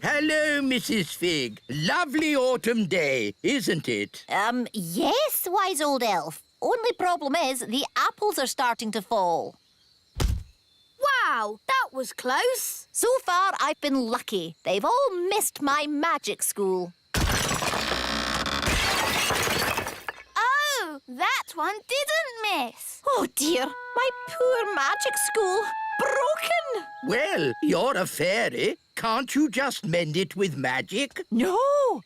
Hello, Mrs. Fig. Lovely autumn day, isn't it? Yes, wise old elf. Only problem is the apples are starting to fall. Wow, that was close. So far, I've been lucky. They've all missed my magic school. Oh, that one didn't miss. Oh, dear. My poor magic school. Broken. Well, you're a fairy. Can't you just mend it with magic? No.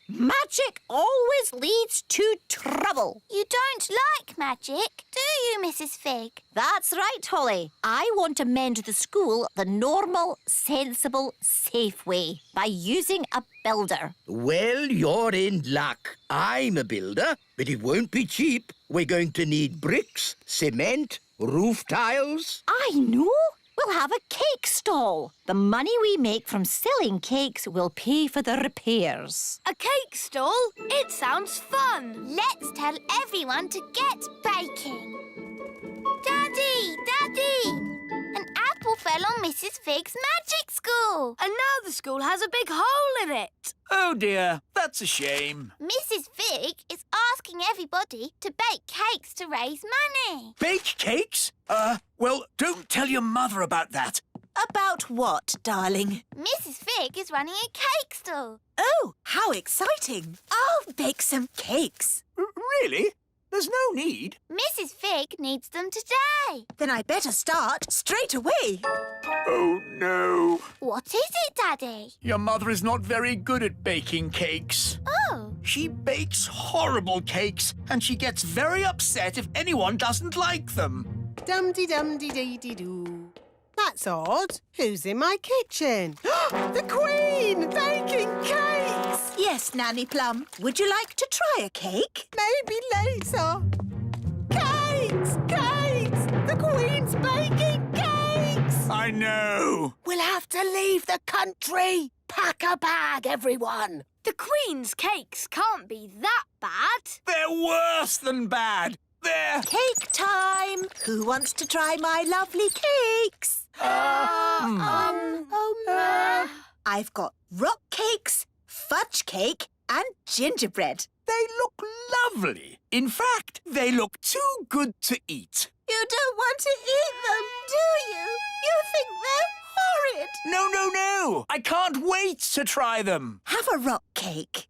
Magic always leads to trouble. You don't like magic, do you, Mrs. Fig? That's right, Holly. I want to mend the school the normal, sensible, safe way by using a builder. Well, you're in luck. I'm a builder, but it won't be cheap. We're going to need bricks, cement, roof tiles. I know. We'll have a cake stall. The money we make from selling cakes will pay for the repairs. A cake stall? It sounds fun. Let's tell everyone to get baking. Daddy! An apple fell on Mrs. Fig's magic school. And now the school has a big hole in it. Oh dear, that's a shame. Mrs. Fig is asking everybody to bake cakes to raise money. Bake cakes? Well, don't tell your mother about that. About what, darling? Mrs. Fig is running a cake stall. Oh, how exciting. I'll bake some cakes. Really? There's no need. Mrs. Fig needs them today. Then I better start straight away. Oh, no. What is it, Daddy? Your mother is not very good at baking cakes. Oh. She bakes horrible cakes, and she gets very upset if anyone doesn't like them. Dum-de-dum-de-dee-dee-doo. That's odd. Who's in my kitchen? The Queen! Baking cakes! Yes, Nanny Plum. Would you like to try a cake? Maybe later. Cakes! Cakes! The Queen's baking cakes! I know. We'll have to leave the country. Pack a bag, everyone. The Queen's cakes can't be that bad. They're worse than bad. They're... Cake time! Who wants to try my lovely cakes? I've got rock cakes, fudge cake and gingerbread. They look lovely. In fact, they look too good to eat. You don't want to eat them, do you? You think they're horrid. No. I can't wait to try them. Have a rock cake.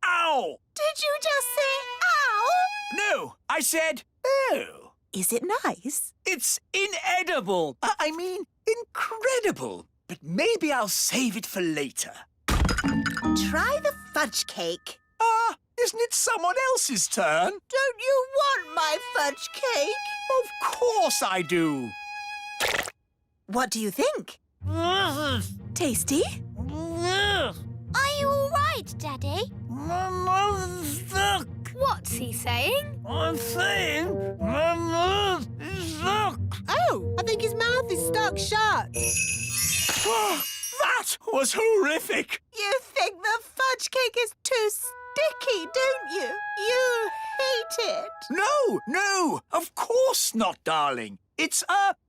Ow! Did you just say ow? No, I said, oh. Is it nice? It's inedible. I mean, incredible. But maybe I'll save it for later. Try the fudge cake. Isn't it someone else's turn? Don't you want my fudge cake? Of course I do. What do you think? Tasty? Are you all right, Daddy? My mouth is stuck. What's he saying? I'm saying my mouth is stuck. Oh, I think his mouth is stuck shut. That was horrific. You think the fudge cake is too sticky, don't you? You hate it. No, of course not, darling. It's,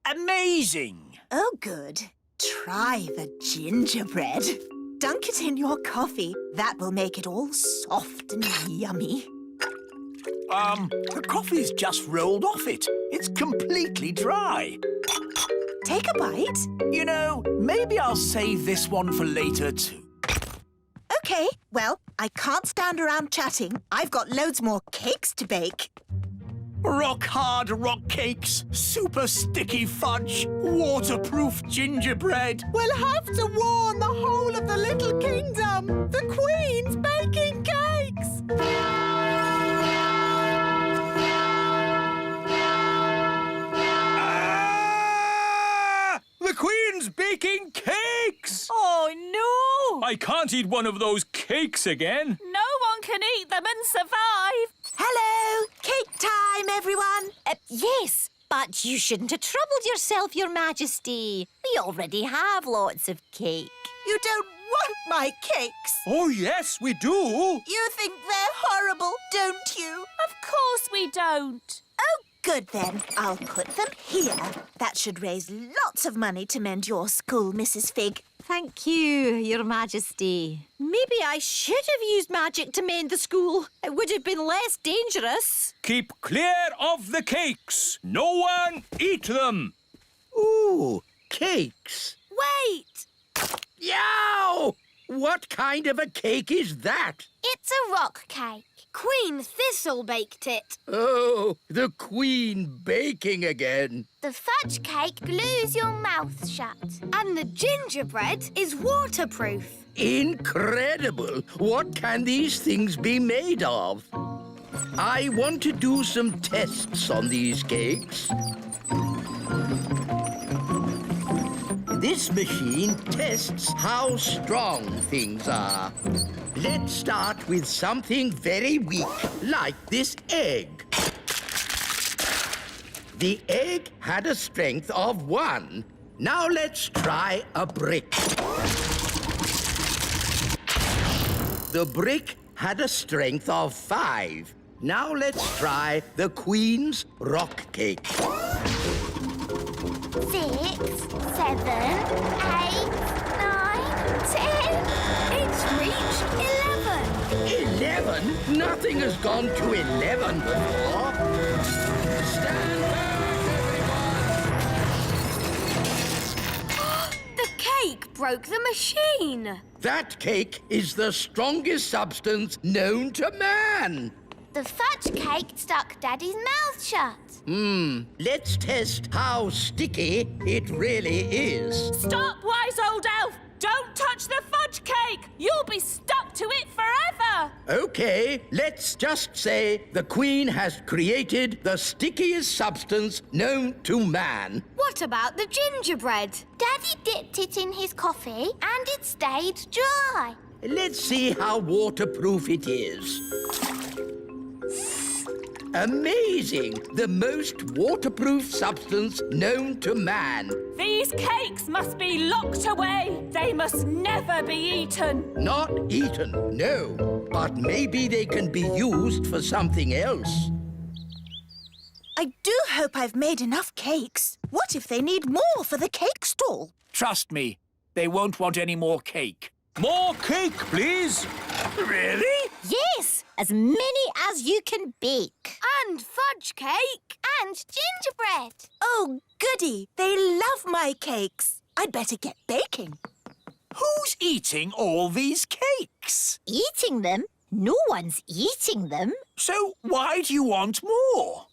amazing. Oh, good. Try the gingerbread. Dunk it in your coffee. That will make it all soft and yummy. The coffee's just rolled off it. It's completely dry. Take a bite. You know, maybe I'll save this one for later, too. OK, well, I can't stand around chatting. I've got loads more cakes to bake. Rock-hard rock cakes, super sticky fudge, waterproof gingerbread. We'll have to warn the whole of the little kingdom. The Queen's baking cakes. The Queen's baking cakes! Oh, no! I can't eat one of those cakes again. No one can eat them and survive. Hello! Cake time, everyone! Yes, but you shouldn't have troubled yourself, Your Majesty. We already have lots of cake. You don't want my cakes. Oh, yes, we do. You think they're horrible, don't you? Of course we don't. Oh, good then. I'll put them here. That should raise lots of money to mend your school, Mrs. Fig. Thank you, Your Majesty. Maybe I should have used magic to mend the school. It would have been less dangerous. Keep clear of the cakes. No one eat them. Ooh, cakes. Wait! Yow! What kind of a cake is that? It's a rock cake. Queen Thistle baked it. Oh, the Queen baking again. The fudge cake glues your mouth shut. And the gingerbread is waterproof. Incredible! What can these things be made of? I want to do some tests on these cakes. This machine tests how strong things are. Let's start with something very weak, like this egg. The egg had a strength of 1. Now let's try a brick. The brick had a strength of 5. Now let's try the Queen's rock cake. 6, 7, 8, 9, 10. It's reached 11. 11? Nothing has gone to 11 before. Stand back, everyone! The cake broke the machine. That cake is the strongest substance known to man. The fudge cake stuck Daddy's mouth shut. Let's test how sticky it really is. Stop, wise old elf! Don't touch the fudge cake! You'll be stuck to it forever! Okay, let's just say the Queen has created the stickiest substance known to man. What about the gingerbread? Daddy dipped it in his coffee and it stayed dry. Let's see how waterproof it is. Amazing! The most waterproof substance known to man. These cakes must be locked away. They must never be eaten. Not eaten, no. But maybe they can be used for something else. I do hope I've made enough cakes. What if they need more for the cake stall? Trust me, they won't want any more cake. More cake, please. Really? Yes, as many as you can bake. And fudge cake and gingerbread. Oh, goody. They love my cakes. I'd better get baking. Who's eating all these cakes? Eating them? No one's eating them. So why do you want more?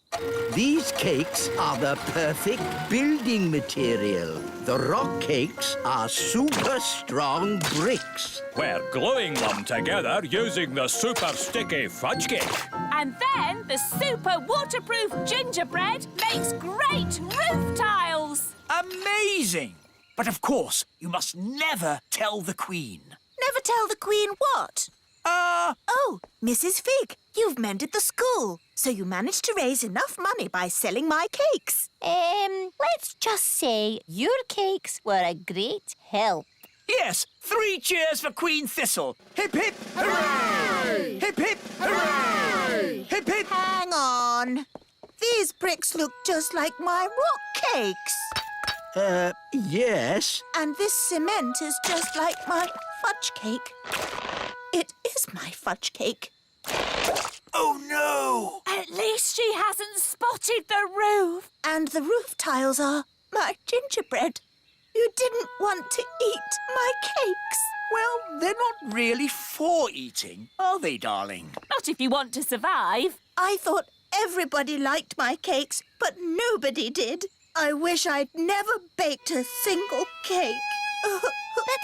These cakes are the perfect building material. The rock cakes are super strong bricks. We're gluing them together using the super sticky fudge cake. And then the super waterproof gingerbread makes great roof tiles. Amazing! But of course, you must never tell the Queen. Never tell the Queen what? Oh, Mrs. Fig, you've mended the school, so you managed to raise enough money by selling my cakes. Let's just say your cakes were a great help. Yes, 3 cheers for Queen Thistle. Hip, hip, hooray! Hip, hip, hooray! Hip, hip. Hang on. These bricks look just like my rock cakes. Yes. And this cement is just like my fudge cake. It is my fudge cake. Oh, no! At least she hasn't spotted the roof. And the roof tiles are my gingerbread. You didn't want to eat my cakes. Well, they're not really for eating, are they, darling? Not if you want to survive. I thought everybody liked my cakes, but nobody did. I wish I'd never baked a single cake. But,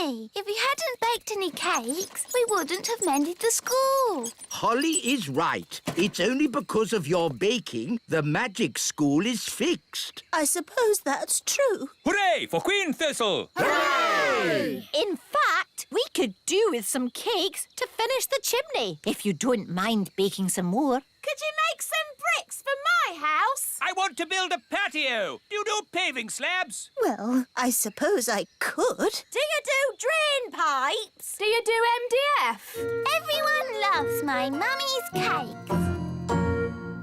Mummy, if we hadn't baked any cakes, we wouldn't have mended the school. Holly is right. It's only because of your baking the magic school is fixed. I suppose that's true. Hooray for Queen Thistle! In fact, we could do with some cakes to finish the chimney, if you don't mind baking some more. Could you make some bricks for my house? I want to build a patio. Do you do paving slabs? Well, I suppose I could. Do you do drain pipes? Do you do MDF? Everyone loves my mummy's cakes.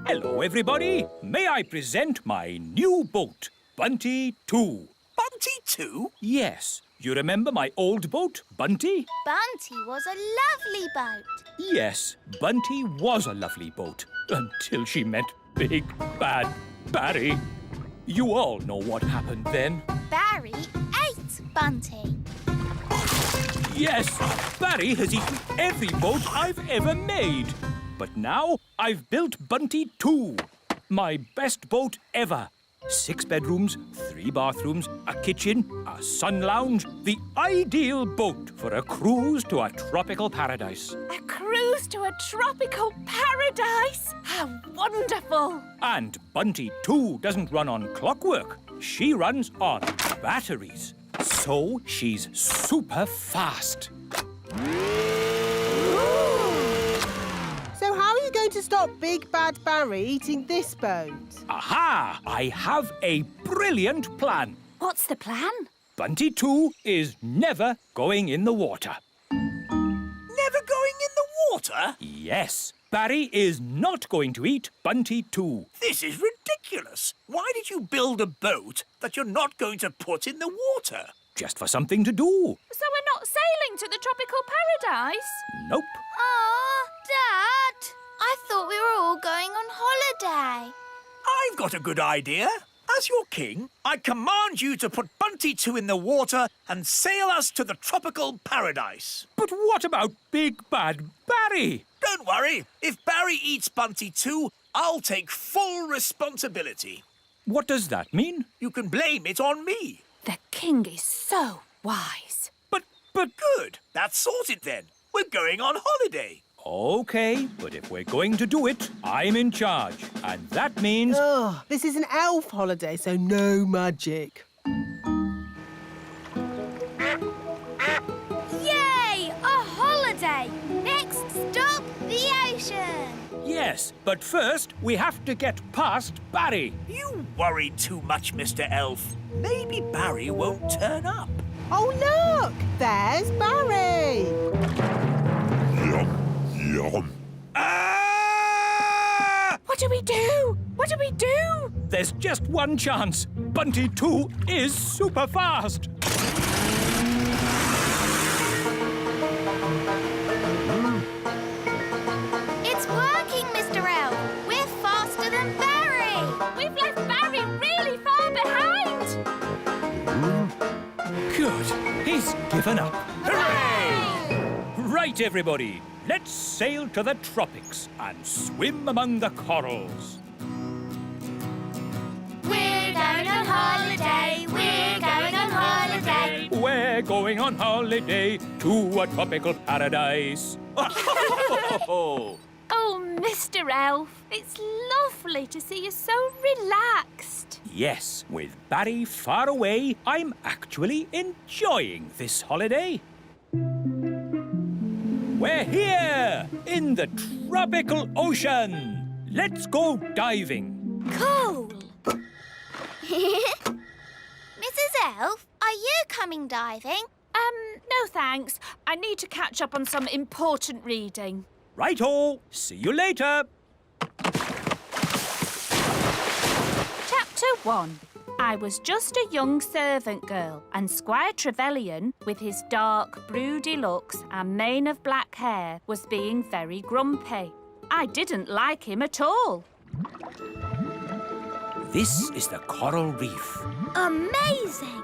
Hello, everybody. May I present my new boat, Bunty 2. Bunty 2? Yes, you remember my old boat, Bunty? Bunty was a lovely boat. Yes, Bunty was a lovely boat until she met Big Bad Barry. You all know what happened then. Barry ate Bunty. Yes, Barry has eaten every boat I've ever made. But now I've built Bunty 2, my best boat ever. 6 bedrooms, 3 bathrooms, a kitchen, a sun lounge. The ideal boat for a cruise to a tropical paradise. A cruise to a tropical paradise? How wonderful! And Bunty 2 doesn't run on clockwork. She runs on batteries. So she's super fast. So how are you going to stop Big Bad Barry eating this boat? Aha! I have a brilliant plan. What's the plan? Bunty 2 is never going in the water. Never going in the water? Yes, Barry is not going to eat Bunty 2. This is ridiculous. Why did you build a boat that you're not going to put in the water? Just for something to do. So we're not sailing to the tropical paradise? Nope. Aw, Dad. I thought we were all going on holiday. I've got a good idea. As your king, I command you to put Bunty 2 in the water and sail us to the tropical paradise. But what about Big Bad Barry? Don't worry. If Barry eats Bunty 2, I'll take full responsibility. What does that mean? You can blame it on me. The king is so wise. But... Good. That's sorted then. We're going on holiday. OK, but if we're going to do it, I'm in charge. And that means... Oh, this is an elf holiday, so no magic. Yay! A holiday! Next stop, the ocean. Yes, but first we have to get past Barry. You worry too much, Mr. Elf. Maybe Barry won't turn up. Oh, look! There's Barry! Ah! What do we do? What do we do? There's just one chance. Bunty 2 is super fast. It's working, Mr. Elf. We're faster than Barry. We've left Barry really far behind. Good. He's given up. Hooray! Right, everybody. Let's sail to the tropics and swim among the corals. We're going on holiday. We're going on holiday. We're going on holiday to a tropical paradise. Oh, Mr. Elf, it's lovely to see you so relaxed. Yes, with Barry far away, I'm actually enjoying this holiday. We're here in the tropical ocean. Let's go diving. Cool. Mrs. Elf, are you coming diving? No thanks. I need to catch up on some important reading. Righto. See you later. Chapter 1. I was just a young servant girl, and Squire Trevelyan, with his dark, broody looks and mane of black hair, was being very grumpy. I didn't like him at all. This is the coral reef. Amazing.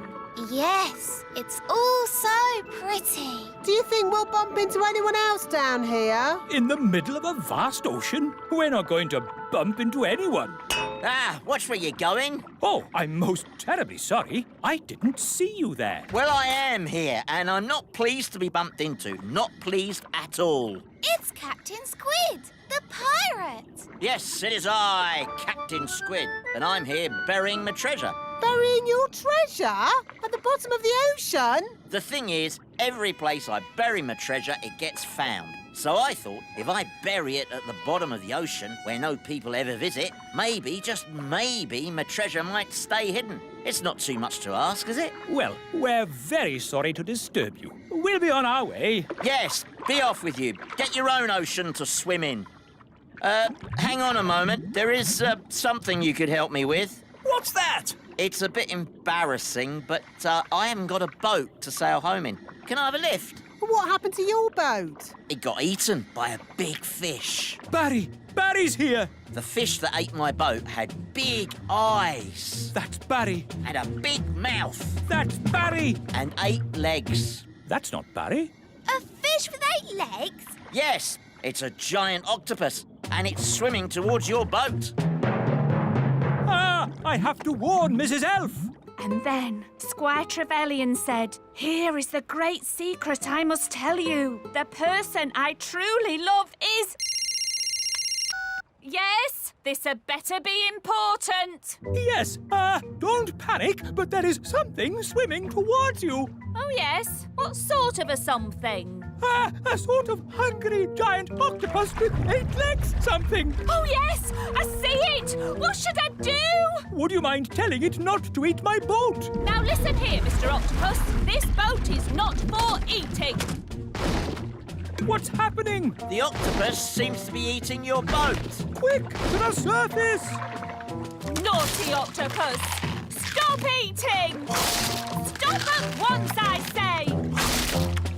Yes, it's all so pretty. Do you think we'll bump into anyone else down here? In the middle of a vast ocean? We're not going to bump into anyone. Ah, watch where you're going. Oh, I'm most terribly sorry. I didn't see you there. Well, I am here, and I'm not pleased to be bumped into. Not pleased at all. It's Captain Squid, the pirate. Yes, it is I, Captain Squid, and I'm here burying my treasure. Burying your treasure? At the bottom of the ocean? The thing is, every place I bury my treasure, it gets found. So I thought, if I bury it at the bottom of the ocean, where no people ever visit, maybe, just maybe, my treasure might stay hidden. It's not too much to ask, is it? Well, we're very sorry to disturb you. We'll be on our way. Yes, be off with you. Get your own ocean to swim in. Hang on a moment. There is something you could help me with. What's that? It's a bit embarrassing, but I haven't got a boat to sail home in. Can I have a lift? What happened to your boat? It got eaten by a big fish. Barry! Barry's here! The fish that ate my boat had big eyes. That's Barry. And a big mouth. That's Barry! And 8 legs. That's not Barry. A fish with 8 legs? Yes, it's a giant octopus, and it's swimming towards your boat. Ah! I have to warn Mrs. Elf! And then Squire Trevelyan said, "Here is the great secret I must tell you. The person I truly love is..." Yes, this had better be important. Yes, don't panic, but there is something swimming towards you. Oh, yes? What sort of a something? A sort of hungry giant octopus with 8 legs something. Oh, yes! I see it! What should I do? Would you mind telling it not to eat my boat? Now listen here, Mr. Octopus. This boat is not for eating. What's happening? The octopus seems to be eating your boat. Quick, to the surface! Naughty octopus! Stop eating! Stop at once, I say!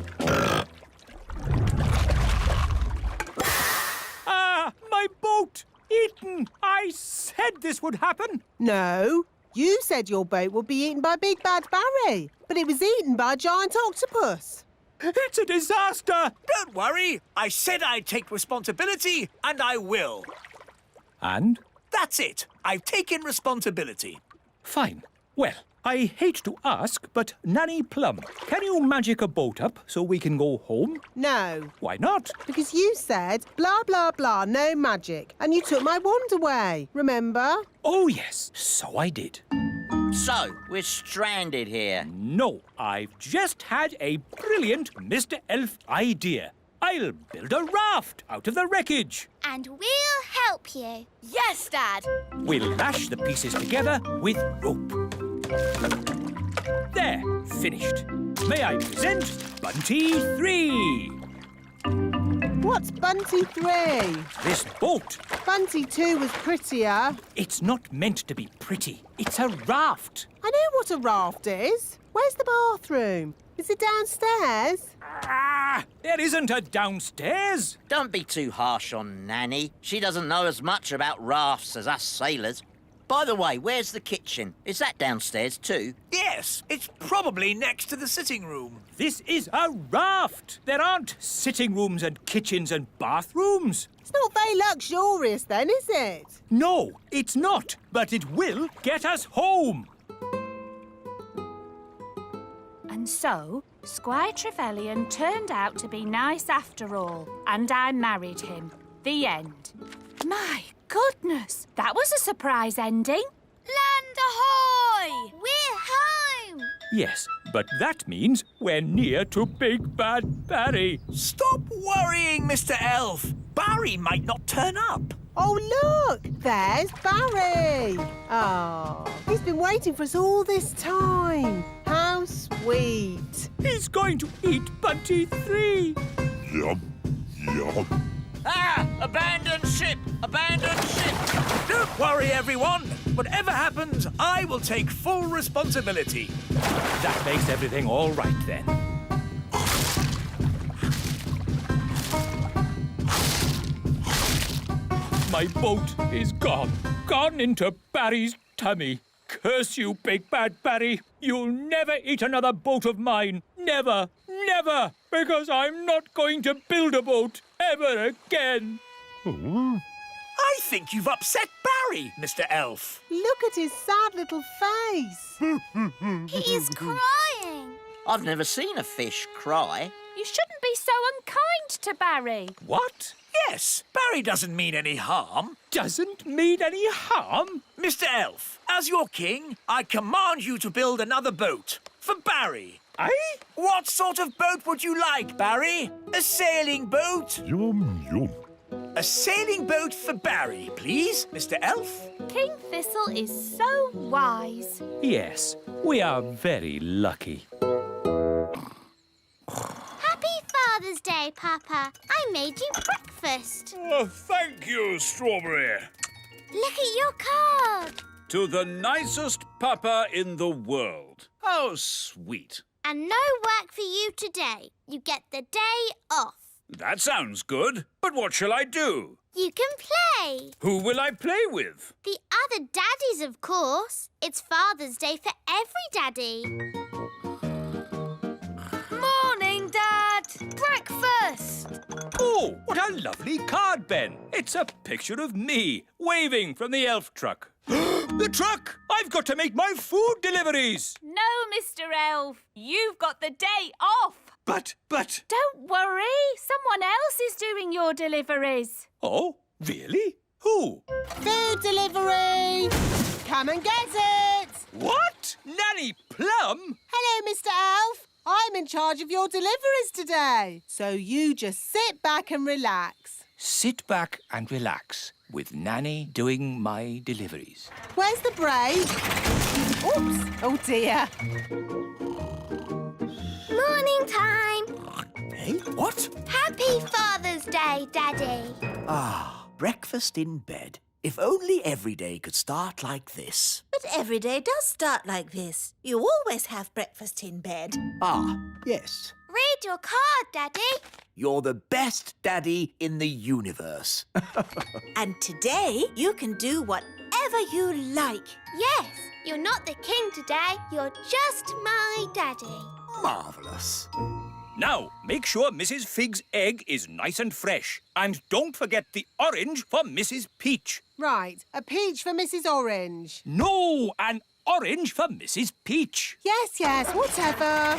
My boat! Eaten! I said this would happen! No, you said your boat would be eaten by Big Bad Barry, but it was eaten by a giant octopus. It's a disaster! Don't worry. I said I'd take responsibility, and I will. And? That's it. I've taken responsibility. Fine. Well, I hate to ask, but Nanny Plum, can you magic a boat up so we can go home? No, Why not? because you said blah, blah, blah, no magic, and you took my wand away, remember? Oh, yes, so I did. So, we're stranded here. No, I've just had a brilliant Mr. Elf idea. I'll build a raft out of the wreckage. And we'll help you. Yes, Dad. We'll lash the pieces together with rope. There, finished. May I present Bunty 3? What's Bunty 3? This boat. Bunty 2 was prettier. It's not meant to be pretty. It's a raft. I know what a raft is. Where's the bathroom? Is it downstairs? There isn't a downstairs. Don't be too harsh on Nanny. She doesn't know as much about rafts as us sailors. By the way, where's the kitchen? Is that downstairs too? Yes, it's probably next to the sitting room. This is a raft. There aren't sitting rooms and kitchens and bathrooms. It's not very luxurious then, is it? No, it's not. But it will get us home. And so, Squire Trevelyan turned out to be nice after all, and I married him. The end. My goodness, that was a surprise ending. Land ahoy! We're home! Yes, but that means we're near to Big Bad Barry. Stop worrying, Mr. Elf. Barry might not turn up. Oh, look! There's Barry! Oh, he's been waiting for us all this time. How sweet. He's going to eat Bunty 3. Yum, yum. Ah! Abandoned ship! Abandoned ship! Don't worry, everyone. Whatever happens, I will take full responsibility. That makes everything all right then. My boat is gone. Gone into Barry's tummy. Curse you, Big Bad Barry. You'll never eat another boat of mine. Never, never. Because I'm not going to build a boat ever again. I think you've upset Barry, Mr. Elf. Look at his sad little face. He's crying. I've never seen a fish cry. You shouldn't be so unkind to Barry. What? Yes, Barry doesn't mean any harm. Doesn't mean any harm? Mr. Elf, as your king, I command you to build another boat for Barry. Aye? What sort of boat would you like, Barry? A sailing boat? Yum, yum. A sailing boat for Barry, please, Mr. Elf. King Thistle is so wise. Yes, we are very lucky. Happy Father's Day, Papa. I made you breakfast. Oh, thank you, Strawberry. Look at your card. To the nicest papa in the world. How sweet. And no work for you today. You get the day off. That sounds good. But what shall I do? You can play. Who will I play with? The other daddies, of course. It's Father's Day for every daddy. Morning, Dad. Breakfast. Oh, what a lovely card, Ben. It's a picture of me, waving from the elf truck. The truck! I've got to make my food deliveries. No, Mr. Elf. You've got the day off. But... Don't worry. Someone else is doing your deliveries. Oh, really? Who? Food delivery! Come and get it! What? Nanny Plum? Hello, Mr. Elf. I'm in charge of your deliveries today. So you just sit back and relax. Sit back and relax with Nanny doing my deliveries. Where's the break? Oops. Oh, dear. Morning time. Hey, what? Happy Father's Day, Daddy. Ah, breakfast in bed. If only every day could start like this. But every day does start like this. You always have breakfast in bed. Ah, yes. Read your card, Daddy. You're the best daddy in the universe. And today you can do whatever you like. Yes, you're not the king today. You're just my daddy. Marvellous. Now, make sure Mrs. Fig's egg is nice and fresh. And don't forget the orange for Mrs. Peach. Right, a peach for Mrs. Orange. No, an orange for Mrs. Peach. Yes, whatever.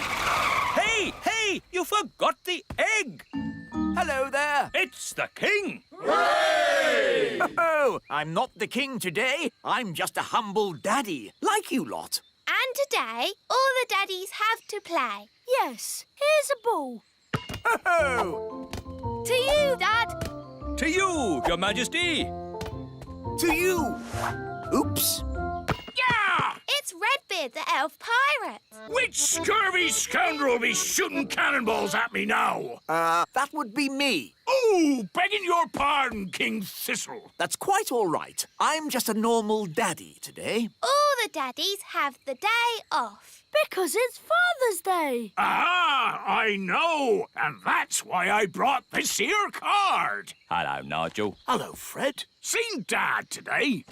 Hey, you forgot the egg. Hello there. It's the king. Hooray! Oh, I'm not the king today. I'm just a humble daddy, like you lot. And today, all the daddies have to play. Yes, here's a ball. Oh, To you, Dad. To you, Your Majesty. to you. Oops. Yeah! It's Redbeard, the elf pirate. Which scurvy scoundrel will be shooting cannonballs at me now? That would be me. Oh, begging your pardon, King Thistle. That's quite all right. I'm just a normal daddy today. All the daddies have the day off. Because it's Father's Day. Ah, I know. And that's why I brought this here card. Hello, Nigel. Hello, Fred. Seen Dad today?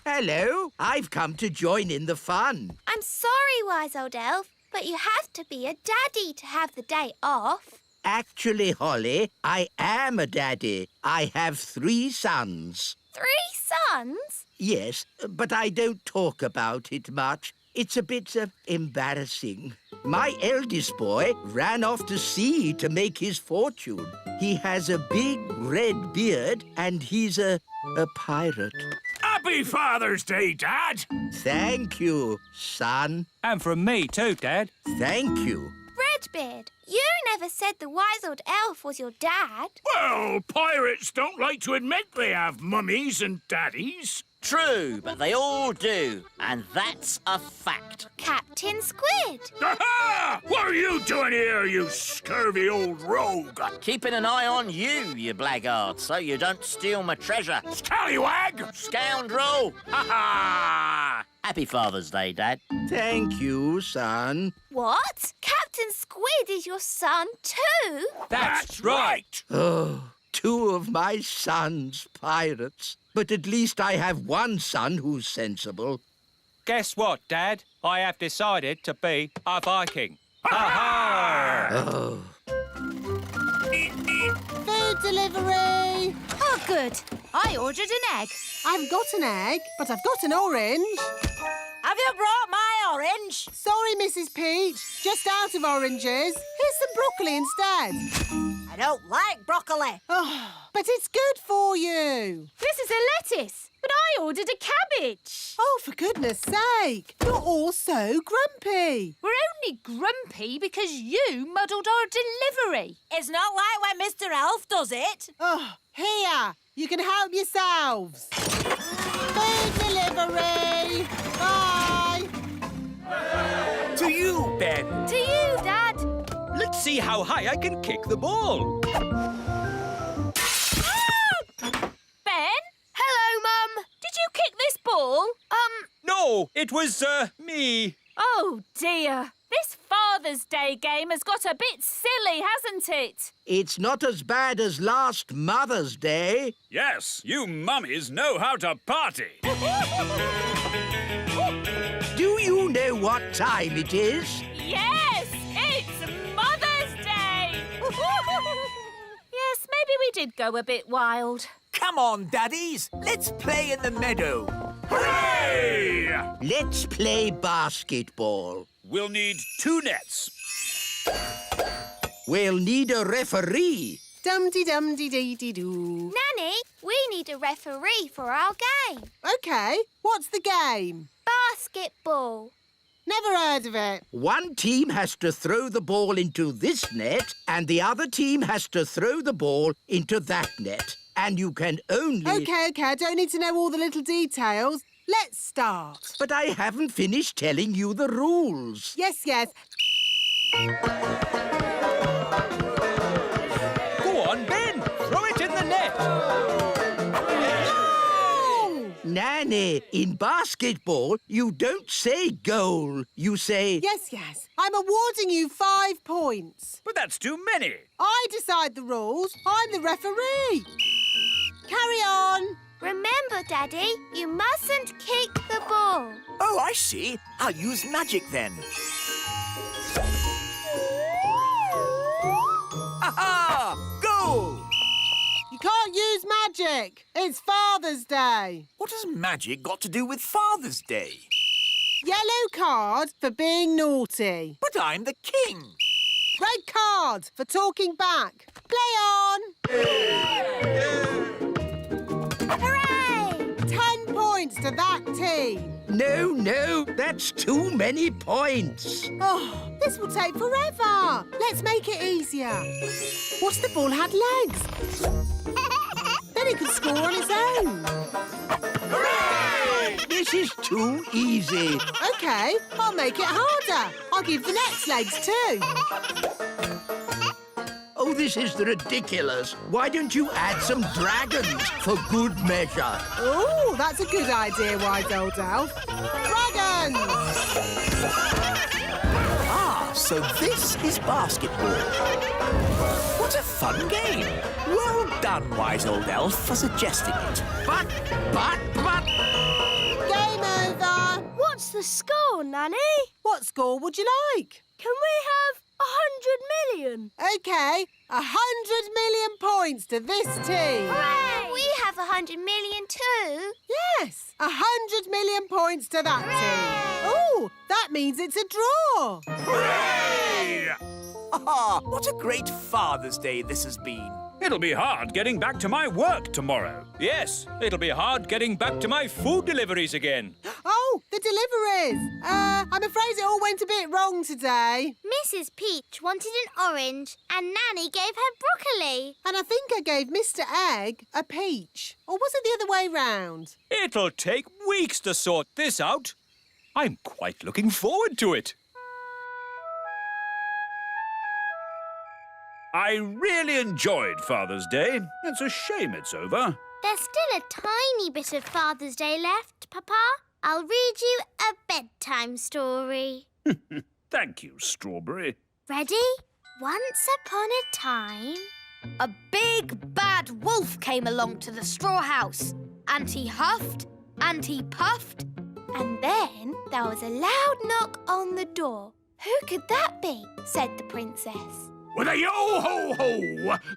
Hello, I've come to join in the fun. I'm sorry, wise old elf, but you have to be a daddy to have the day off. Actually, Holly, I am a daddy. I have 3 sons. 3 sons? Yes, but I don't talk about it much. It's a bit embarrassing. My eldest boy ran off to sea to make his fortune. He has a big red beard and he's a pirate. Happy Father's Day, Dad. Thank you, son. And from me too, Dad. Thank you. Redbeard, you never said the wise old elf was your dad. Well, pirates don't like to admit they have mummies and daddies. True, but they all do. And that's a fact. Captain Squid. Aha! What are you doing here, you scurvy old rogue? Keeping an eye on you, you blackguard, so you don't steal my treasure. Scallywag! Scoundrel! Ha ha! Happy Father's Day, Dad. Thank you, son. What? Captain Squid is your son too? That's right. Oh, 2 of my sons pirates. But at least I have one son who's sensible. Guess what, Dad? I have decided to be a Viking. Ha ha! Oh. Food delivery! Oh, good. I ordered an egg. I've got an egg, but I've got an orange. Have you brought my orange? Sorry, Mrs. Peach. Just out of oranges. Here's some broccoli instead. I don't like broccoli. Oh, but it's good for you. This is a lettuce, but I ordered a cabbage. Oh, for goodness sake. You're all so grumpy. We're only grumpy because you muddled our delivery. It's not like when Mr. Elf does it. Oh, here. You can help yourselves. Food delivery. Bye. To you, Ben. To you, Dad. Let's see how high I can kick the ball. Ben? Hello, Mum. Did you kick this ball? No, it It was, me. Oh, dear. This Father's Day game has got a bit silly, hasn't it? It's not as bad as last Mother's Day. Yes, you mummies know how to party. Do you know what time it is? Yes, it's Mother's Day. Yes, maybe we did go a bit wild. Come on, daddies. Let's play in the meadow. Hooray! Let's play basketball. We'll need 2 nets. We'll need a referee. Dum-de-dum-de-dee-dee-doo. Nanny, we need a referee for our game. OK, what's the game? Basketball. Never heard of it. One team has to throw the ball into this net and the other team has to throw the ball into that net. And you can only... OK, I don't need to know all the little details. Let's start. But I haven't finished telling you the rules. Yes. Go on, Ben. Throw it in the net. No! Nanny, in basketball, you don't say goal. You say... Yes. I'm awarding you 5 points. But that's too many. I decide the rules. I'm the referee. Carry on. Remember, Daddy, you mustn't kick the ball. Oh, I see. I'll use magic then. Aha! Goal! You can't use magic. It's Father's Day. What has magic got to do with Father's Day? Yellow card for being naughty. But I'm the king. Red card for talking back. Play on. Hooray! 10 points to that team. No, that's too many points. Oh, this will take forever. Let's make it easier. What if the ball had legs? Then it could score on its own. Hooray! This is too easy. OK, I'll make it harder. I'll give the nets legs too. Oh, this is ridiculous. Why don't you add some dragons for good measure? Oh, that's a good idea, wise old elf. Dragons! Ah, so this is basketball. What a fun game. Well done, wise old elf, for suggesting it. But... Game over. What's the score, Nanny? What score would you like? Can we have 100 million? OK, 100 million points to this team. Hooray! We have 100 million too. Yes, 100 million points to that team. Oh, that means it's a draw. Hooray! Ah, what a great Father's Day this has been. It'll be hard getting back to my work tomorrow. Yes, it'll be hard getting back to my food deliveries again. Oh, the deliveries. I'm afraid it all went a bit wrong today. Mrs. Peach wanted an orange and Nanny gave her broccoli. And I think I gave Mr. Egg a peach. Or was it the other way round? It'll take weeks to sort this out. I'm quite looking forward to it. I really enjoyed Father's Day. It's a shame it's over. There's still a tiny bit of Father's Day left, Papa. I'll read you a bedtime story. Thank you, Strawberry. Ready? Once upon a time... A big bad wolf came along to the straw house, and he huffed and he puffed. And then there was a loud knock on the door. Who could that be? Said the princess. With a yo-ho-ho,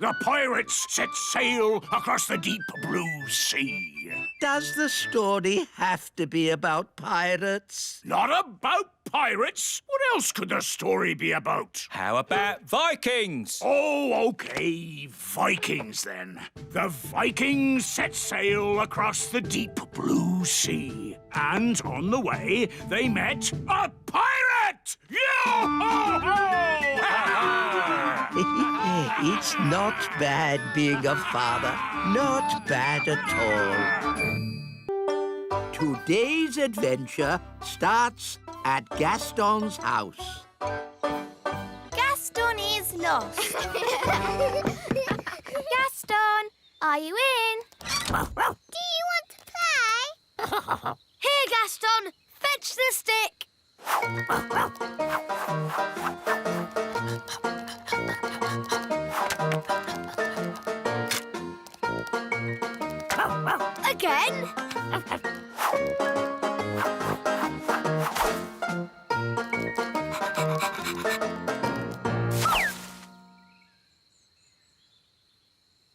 the pirates set sail across the deep blue sea. Does the story have to be about pirates? Not about pirates. What else could the story be about? How about Vikings? Oh, OK, Vikings then. The Vikings set sail across the deep blue sea. And on the way, they met a pirate! Yo-ho-ho! It's not bad being a father. Not bad at all. Today's adventure starts at Gaston's house. Gaston is lost. Gaston, are you in? Do you want to play? Here, Gaston, Fetch the stick! Again?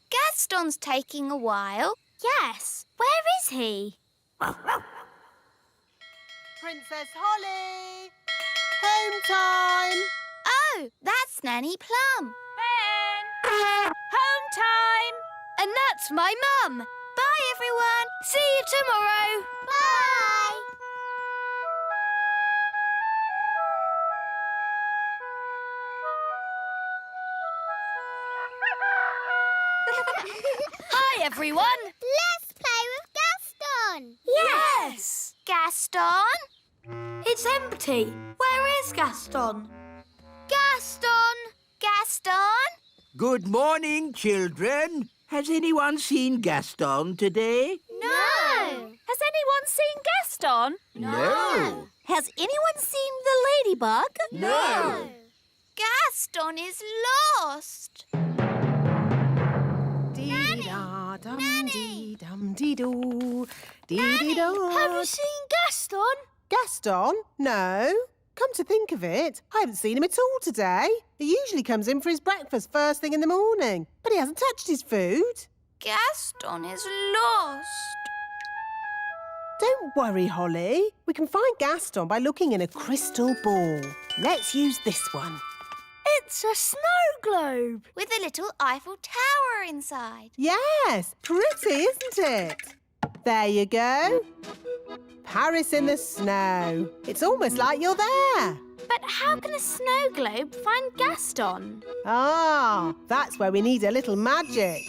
Gaston's taking a while. Yes. Where is he? Princess Holly! Home time! Oh, that's Nanny Plum. Ben! Home time! And that's my mum. Bye, everyone. See you tomorrow. Bye. Hi, everyone. Let's play with Gaston. Yes. Gaston? It's empty. Where is Gaston? Gaston! Gaston? Good morning, children. Has anyone seen Gaston today? No. Has anyone seen Gaston? No. Has anyone seen the ladybug? No. Gaston is lost. Dee-da-dum-dee-dum-dee-doo. Have Dee-dee-do. you seen Gaston? Gaston? No. Come to think of it, I haven't seen him at all today. He usually comes in for his breakfast first thing in the morning, but he hasn't touched his food. Gaston is lost. Don't worry, Holly. We can find Gaston by looking in a crystal ball. Let's use this one. It's a snow globe with a little Eiffel Tower inside. Yes, pretty, isn't it? There you go. Paris in the snow. It's almost like you're there. But how can a snow globe find Gaston? Ah, that's where we need a little magic.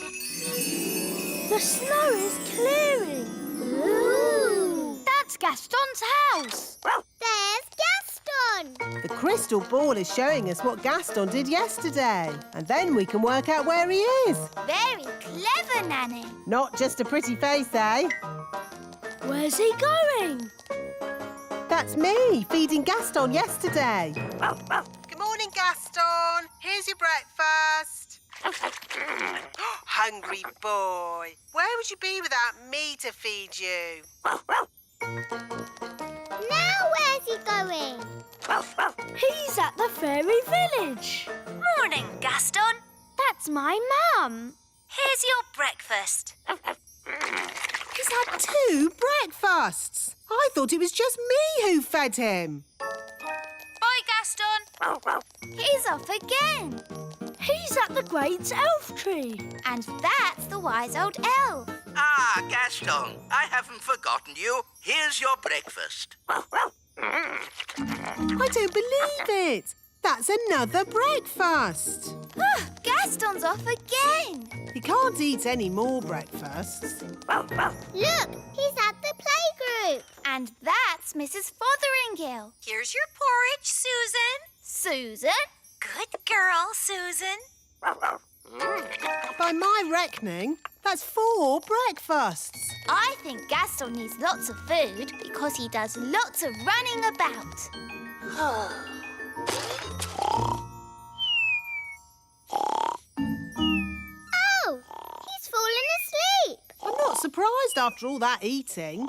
The snow is clearing. Ooh! That's Gaston's house. There's Gaston. The crystal ball is showing us what Gaston did yesterday. And then we can work out where he is. Very clever, Nanny. Not just a pretty face, eh? Where's he going? That's me, feeding Gaston yesterday. Good morning, Gaston. Here's your breakfast. Hungry boy. Where would you be without me to feed you? Now where's he going? He's at the fairy village. Morning, Gaston. That's my mum. Here's your breakfast. He's had 2 breakfasts. I thought it was just me who fed him. Bye, Gaston. He's off again. He's at the great elf tree. And that's the wise old elf. Ah, Gaston, I haven't forgotten you. Here's your breakfast. I don't believe it. That's another breakfast. Gaston's off again. He can't eat any more breakfasts. Look, he's at the playgroup. And that's Mrs. Fotheringill. Here's your porridge, Susan. Susan? Good girl, Susan. By my reckoning, that's 4 breakfasts. I think Gaston needs lots of food because he does lots of running about. Oh, he's fallen asleep. I'm not surprised after all that eating.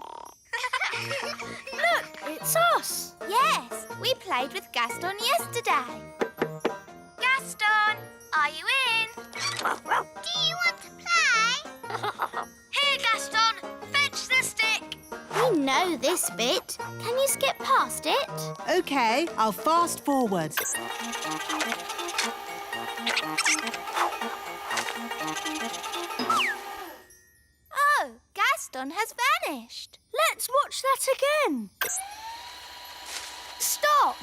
Look, it's us. Yes, we played with Gaston yesterday. Gaston, are you in? Do you want to play? Here, Gaston, fetch the stick. We know this bit. Can you skip past it? OK, I'll fast forward. Oh, Gaston has vanished. Let's watch that again. Stop.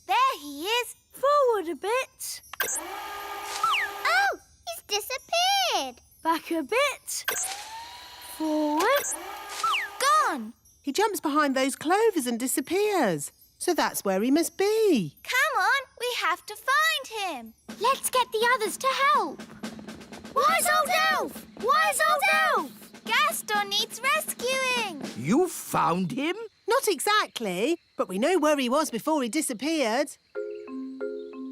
There he is. Forward a bit. Oh, he's disappeared. Back a bit. Forward. Gone. He jumps behind those clovers and disappears. So that's where he must be. Come on, we have to find him. Let's get the others to help. Wise old elf! Wise old elf! Gaston needs rescuing. You found him? Not Not exactly, but we know where he was before he disappeared.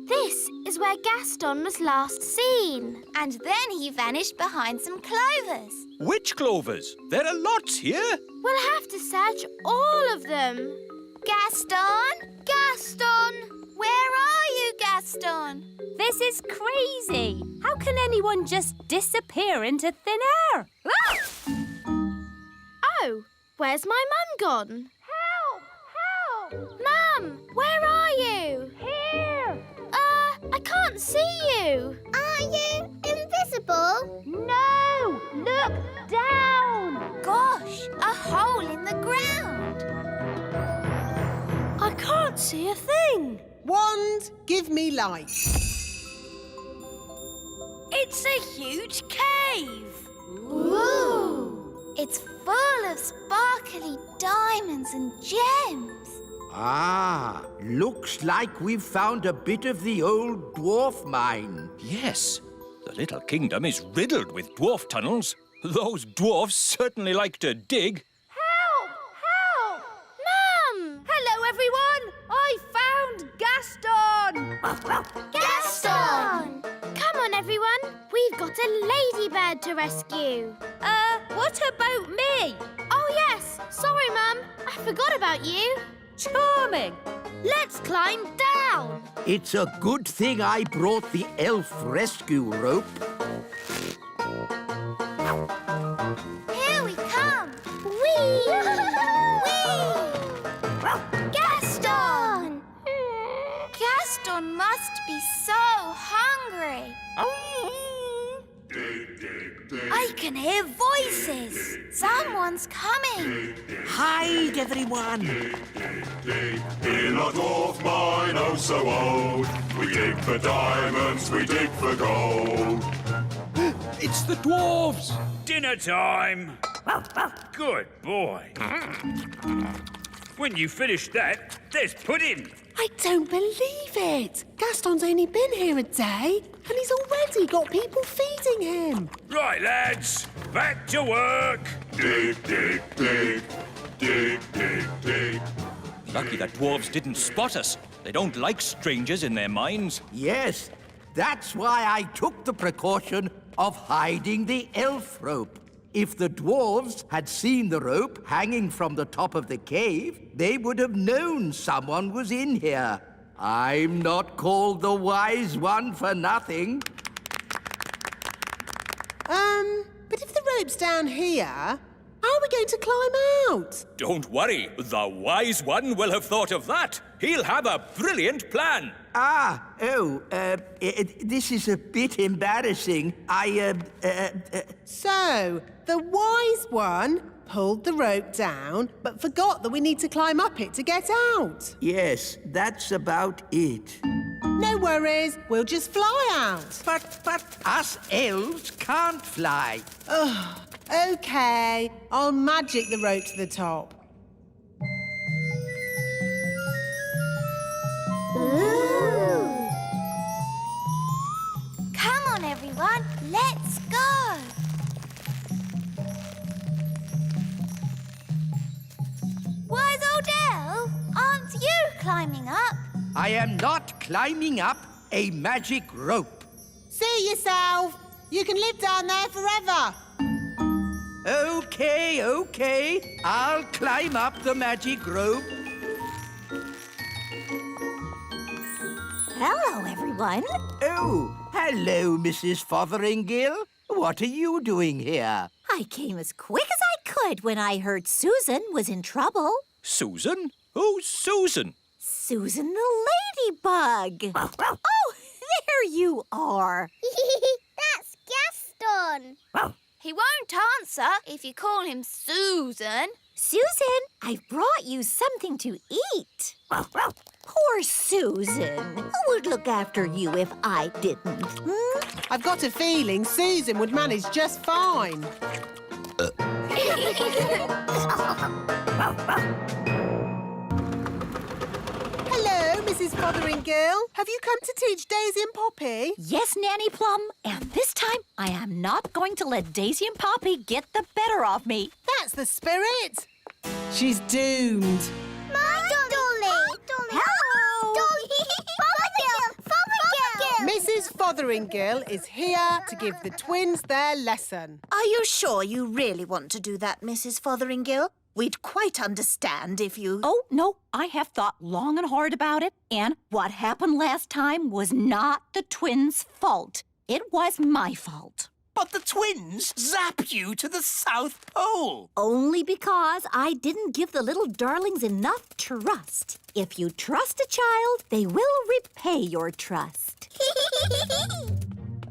This is where Gaston was last seen. And then he vanished behind some clovers. Which clovers? There are lots here. We'll have to search all of them. Gaston! Gaston! Where are you, Gaston? This is crazy. How can anyone just disappear into thin air? Ah! Oh, where's my mum gone? Help! Help! Mum, where are you? Here. I can't see you. Are you invisible? No! Look down! Gosh, a hole in the ground. I can't see a thing. Wand, give me light. It's a huge cave. Ooh! It's full of sparkly diamonds and gems. Ah, looks like we've found a bit of the old dwarf mine. Yes, the little kingdom is riddled with dwarf tunnels. Those dwarfs certainly like to dig. Help! Help! Mum! Hello, everyone. I found Gaston. Gaston! Come on, everyone. We've got a ladybird to rescue. What about me? Oh, yes. Sorry, Mum. I forgot about you. Charming. Let's climb down. It's a good thing I brought the elf rescue rope. Here we come. Whee! Whee! Gaston! Gaston must be so hungry. I can hear voices. Someone's coming. Hide, everyone. In our dwarf mine, oh so old, we dig for diamonds, we dig for gold. It's the dwarves. Dinner time. Good boy. When you finish that, there's pudding. I don't believe it. Gaston's only been here a day and he's already got people feeding him. Right, lads, back to work. Dig, dig, dig, dig, dig, dig. Lucky that dwarves didn't spot us. They don't like strangers in their mines. Yes, that's why I took the precaution of hiding the elf rope. If the dwarves had seen the rope hanging from the top of the cave, they would have known someone was in here. I'm not called the wise one for nothing. But if the rope's down here, how are we going to climb out? Don't worry, the wise one will have thought of that. He'll have a brilliant plan. This is a bit embarrassing. So, the wise one pulled the rope down, but forgot that we need to climb up it to get out. Yes, that's about it. No worries, we'll just fly out. But us elves can't fly. Ugh, OK, I'll magic the rope to the top. Ooh. Come on, everyone. Let's go. Wise old elf, aren't you climbing up? I am not climbing up a magic rope. See yourself. You can live down there forever. OK. I'll climb up the magic rope. Hello, everyone. Oh, hello, Mrs. Fotheringill. What are you doing here? I came as quick as I could when I heard Susan was in trouble. Susan? Who's Susan? Susan the ladybug. Oh, there you are. That's Gaston. He won't answer if you call him Susan. Susan, I've brought you something to eat. Poor Susan. Who would look after you if I didn't? I've got a feeling Susan would manage just fine. Hello, Mrs. Fotheringill. Have you come to teach Daisy and Poppy? Yes, Nanny Plum. And this time, I am not going to let Daisy and Poppy get the better of me. That's the spirit. She's doomed. My Dolly! Hello! Dolly! Fothergill! Mrs. Fotheringill is here to give the twins their lesson. Are you sure you really want to do that, Mrs. Fotheringill? We'd quite understand if you... Oh, no, I have thought long and hard about it, and what happened last time was not the twins' fault. It was my fault. But the twins zap you to the South Pole. Only because I didn't give the little darlings enough trust. If you trust a child, they will repay your trust.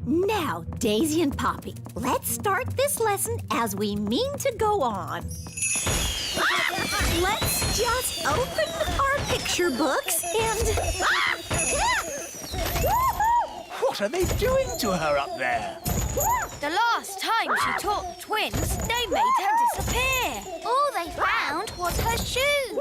Now, Daisy and Poppy, let's start this lesson as we mean to go on. Let's just open our picture books and... What are they doing to her up there? The last time she taught the twins, they made her disappear. All they found was her shoes.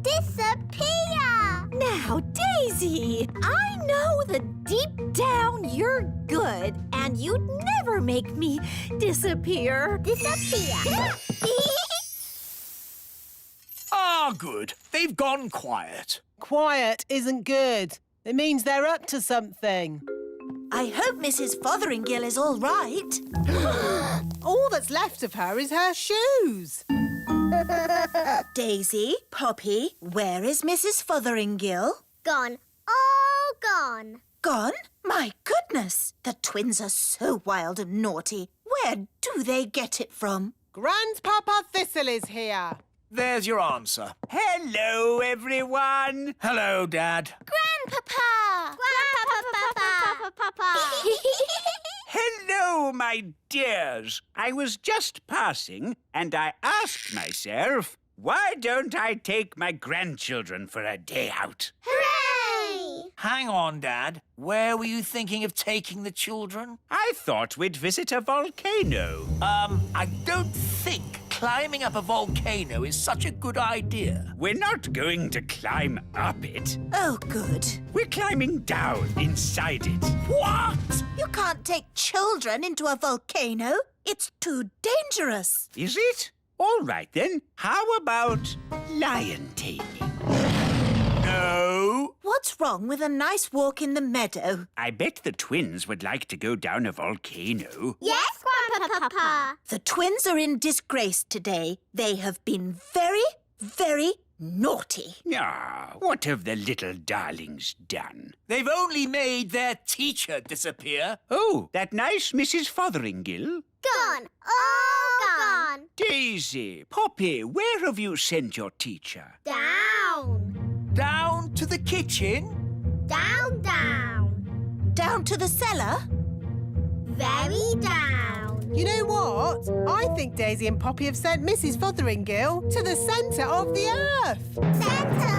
Disappear! Now, Daisy, I know that deep down you're good and you'd never make me disappear. Disappear! Ah, good. They've gone quiet. Quiet isn't good. It means they're up to something. I hope Mrs. Fotheringill is all right. All that's left of her is her shoes. Daisy, Poppy, where is Mrs. Fotheringill? Gone. All gone. Gone? My goodness! The twins are so wild and naughty. Where do they get it from? Grandpapa Thistle is here. There's your answer. Hello, everyone. Hello, Dad. Grandpapa! Grandpapa! Hello, my dears. I was just passing and I asked myself, why don't I take my grandchildren for a day out? Hooray! Hang on, Dad. Where were you thinking of taking the children? I thought we'd visit a volcano. I don't think climbing up a volcano is such a good idea. We're not going to climb up it. Oh, good. We're climbing down inside it. What? You can't take children into a volcano. It's too dangerous. Is it? All right, then. How about lion taming? No. What's wrong with a nice walk in the meadow? I bet the twins would like to go down a volcano. Yes, Grandpapa. The twins are in disgrace today. They have been very, very naughty. Ah, what have the little darlings done? They've only made their teacher disappear. Oh, that nice Mrs. Fotheringill? Gone. All gone. Daisy, Poppy, where have you sent your teacher? Down. Down to the kitchen? Down, down. Down to the cellar? Very down. You know what? I think Daisy and Poppy have sent Mrs. Fotheringill to the centre of the earth. Centre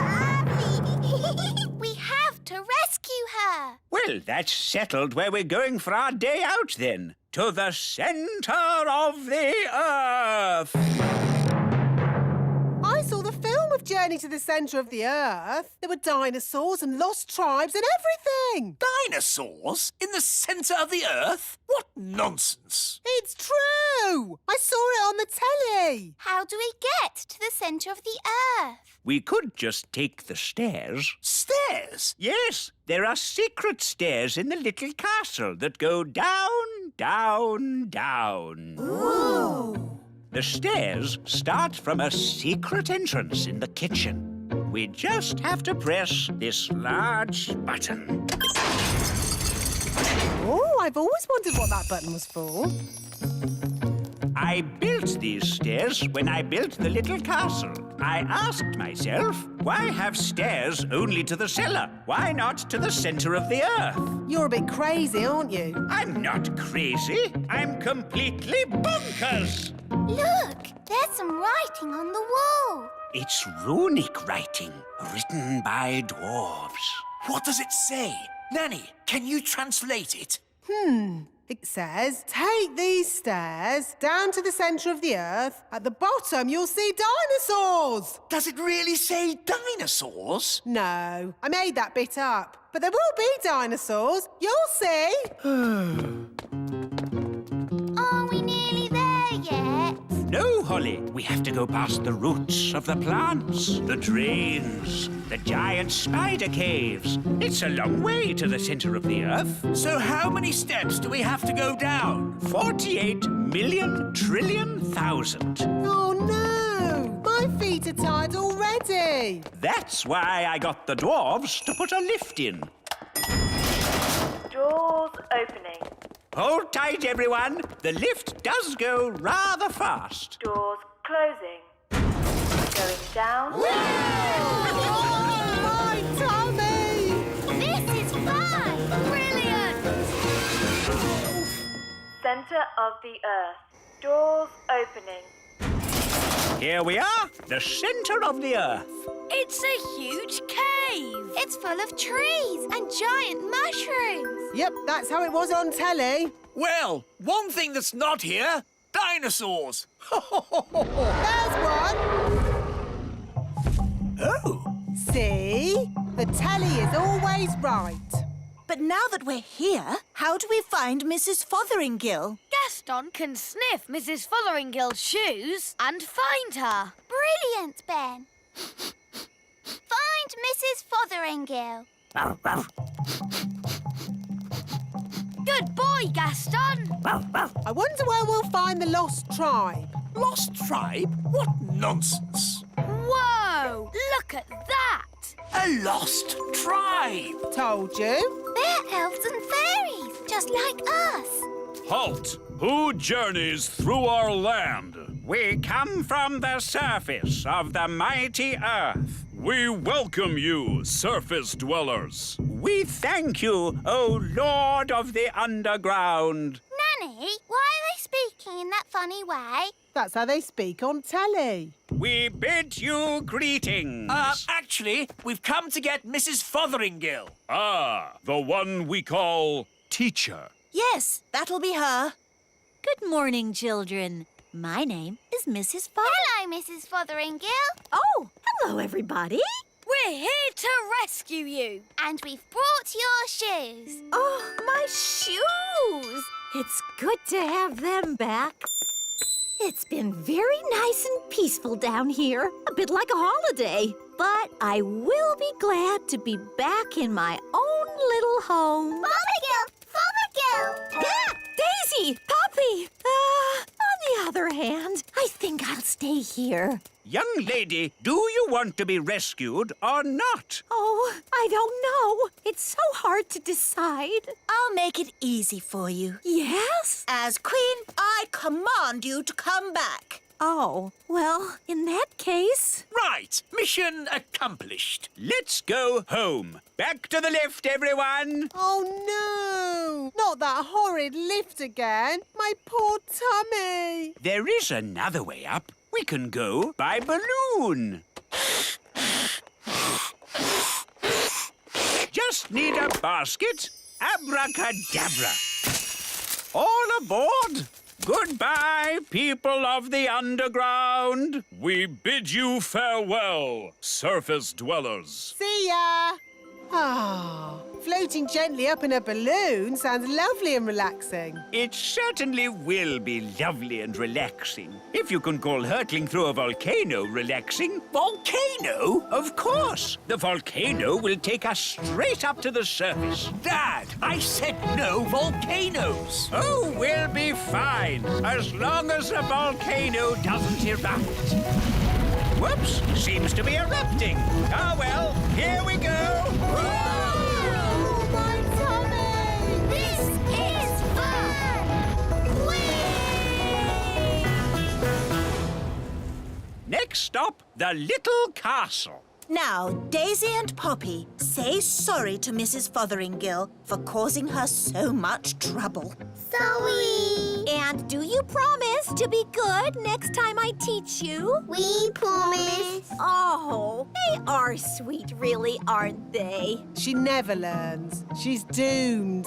of We have to rescue her. Well, that's settled where we're going for our day out, then. To the centre of the earth. I saw the film of Journey to the Centre of the Earth. There were dinosaurs and lost tribes and everything. Dinosaurs? In the centre of the earth? What nonsense. It's true. I saw it on the telly. How do we get to the centre of the earth? We could just take the stairs. Stairs? Yes, there are secret stairs in the little castle that go down, down, down. Ooh. The stairs start from a secret entrance in the kitchen. We just have to press this large button. Oh, I've always wondered what that button was for. I built these stairs when I built the little castle. I asked myself, why have stairs only to the cellar? Why not to the centre of the earth? You're a bit crazy, aren't you? I'm not crazy. I'm completely bonkers. Look, there's some writing on the wall. It's runic writing, written by dwarves. What does it say? Nanny, can you translate it? It says, take these stairs down to the centre of the earth. At the bottom, you'll see dinosaurs. Does it really say dinosaurs? No, I made that bit up. But there will be dinosaurs. You'll see. Are we nearly there yet? No, Holly. Surely we have to go past the roots of the plants, the drains, the giant spider caves. It's a long way to the center of the Earth. So how many steps do we have to go down? 48 million trillion thousand. Oh, no! My feet are tired already. That's why I got the dwarves to put a lift in. Doors opening. Hold tight, everyone. The lift does go rather fast. Doors closing. Going down. My tummy! This is fun! Brilliant! Center of the Earth. Doors opening. Here we are, the center of the Earth. It's a huge cave. It's full of trees and giant mushrooms. Yep, that's how it was on telly. Well, one thing that's not here, dinosaurs. There's one. Oh. See? The telly is always right. But now that we're here, how do we find Mrs. Fotheringill? Gaston can sniff Mrs. Fotheringill's shoes and find her. Brilliant, Ben. Find Mrs. Fotheringill. Good boy, Gaston. I wonder where we'll find the lost tribe. Lost tribe? What nonsense. Whoa! Look at that. A lost tribe. Told you. They're elves and fairies, just like us. Halt! Who journeys through our land? We come from the surface of the mighty Earth. We welcome you, surface dwellers. We thank you, O Lord of the Underground. Nanny, why are they speaking in that funny way? That's how they speak on telly. We bid you greetings. Actually, we've come to get Mrs. Fotheringill. Ah, the one we call teacher. Yes, that'll be her. Good morning, children. My name is Mrs. Hello, Mrs. Fotheringill. Oh, hello, everybody. We're here to rescue you. And we've brought your shoes. Oh, my shoes. It's good to have them back. It's been very nice and peaceful down here, a bit like a holiday. But I will be glad to be back in my own little home. Fotheringill! Fotheringill! Ah, Daisy! Poppy! On the other hand, I think I'll stay here. Young lady, do you want to be rescued or not? Oh, I don't know. It's so hard to decide. I'll make it easy for you. Yes? As Queen, I command you to come back. Oh, well, in that case... Right, mission accomplished. Let's go home. Back to the lift, everyone. Oh, no! Not that horrid lift again. My poor tummy. There is another way up. We can go by balloon. Just need a basket. Abracadabra. All aboard. Goodbye, people of the underground. We bid you farewell, surface dwellers. See ya. Ah, floating gently up in a balloon sounds lovely and relaxing. It certainly will be lovely and relaxing. If you can call hurtling through a volcano relaxing. Volcano? Of course. The volcano will take us straight up to the surface. Dad, I said no volcanoes. Oh, we'll be fine, as long as the volcano doesn't erupt. Whoops, seems to be erupting. Ah, well, here we go. Oh, my tummy! This is fun! Whee! Next stop, the little castle. Now, Daisy and Poppy, say sorry to Mrs. Fotheringill for causing her so much trouble. Sorry. And do you promise to be good next time I teach you? We promise. Oh, they are sweet, really, aren't they? She never learns. She's doomed.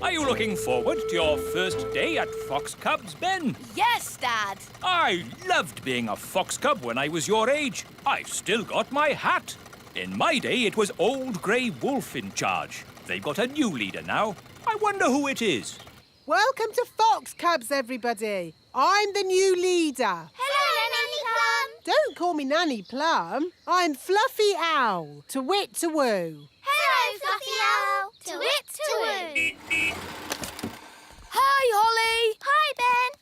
Are you looking forward to your first day at Fox Cubs, Ben? Yes, Dad. I loved being a fox cub when I was your age. I've still got my hat. In my day, it was Old Grey Wolf in charge. They've got a new leader now. I wonder who it is. Welcome to Fox Cubs, everybody. I'm the new leader. Hello, Nanny Plum. Don't call me Nanny Plum. I'm Fluffy Owl. To-wit, to-woo. Hello, Fluffy Owl. To-wit, to-woo. Hi, Holly. Hi, Ben.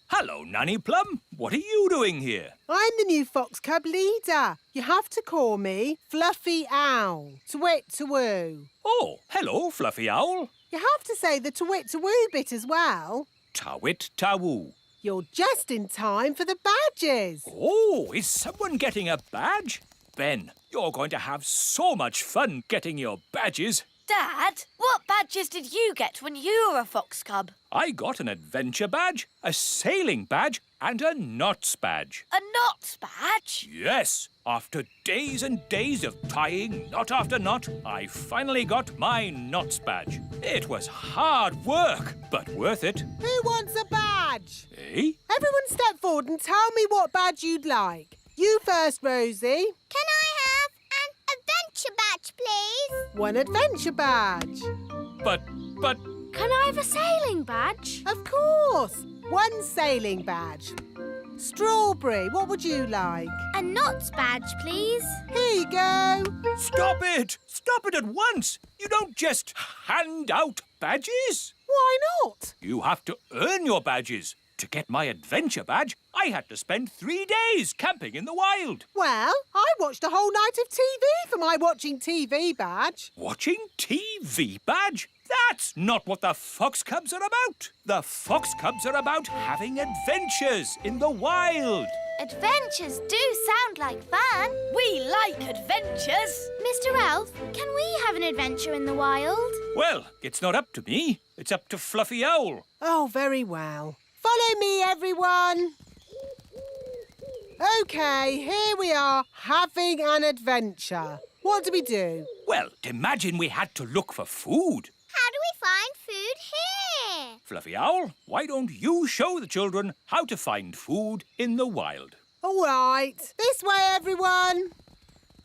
Hello, Nanny Plum. What are you doing here? I'm the new Fox Cub leader. You have to call me Fluffy Owl. To-wit, to-woo. Oh, hello, Fluffy Owl. You have to say the to-wit, to-woo bit as well. Tawit tawoo. You're just in time for the badges. Oh, is someone getting a badge? Ben, you're going to have so much fun getting your badges. Dad, what badges did you get when you were a fox cub? I got an adventure badge, a sailing badge, and a knots badge. A knots badge? Yes, after days and days of tying knot after knot, I finally got my knots badge. It was hard work, but worth it. Who wants a badge? Eh? Everyone step forward and tell me what badge you'd like. You first, Rosie. Can I have an adventure badge, please? One adventure badge. But... Can I have a sailing badge? Of course. One sailing badge. Strawberry, what would you like? A knots badge, please. Here you go. Stop it! Stop it at once! You don't just hand out badges. Why not? You have to earn your badges. To get my adventure badge, I had to spend 3 days camping in the wild. Well, I watched a whole night of TV for my watching TV badge. Watching TV badge? That's not what the Fox Cubs are about. The Fox Cubs are about having adventures in the wild. Adventures do sound like fun. We like adventures. Mr. Elf, can we have an adventure in the wild? Well, it's not up to me. It's up to Fluffy Owl. Oh, very well. Follow me, everyone. OK, here we are, having an adventure. What do we do? Well, imagine we had to look for food. How do we find food here? Fluffy Owl, why don't you show the children how to find food in the wild? All right. This way, everyone.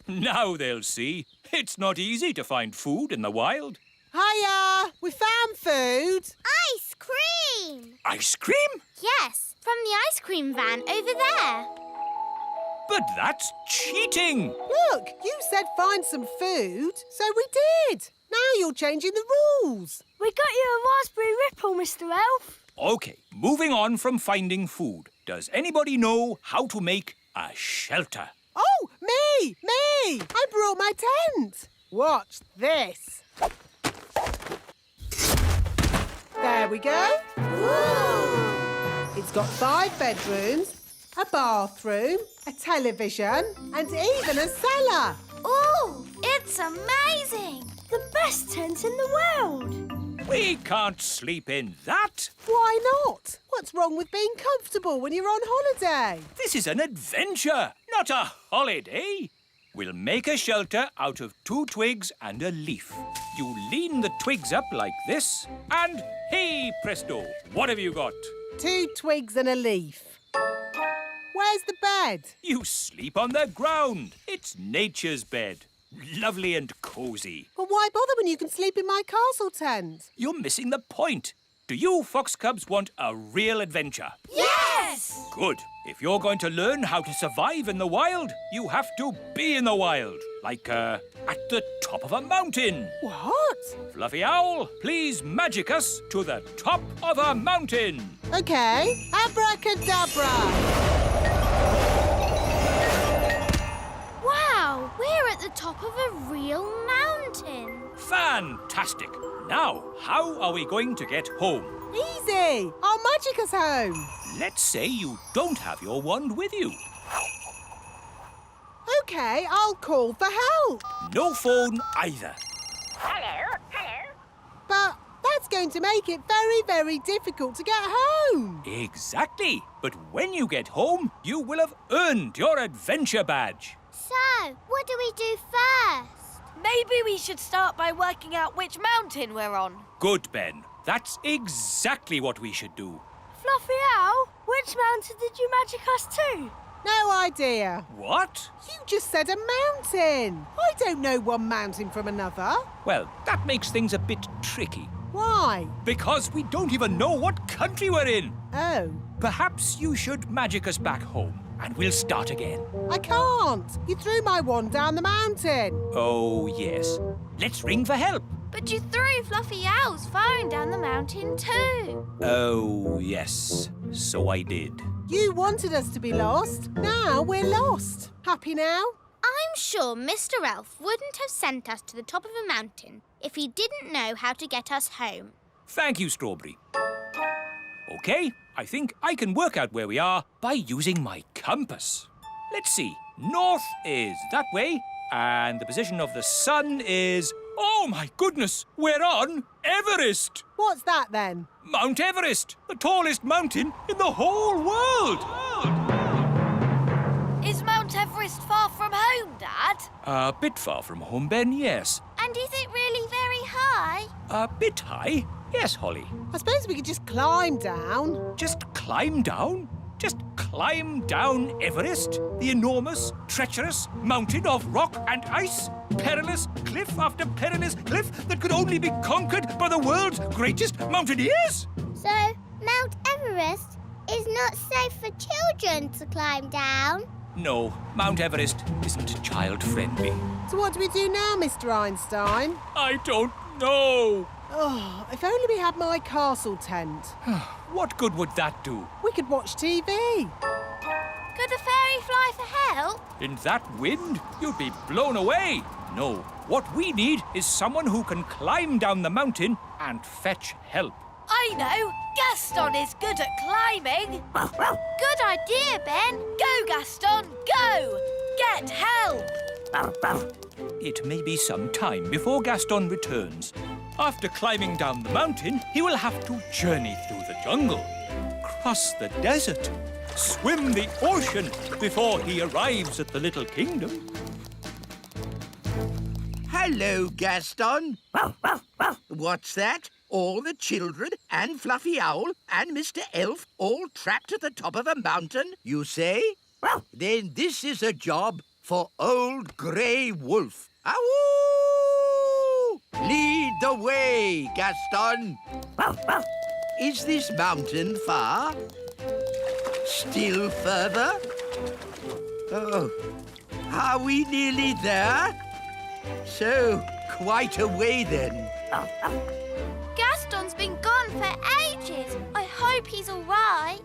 Now they'll see. It's not easy to find food in the wild. Hiya! We found food. Ice cream! Ice cream? Yes, from the ice cream van over there. But that's cheating. Look, you said find some food, so we did. Now you're changing the rules. We got you a raspberry ripple, Mr. Elf. OK, moving on from finding food. Does anybody know how to make a shelter? Oh, me! I brought my tent. Watch this. There we go. Ooh. It's got 5 bedrooms, a bathroom, a television, and even a cellar. Ooh, it's amazing. The best tent in the world. We can't sleep in that. Why not? What's wrong with being comfortable when you're on holiday? This is an adventure, not a holiday. We'll make a shelter out of 2 twigs and a leaf. You lean the twigs up like this, and hey presto, what have you got? 2 twigs and a leaf. Where's the bed? You sleep on the ground. It's nature's bed. Lovely and cosy. Well, why bother when you can sleep in my castle tent? You're missing the point. Do you Fox Cubs want a real adventure? Yes! Good. If you're going to learn how to survive in the wild, you have to be in the wild. Like, at the top of a mountain. What? Fluffy Owl, please magic us to the top of a mountain. OK. Abracadabra. Wow, we're at the top of a real mountain. Fantastic. Now, how are we going to get home? Easy. I'll magic us home. Let's say you don't have your wand with you. OK, I'll call for help. No phone either. Hello. But that's going to make it very, very difficult to get home. Exactly. But when you get home, you will have earned your adventure badge. So, what do we do first? Maybe we should start by working out which mountain we're on. Good, Ben. That's exactly what we should do. Fluffy Owl, which mountain did you magic us to? No idea. What? You just said a mountain. I don't know one mountain from another. Well, that makes things a bit tricky. Why? Because we don't even know what country we're in. Oh. perhaps you should magic us back home, and we'll start again. I can't. You threw my wand down the mountain. Oh, yes. Let's ring for help. But you threw Fluffy Owl's phone down the mountain too. Oh, yes. So I did. You wanted us to be lost. Now we're lost. Happy now? I'm sure Mr. Elf wouldn't have sent us to the top of a mountain if he didn't know how to get us home. Thank you, Strawberry. OK, I think I can work out where we are by using my compass. Let's see. North is that way, and the position of the sun is... Oh, my goodness! We're on Everest! What's that, then? Mount Everest, the tallest mountain in the whole world! Is Mount Everest far from home, Dad? A bit far from home, Ben, yes. And is it really very high? A bit high? Yes, Holly. I suppose we could just climb down. Just climb down? Just climb down Everest, the enormous, treacherous mountain of rock and ice? Perilous cliff after perilous cliff that could only be conquered by the world's greatest mountaineers? So, Mount Everest is not safe for children to climb down? No, Mount Everest isn't child-friendly. So what do we do now, Mr. Einstein? I don't know. Oh, if only we had my castle tent. What good would that do? We could watch TV. Could the fairy fly for help? In that wind, you'd be blown away. No, what we need is someone who can climb down the mountain and fetch help. I know! Gaston is good at climbing! Good idea, Ben! Go, Gaston, go! Get help! It may be some time before Gaston returns. After climbing down the mountain, he will have to journey through the jungle, cross the desert, swim the ocean before he arrives at the Little Kingdom. Hello, Gaston. What's that? All the children and Fluffy Owl and Mr. Elf all trapped at the top of a mountain, you say? Then this is a job for Old Grey Wolf. Ow! Lead the way, Gaston. Is this mountain far? Still further? Oh, are we nearly there? So, quite a way then. Gaston's been gone for ages. I hope he's all right.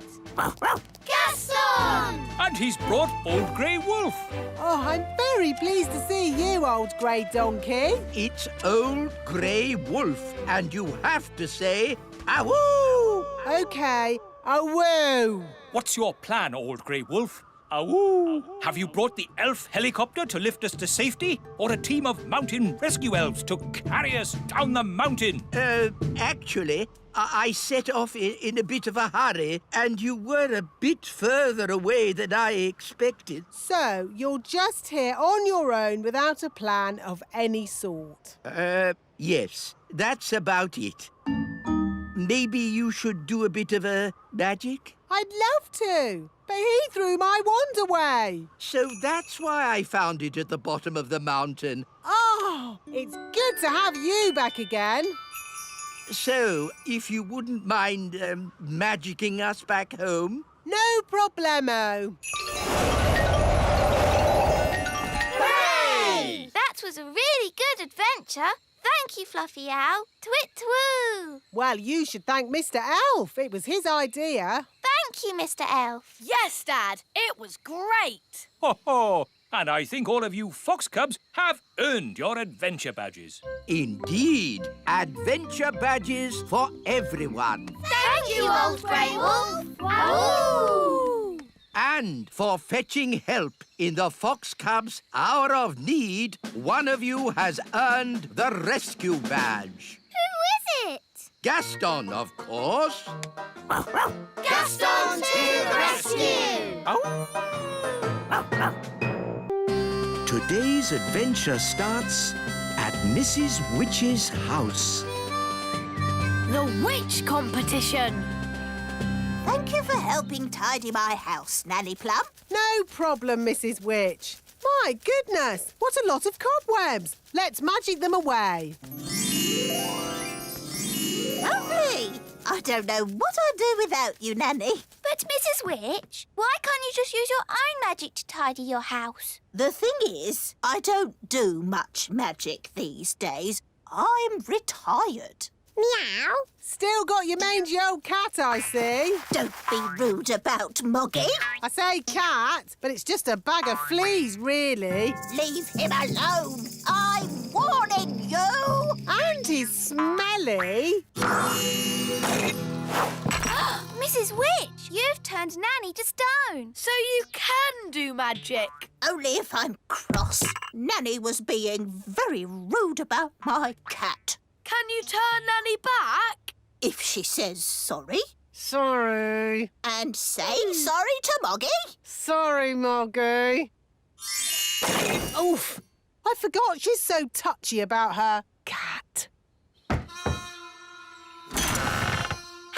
Gaston! And he's brought Old Grey Wolf. Oh, I'm very pleased to see you, old grey donkey. It's Old Grey Wolf, and you have to say, awoo! OK, awoo. What's your plan, Old Grey Wolf? Awoo! Have you brought the elf helicopter to lift us to safety? Or a team of mountain rescue elves to carry us down the mountain? Actually, I set off in a bit of a hurry, and you were a bit further away than I expected. So, you're just here on your own without a plan of any sort? Yes, that's about it. Maybe you should do a bit of a magic? I'd love to, but he threw my wand away. So that's why I found it at the bottom of the mountain. Oh, it's good to have you back again. So, if you wouldn't mind magicking us back home? No problemo. Hooray! That was a really good adventure. Thank you, Fluffy Owl. Twit-twoo! Well, you should thank Mr. Elf. It was his idea. Thank you, Mr. Elf. Yes, Dad. It was great. Ho ho! And I think all of you fox cubs have earned your adventure badges. Indeed. Adventure badges for everyone. Thank you, Old Grey Wolf. Wahoo! And for fetching help in the Fox Cubs' hour of need, one of you has earned the rescue badge. Who is it? Gaston, of course. Gaston to the rescue! Today's adventure starts at Mrs. Witch's house. The Witch Competition. Thank you for helping tidy my house, Nanny Plum. No problem, Mrs. Witch. My goodness, what a lot of cobwebs. Let's magic them away. Lovely. I don't know what I'd do without you, Nanny. But But, Mrs. Witch, why can't you just use your own magic to tidy your house? The thing is, I don't do much magic these days. I'm retired. Meow. Still got your mangy old cat, I see. Don't be rude about Moggy. I say cat, but it's just a bag of fleas, really. Leave him alone. I'm warning you. And he's smelly. Mrs. Witch, you've turned Nanny to stone. So you can do magic. Only if I'm cross. Nanny was being very rude about my cat. Can you turn Nanny back? If she says sorry. Sorry. And say sorry to Moggy. Sorry, Moggy. Oof. I forgot she's so touchy about her cat.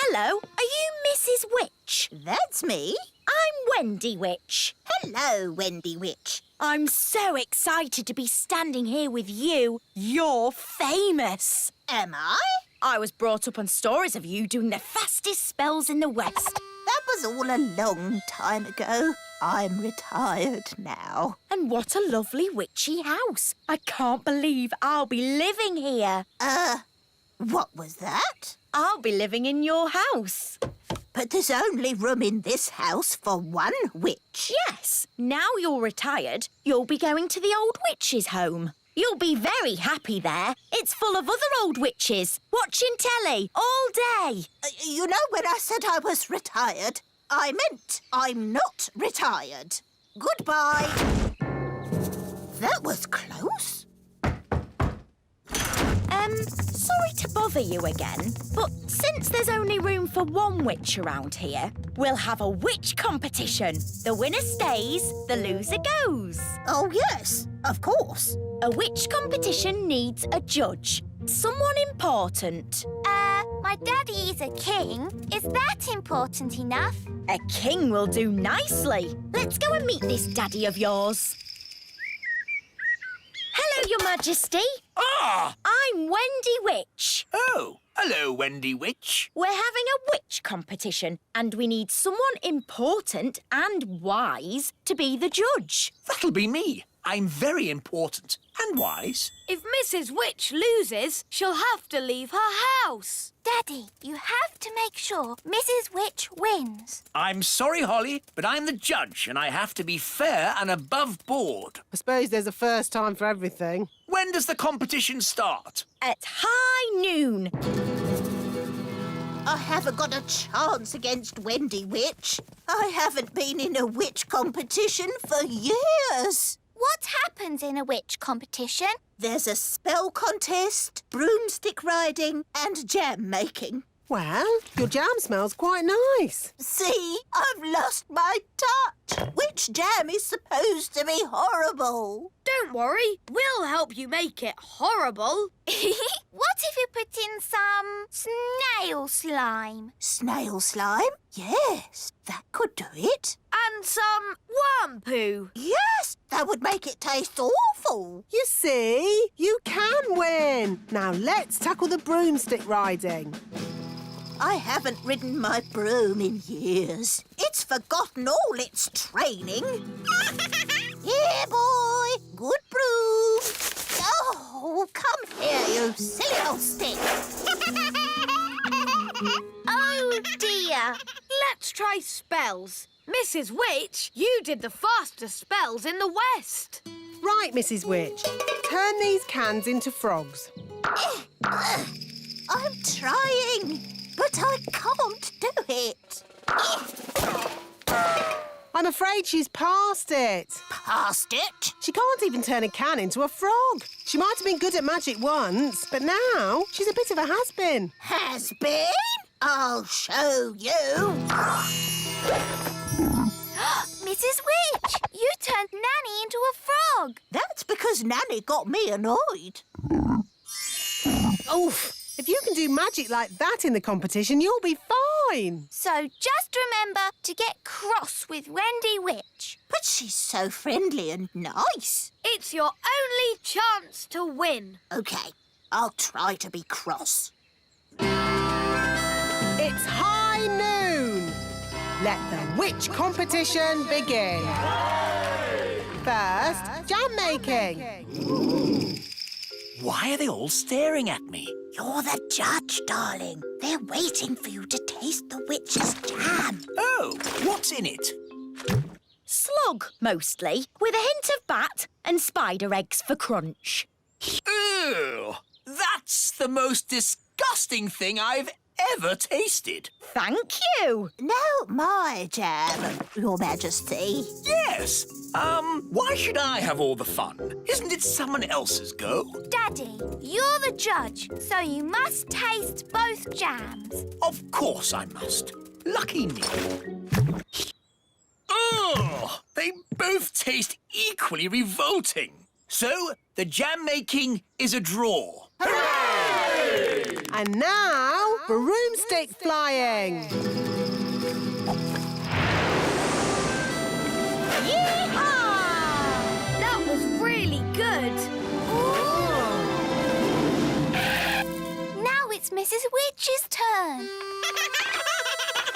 Hello, are you Mrs. Witch? That's me. I'm Wendy Witch. Hello, Wendy Witch. I'm so excited to be standing here with you. You're famous. Am I? I was brought up on stories of you doing the fastest spells in the West. That was all a long time ago. I'm retired now. And what a lovely witchy house. I can't believe I'll be living here. What was that? I'll be living in your house. But there's only room in this house for one witch. Yes. Now you're retired, you'll be going to the old witch's home. You'll be very happy there. It's full of other old witches, watching telly all day. You know, when I said I was retired, I meant I'm not retired. Goodbye. That was close. Sorry to bother you again, but since there's only room for one witch around here, we'll have a witch competition. The winner stays, the loser goes. Oh, yes, of course. A witch competition needs a judge. Someone important. My daddy is a king. Is that important enough? A king will do nicely. Let's go and meet this daddy of yours. Hello, Your Majesty. Ah! I'm Wendy Witch. Oh, hello, Wendy Witch. We're having a witch competition and we need someone important and wise to be the judge. That'll be me. I'm very important and wise. If Mrs. Witch loses, she'll have to leave her house. Daddy, you have to make sure Mrs. Witch wins. I'm sorry, Holly, but I'm the judge and I have to be fair and above board. I suppose there's a first time for everything. When does the competition start? At high noon. I haven't got a chance against Wendy Witch. I haven't been in a witch competition for years. What happens in a witch competition? There's a spell contest, broomstick riding and jam making. Well, your jam smells quite nice. See, I've lost my touch. Witch jam is supposed to be horrible. Don't worry, we'll help you make it horrible. What if you put in some snail slime? Snail slime? Yes, that could do it. And some worm poo. Yes, that would make it taste awful. You see, you can win. Now let's tackle the broomstick riding. I haven't ridden my broom in years. It's forgotten all its training. Here, boy. Good broom. Oh, come here, you silly old stick. Oh, dear. Let's try spells. Mrs. Witch, you did the fastest spells in the West. Right, Mrs. Witch. Turn these cans into frogs. I'm trying, but I can't do it. I'm afraid she's past it. Past it? She can't even turn a can into a frog. She might have been good at magic once, but now she's a bit of a has-been. Has-been? I'll show you. Mrs. Witch, you turned Nanny into a frog. That's because Nanny got me annoyed. Oof! If you can do magic like that in the competition, you'll be fine. So just remember to get cross with Wendy Witch. But she's so friendly and nice. It's your only chance to win. OK, I'll try to be cross. It's high noon. Let the witch competition begin. First, jam making. Why are they all staring at me? You're the judge, darling. They're waiting for you to taste the witch's jam. Oh, what's in it? Slug, mostly, with a hint of bat and spider eggs for crunch. Ew! That's the most disgusting thing I've ever tasted. Thank you. No, my jam, Your Majesty. Yes. Why should I have all the fun? Isn't it someone else's go? Daddy, you're the judge, so you must taste both jams. Of course I must. Lucky me. Ugh! They both taste equally revolting. So, the jam making is a draw. Hooray! And now, broomstick flying. Yee-haw! That was really good. Now it's Mrs. Witch's turn.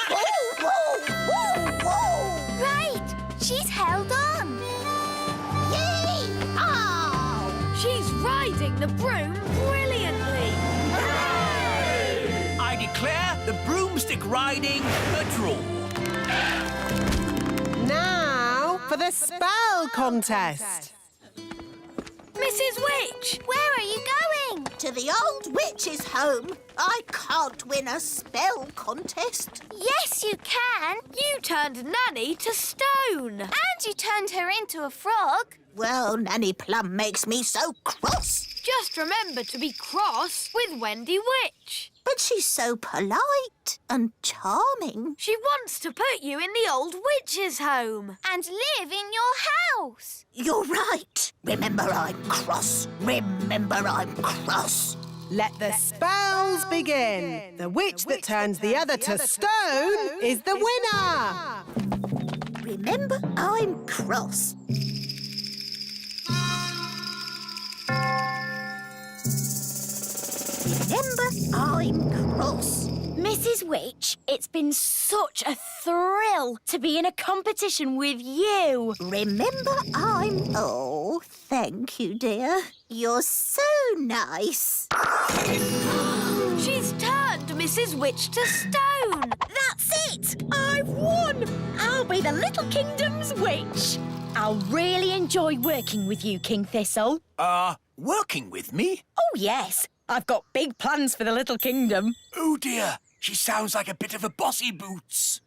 Whoa, whoa, whoa, whoa! Right, she's held on. She's riding the broom brilliantly. I declare the broomstick riding a draw. Now for the spell contest. Mrs. Witch! Where are you going? To the old witch's home. I can't win a spell contest. Yes, you can. You turned Nanny to stone. And you turned her into a frog. Well, Nanny Plum makes me so cross. Just remember to be cross with Wendy Witch. But she's so polite and charming. She wants to put you in the old witch's home. And live in your house. You're right. Remember I'm cross. Remember I'm cross. Let the spells begin. The witch that turns the other to stone is the winner. Remember I'm cross. Remember I'm cross. Mrs. Witch, it's been such a thrill to be in a competition with you. Remember I'm... Oh, thank you, dear. You're so nice. She's turned Mrs. Witch to stone. That's it! I've won! I'll be the Little Kingdom's witch. I'll really enjoy working with you, King Thistle. Working with me? Oh, yes. I've got big plans for the Little Kingdom. Oh, dear. She sounds like a bit of a bossy boots.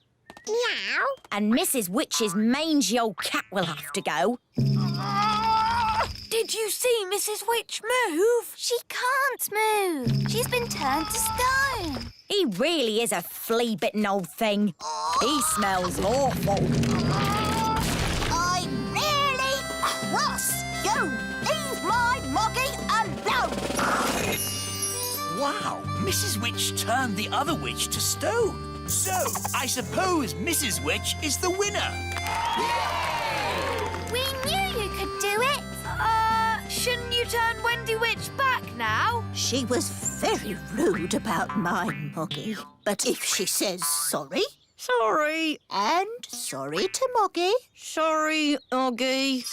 Meow. And Mrs. Witch's mangy old cat will have to go. Did you see Mrs. Witch move? She can't move. She's been turned to stone. He really is a flea-bitten old thing. He smells awful. I'm really cross. You leave my Moggy alone. Wow, Mrs. Witch turned the other witch to stone. So, I suppose Mrs. Witch is the winner. We knew you could do it. Shouldn't you turn Wendy Witch back now? She was very rude about my Moggy. But if she says sorry... Sorry. And sorry to Moggy. Sorry, Oggy.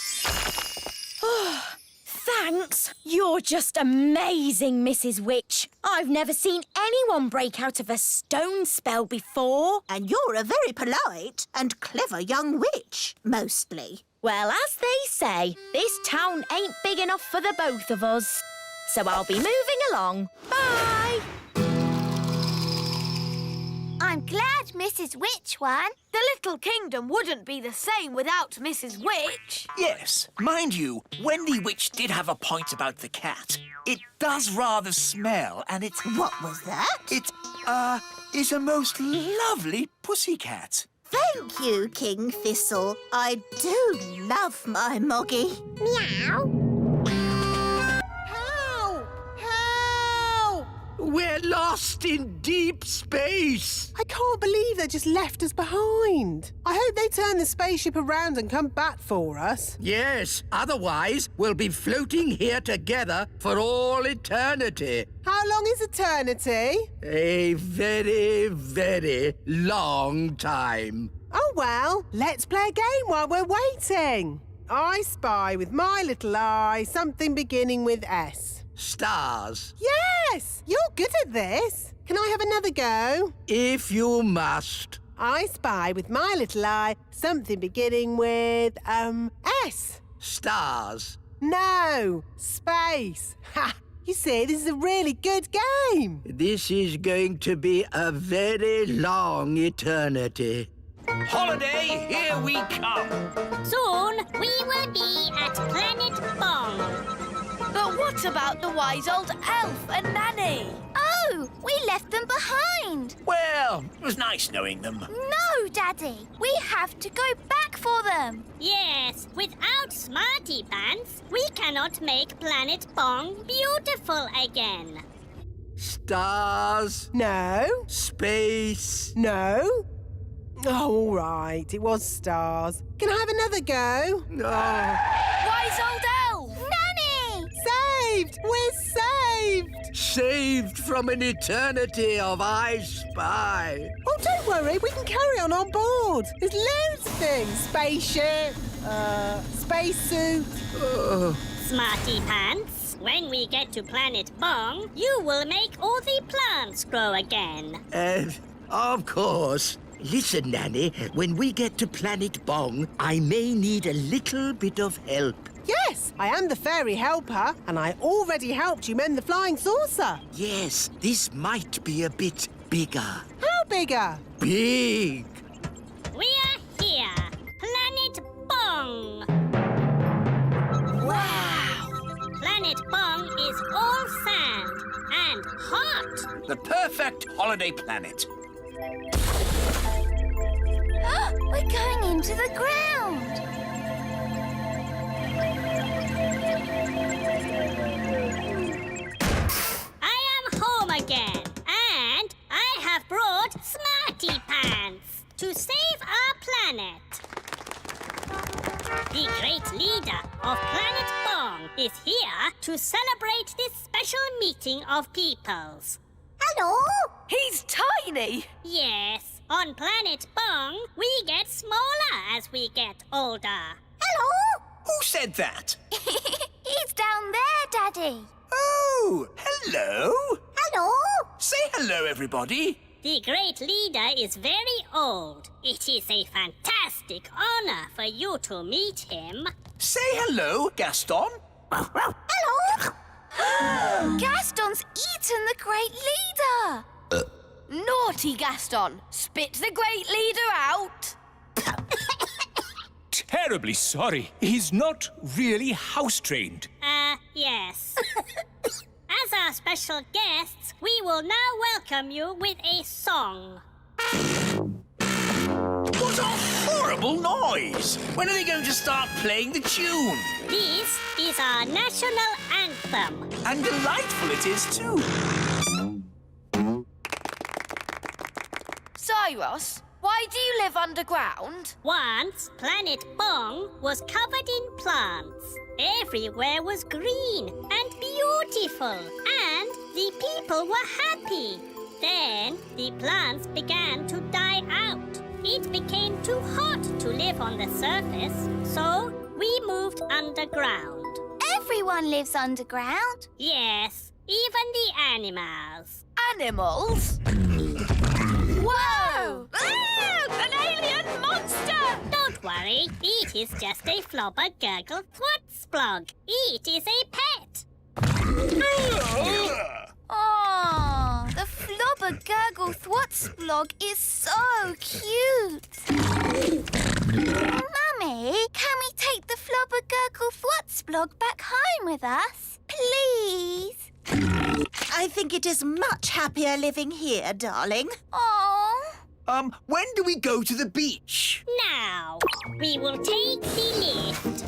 Thanks. You're just amazing, Mrs. Witch. I've never seen anyone break out of a stone spell before. And you're a very polite and clever young witch, mostly. Well, as they say, this town ain't big enough for the both of us. So I'll be moving along. Bye! I'm glad Mrs. Witch won. The Little Kingdom wouldn't be the same without Mrs. Witch. Yes, mind you, Wendy Witch did have a point about the cat. It does rather smell, and it's... What was that? It, is a most lovely pussycat. Thank you, King Thistle. I do love my Moggy. Meow. Help! Help! Where We're lost in deep space. I can't believe they just left us behind. I hope they turn the spaceship around and come back for us. Yes, otherwise we'll be floating here together for all eternity. How long is eternity? A very, very long time. Oh, well, let's play a game while we're waiting. I spy with my little eye something beginning with S. Stars. Yes! You're good at this. Can I have another go? If you must. I spy with my little eye something beginning with, S. Stars. No, space. Ha! You see, this is a really good game. This is going to be a very long eternity. Holiday, here we come. Soon, we will be at Planet Bong. But what about the wise old elf and Nanny? Oh, we left them behind. Well, it was nice knowing them. No, Daddy. We have to go back for them. Yes, without Smarty Pants, we cannot make Planet Bong beautiful again. Stars. No. Space. No. Oh, all right. It was stars. Can I have another go? Wise old elf! Nanny! Saved! We're saved! Saved from an eternity of I Spy. Oh, don't worry. We can carry on board. There's loads of things. Spaceship, spacesuit. Smarty Pants, when we get to Planet Bong, you will make all the plants grow again. Of course. Listen, Nanny, when we get to Planet Bong, I may need a little bit of help. Yes, I am the fairy helper, and I already helped you mend the flying saucer. Yes, this might be a bit bigger. How bigger? Big. We are here, Planet Bong. Wow! Planet Bong is all sand and hot. The perfect holiday planet. We're going into the ground. I am home again, and I have brought Smarty Pants to save our planet. The great leader of Planet Bong is here to celebrate this special meeting of peoples. Hello? He's tiny! Yes. On Planet Bong, we get smaller as we get older. Hello? Who said that? He's down there, Daddy. Oh, hello. Hello? Say hello, everybody. The great leader is very old. It is a fantastic honor for you to meet him. Say hello, Gaston. Hello? Gaston's eaten the great leader. Naughty Gaston! Spit the great leader out! Terribly sorry. He's not really house-trained. Yes. As our special guests, we will now welcome you with a song. What a horrible noise! When are they going to start playing the tune? This is our national anthem. And delightful it is, too. Cyrus, why do you live underground? Once, Planet Bong was covered in plants. Everywhere was green and beautiful, and the people were happy. Then, the plants began to die out. It became too hot to live on the surface, so we moved underground. Everyone lives underground. Yes, even the animals. Animals? Whoa! An alien monster! Don't worry, it is just a flobber gurgle thwat-splog. It is a pet. Oh, the flobber gurgle thwat-splog is so cute. Mummy, can we take the flobber gurgle thwat-splog back home with us? Please? I think it is much happier living here, darling. Oh. When do we go to the beach? Now, we will take the lift.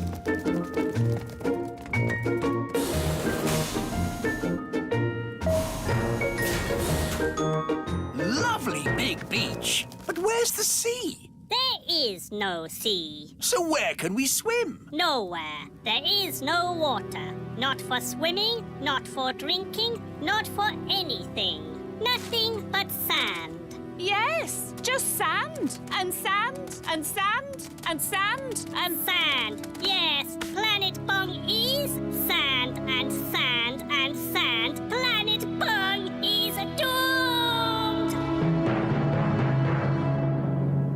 big beach. But where's the sea? There is no sea. So where can we swim? Nowhere. There is no water. Not for swimming, not for drinking, not for anything. Nothing but sand. Yes, just sand and sand and sand and sand and Sand. Yes, Planet Bong is sand and sand and sand. Planet Bong is doomed!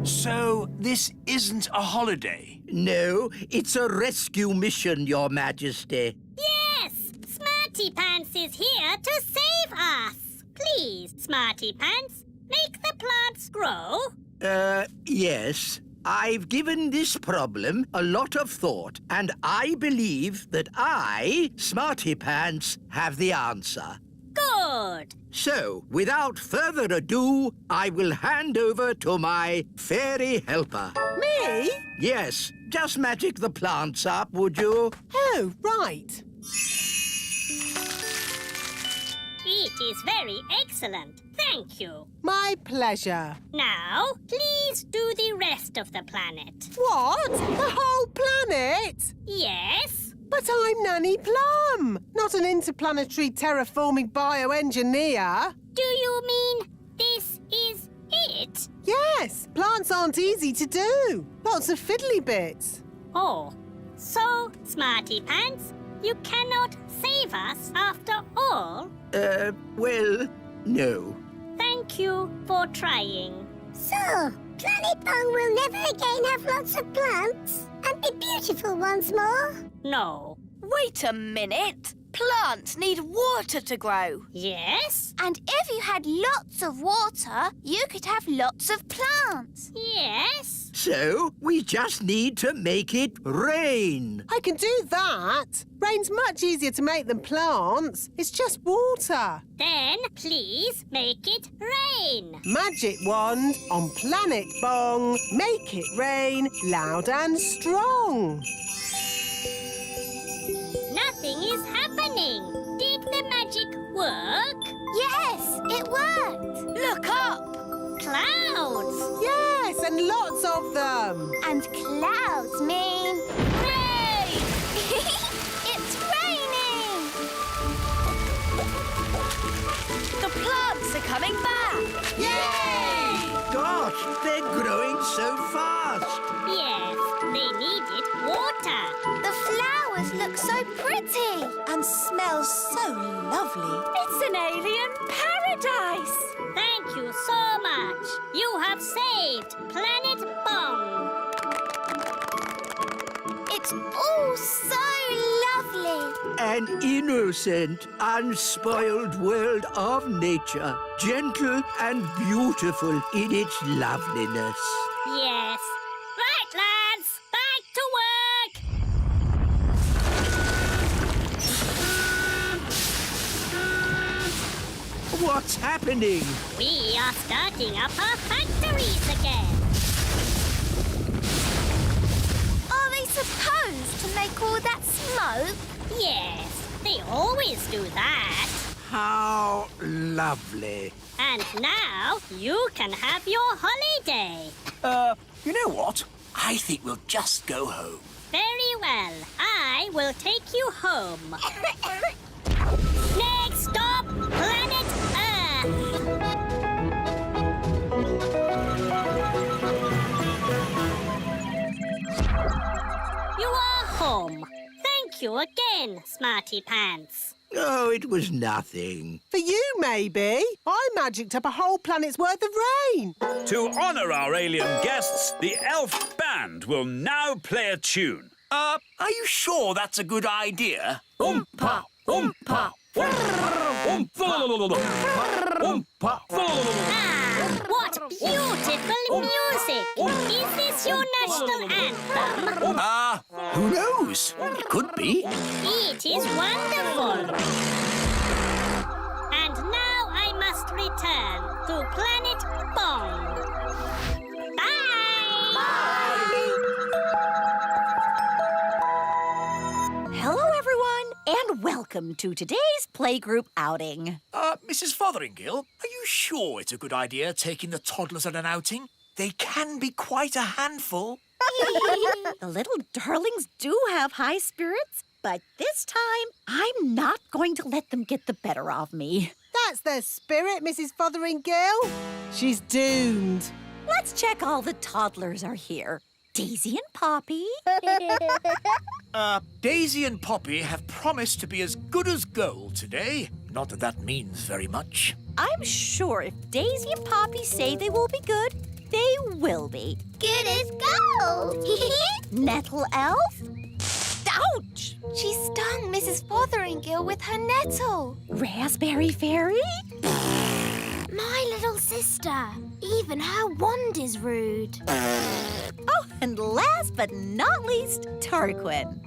So this isn't a holiday? No, it's a rescue mission, Your Majesty. Yes! Smarty Pants is here to save us! Please, Smarty Pants, make the plants grow. Yes. I've given this problem a lot of thought, and I believe that I, Smarty Pants, have the answer. Good. So, without further ado, I will hand over to my fairy helper. Me? Yes, just magic the plants up, would you? Oh, right. It is very excellent. Thank you. My pleasure. Now, please do the rest of the planet. What? The whole planet? Yes? But I'm Nanny Plum, not an interplanetary terraforming bioengineer. Do you mean this is it? Yes, plants aren't easy to do. Lots of fiddly bits. Oh, so, Smarty Pants, you cannot save us after all? Well, no. Thank you for trying. So, Planet Bong will never again have lots of plants and be beautiful once more? No. Wait a minute. Plants need water to grow. Yes? And if you had lots of water, you could have lots of plants. Yes? So, we just need to make it rain. I can do that. Rain's much easier to make than plants. It's just water. Then please make it rain. Magic wand on Planet Bong. Make it rain loud and strong. Nothing is happening. Did the magic work? Yes, it worked. Look up. Clouds. Yes, and lots of them. And clouds mean Rain! it's raining. The plants are coming back. Yay! Gosh, they're growing so fast. Yes, they needed water. The flowers look so pretty. And smells so lovely. It's an alien paradise. Thank you so much. You have saved Planet Bong. It's all so lovely. An innocent, unspoiled world of nature, gentle and beautiful in its loveliness. Yes. Right, lads. Back to work. What's happening? We are starting up our factories again. Are they supposed to make all that smoke? Yes, they always do that. How lovely. And now you can have your holiday. You know what? I think we'll just go home. Very well. I will take you home. Next stop, Planet Earth. You are home. Thank you again, Smarty Pants. Oh, it was nothing. For you, maybe. I magicked up a whole planet's worth of rain. To honour our alien guests, the elf band will now play a tune. Are you sure that's a good idea? Oompa, oompa, Ah, what beautiful music! Is this your national anthem? Who knows? It could be. It is wonderful. And now I must return to Planet Bong. Bye! Hello, everyone, and welcome welcome to today's playgroup outing. Mrs. Fotheringill, are you sure it's a good idea taking the toddlers on an outing? They can be quite a handful. The little darlings do have high spirits, but this time I'm not going to let them get the better of me. That's their spirit, Mrs. Fotheringill. She's doomed. Let's check all the toddlers are here. Daisy and Poppy. Daisy and Poppy have promised to be as good as gold today. Not that that means very much. I'm sure if Daisy and Poppy say they will be good, they will be. Good as gold. Nettle elf? Ouch! She stung Mrs. Fotheringill with her nettle. Raspberry fairy? My little sister. Even her wand is rude. Oh, and last but not least, Tarquin.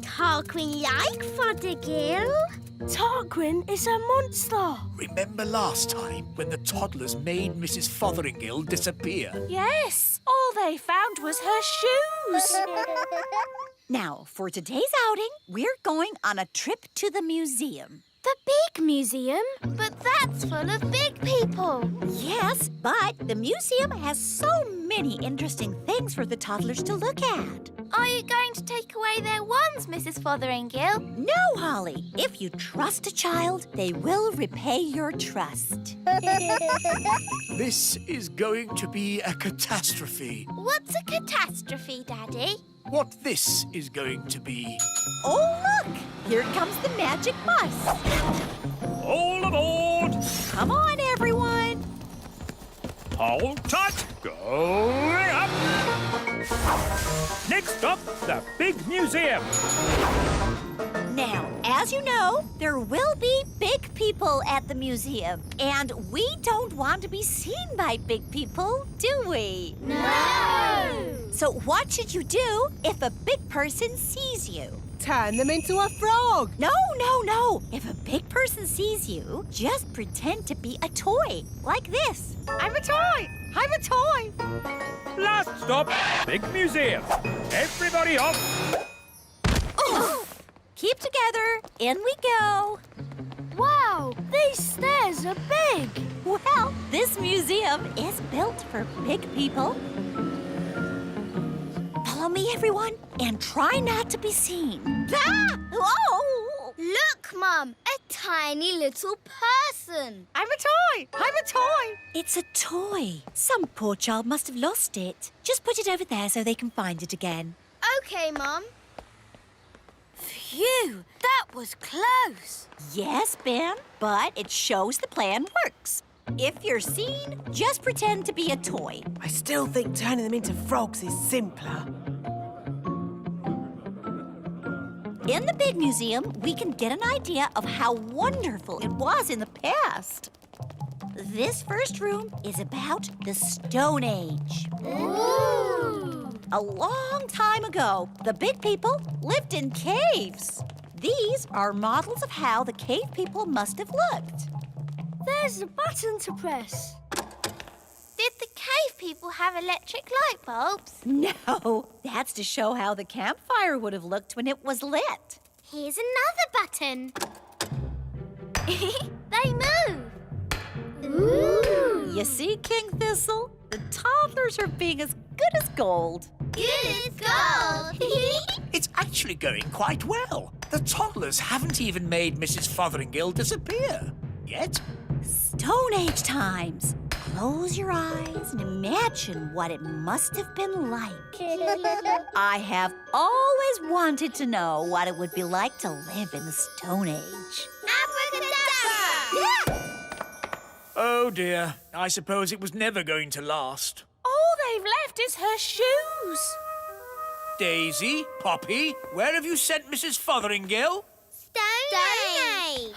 Tarquin like Fothergill. Tarquin is a monster. Remember last time when the toddlers made Mrs. Fotheringill disappear? Yes, all they found was her shoes. Now, for today's outing, we're going on a trip to the museum. The big museum? But that's full of big people. Yes, but the museum has so many interesting things for the toddlers to look at. Are you going to take away their wands, Mrs. Fotheringill? No, Holly. If you trust a child, they will repay your trust. This is going to be a catastrophe. What's a catastrophe, Daddy? What this is going to be. Oh, look! Here comes the magic bus. All aboard! Come on, everyone. Hold tight! Going up! Next up, the big museum. Now, as you know, there will be big people at the museum. And we don't want to be seen by big people, do we? No! So what should you do if a big person sees you? Turn them into a frog. No, no, no. If a big person sees you, just pretend to be a toy, like this. I'm a toy. I'm a toy. Last stop, big museum. Everybody off. Oh. Keep together. In we go. Wow, these stairs are big. Well, this museum is built for big people. Follow me, everyone, and try not to be seen. Ah! Oh! Look, Mum, a tiny little person. I'm a toy. I'm a toy. It's a toy. Some poor child must have lost it. Just put it over there so they can find it again. Okay, Mum. Phew, that was close. Yes, Ben, but it shows the plan works. If you're seen, just pretend to be a toy. I still think turning them into frogs is simpler. In the big museum, we can get an idea of how wonderful it was in the past. This first room is about the Stone Age. Ooh! A long time ago, the big people lived in caves. These are models of how the cave people must have looked. There's a button to press. Did the cave people have electric light bulbs? No, that's to show how the campfire would have looked when it was lit. Here's another button. They move. Ooh! You see, King Thistle? The toddlers are being as good as gold. Good as gold. It's actually going quite well. The toddlers haven't even made Mrs. Fotheringill disappear. Yet. Stone Age times. Close your eyes and imagine what it must have been like. I have always wanted to know what it would be like to live in the Stone Age. Abracadabra! Oh dear, I suppose it was never going to last. All they've left is her shoes. Daisy, Poppy, where have you sent Mrs. Fotheringill? Stone Age!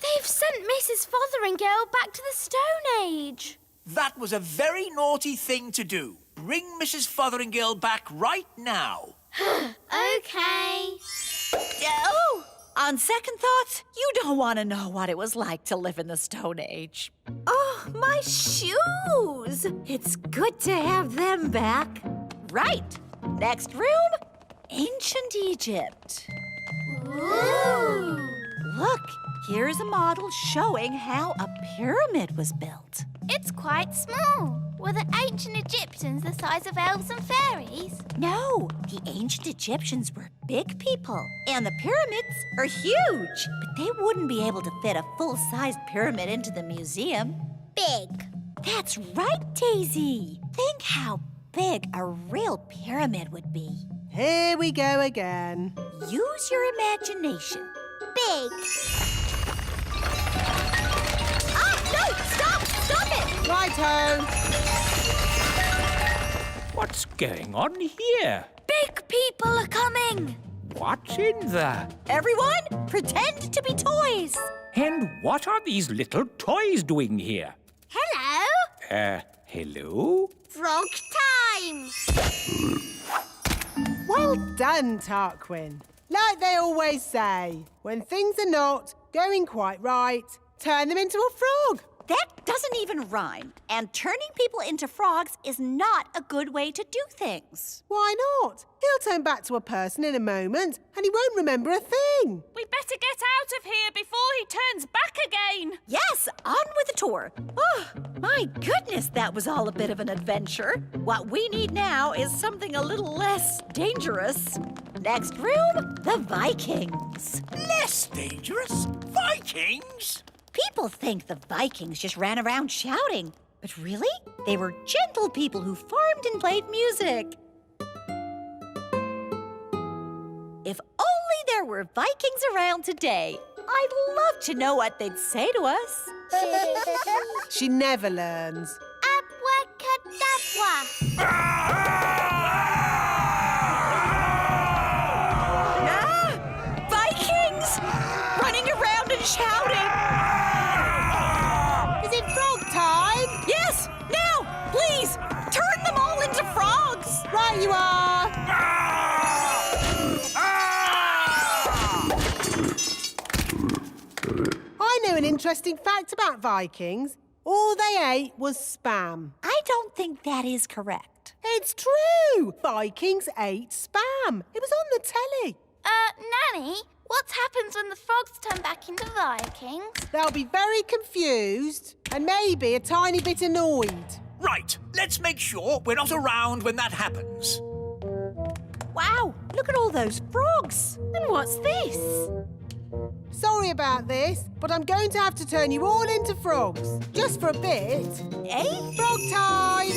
They've sent Mrs. Fotheringill back to the Stone Age. That was a very naughty thing to do. Bring Mrs. Fotheringill back right now. Okay. Oh! On second thoughts, you don't want to know what it was like to live in the Stone Age. Oh, my shoes! It's good to have them back. Right. Next room, Ancient Egypt. Ooh. Ooh. Look, here's a model showing how a pyramid was built. It's quite small. Were the ancient Egyptians the size of elves and fairies? No, the ancient Egyptians were big people, and the pyramids are huge. But they wouldn't be able to fit a full-sized pyramid into the museum. Big. That's right, Daisy. Think how big a real pyramid would be. Here we go again. Use your imagination. Big. Ah, no! Stop! Stop it! Righto. What's going on here? Big people are coming! What's in there? Everyone, pretend to be toys. And what are these little toys doing here? Hello. Hello? Frog time. Well done, Tarquin. Like they always say, when things are not going quite right, turn them into a frog. That doesn't even rhyme. And turning people into frogs is not a good way to do things. Why not? He'll turn back to a person in a moment and he won't remember a thing. We better get out of here before he turns back again. Yes, on with the tour. Oh, my goodness, that was all a bit of an adventure. What we need now is something a little less dangerous. Next room, the Vikings. Less dangerous? Vikings? People think the Vikings just ran around shouting. But really, they were gentle people who farmed and played music. If only there were Vikings around today. I'd love to know what they'd say to us. She never learns. Abracadabra. Vikings! Running around and shouting. Is it frog time? Yes, now, please, turn them all into frogs. Right you are. I know an interesting fact about Vikings. All they ate was spam. I don't think that is correct. It's true. Vikings ate spam. It was on the telly. Nanny, what happens when the frogs turn back into Vikings? They'll be very confused and maybe a tiny bit annoyed. Right, let's make sure we're not around when that happens. Wow, look at all those frogs. And what's this? Sorry about this, but I'm going to have to turn you all into frogs. Just for a bit. Eh? Frog time!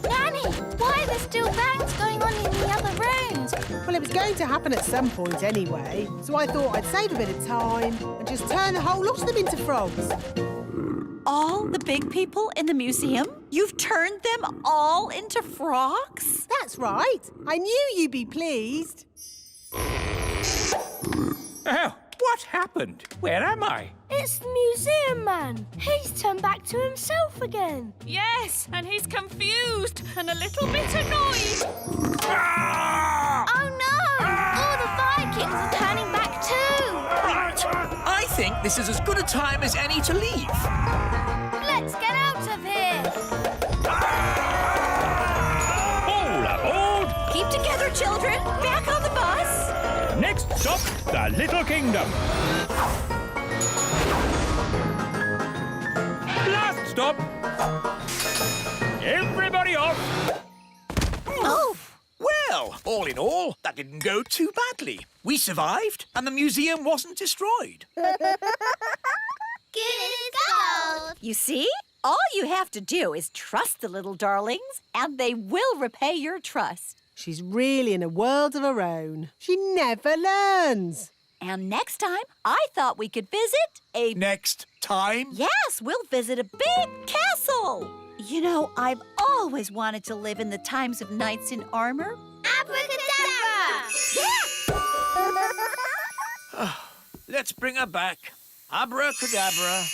Nanny, why are there still bangs going on in the other rooms? Well, it was going to happen at some point anyway, so I thought I'd save a bit of time and just turn the whole lot of them into frogs. All the big people in the museum? You've turned them all into frogs? That's right. I knew you'd be pleased. Oh, what happened? Where am I? It's the museum man. He's turned back to himself again. Yes, and he's confused and a little bit annoyed. Oh no! All the Vikings are turning back too! Right, I think this is as good a time as any to leave. Let's get out of here! All aboard! Keep together, children. Back on the bus. Next stop, the Little Kingdom. Last stop. Everybody off. Oh! Well, all in all, that didn't go too badly. We survived, and the museum wasn't destroyed. Good as gold! You see? All you have to do is trust the little darlings, and they will repay your trust. She's really in a world of her own. She never learns. And next time, I thought we could visit a... Next time? Yes, we'll visit a big castle. You know, I've always wanted to live in the times of knights in armor. Abracadabra! Let's bring her back. Abracadabra.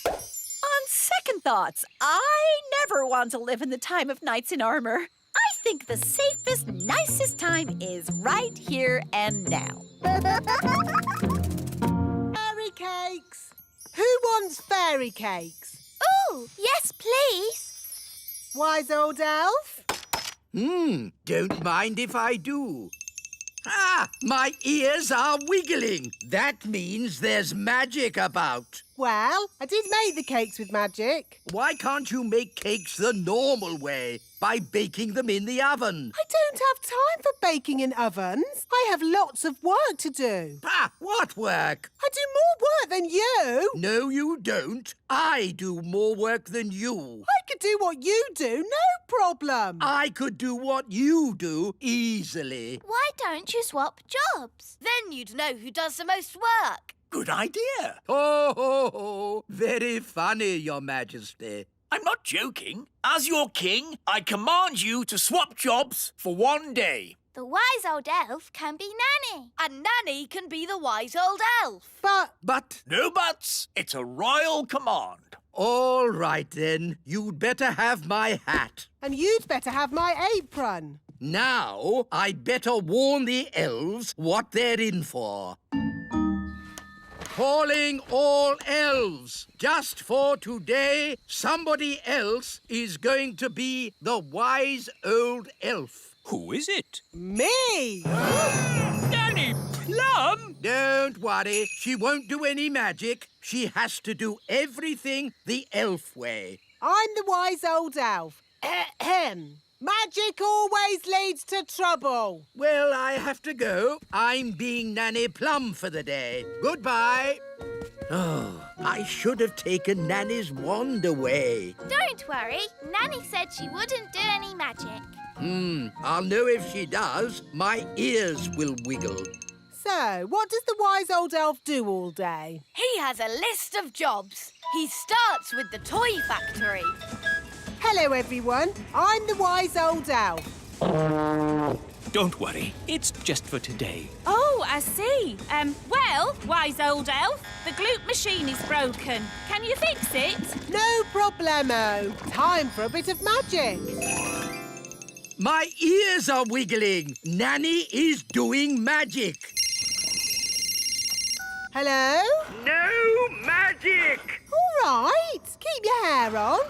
On second thoughts, I never want to live in the time of knights in armor. I think the safest, nicest time is right here and now. Fairy cakes. Who wants fairy cakes? Ooh, yes, please. Wise old elf? Don't mind if I do. Ah, my ears are wiggling. That means there's magic about. Well, I did make the cakes with magic. Why can't you make cakes the normal way, by baking them in the oven? I don't have time for baking in ovens. I have lots of work to do. Ah, what work? I do more work than you. No, you don't. I do more work than you. I could do what you do, no problem. I could do what you do easily. Why don't you swap jobs? Then you'd know who does the most work. Good idea. Ho, ho, ho. Very funny, Your Majesty. I'm not joking. As your king, I command you to swap jobs for 1 day. The wise old elf can be Nanny. And Nanny can be the wise old elf. But... No buts. It's a royal command. All right, then. You'd better have my hat. And you'd better have my apron. Now, I'd better warn the elves what they're in for. Calling all elves. Just for today, somebody else is going to be the wise old elf. Who is it? Me! Nanny Plum? Don't worry, she won't do any magic. She has to do everything the elf way. I'm the wise old elf. Ahem. Magic always leads to trouble. Well, I have to go. I'm being Nanny Plum for the day. Goodbye. Oh, I should have taken Nanny's wand away. Don't worry. Nanny said she wouldn't do any magic. I'll know if she does. My ears will wiggle. So, what does the wise old elf do all day? He has a list of jobs. He starts with the toy factory. Hello, everyone. I'm the wise old elf. Don't worry, it's just for today. Oh, I see. Well, wise old elf, the gloop machine is broken. Can you fix it? No problemo. Time for a bit of magic. My ears are wiggling. Nanny is doing magic. Hello? No magic! All right. Keep your hair on.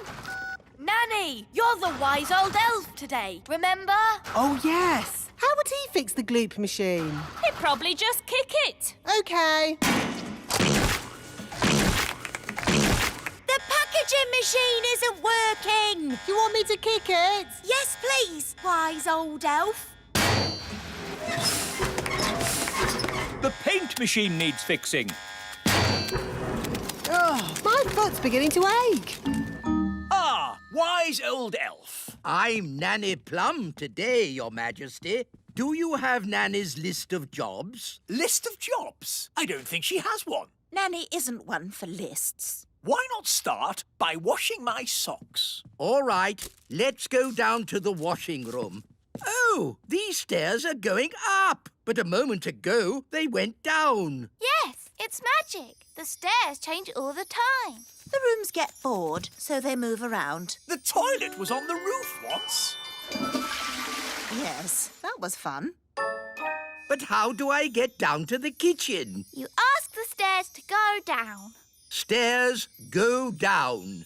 Nanny, you're the wise old elf today, remember? Oh, yes. How would he fix the gloop machine? He'd probably just kick it. OK. The packaging machine isn't working. Do you want me to kick it? Yes, please, wise old elf. The paint machine needs fixing. Oh, my foot's beginning to ache. Ah, wise old elf. I'm Nanny Plum today, Your Majesty. Do you have Nanny's list of jobs? List of jobs? I don't think she has one. Nanny isn't one for lists. Why not start by washing my socks? All right, let's go down to the washing room. Oh, these stairs are going up. But a moment ago, they went down. Yes, it's magic. The stairs change all the time. The rooms get bored, so they move around. The toilet was on the roof once. Yes, that was fun. But how do I get down to the kitchen? You ask the stairs to go down. Stairs go down.